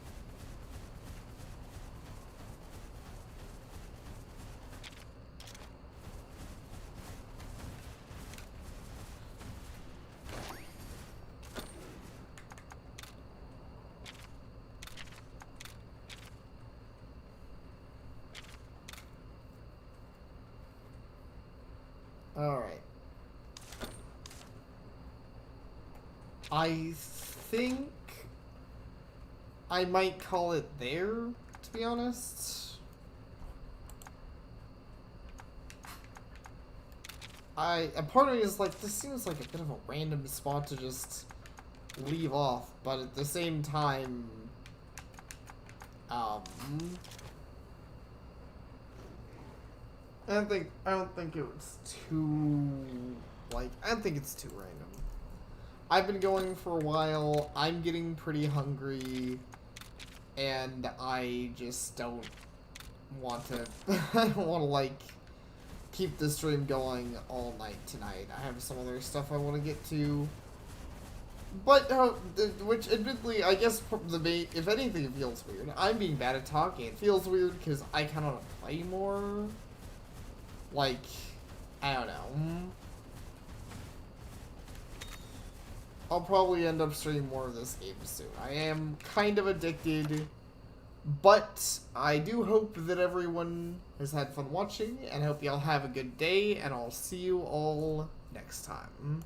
Alright. I think I might call it there, to be honest. A part of me is like, this seems like a bit of a random spot to just leave off, but at the same time, I don't think it was too, like, I don't think it's too random. I've been going for a while, I'm getting pretty hungry, and I just don't want to, I don't want to, like, keep the stream going all night tonight. I have some other stuff I want to get to. But, which, admittedly, I guess, if anything, it feels weird. I'm being bad at talking. It feels weird because I kind of want to play more. Like, I don't know. I'll probably end up streaming more of this game soon. I am kind of addicted, but I do hope that everyone has had fun watching, and I hope y'all have a good day, and I'll see you all next time.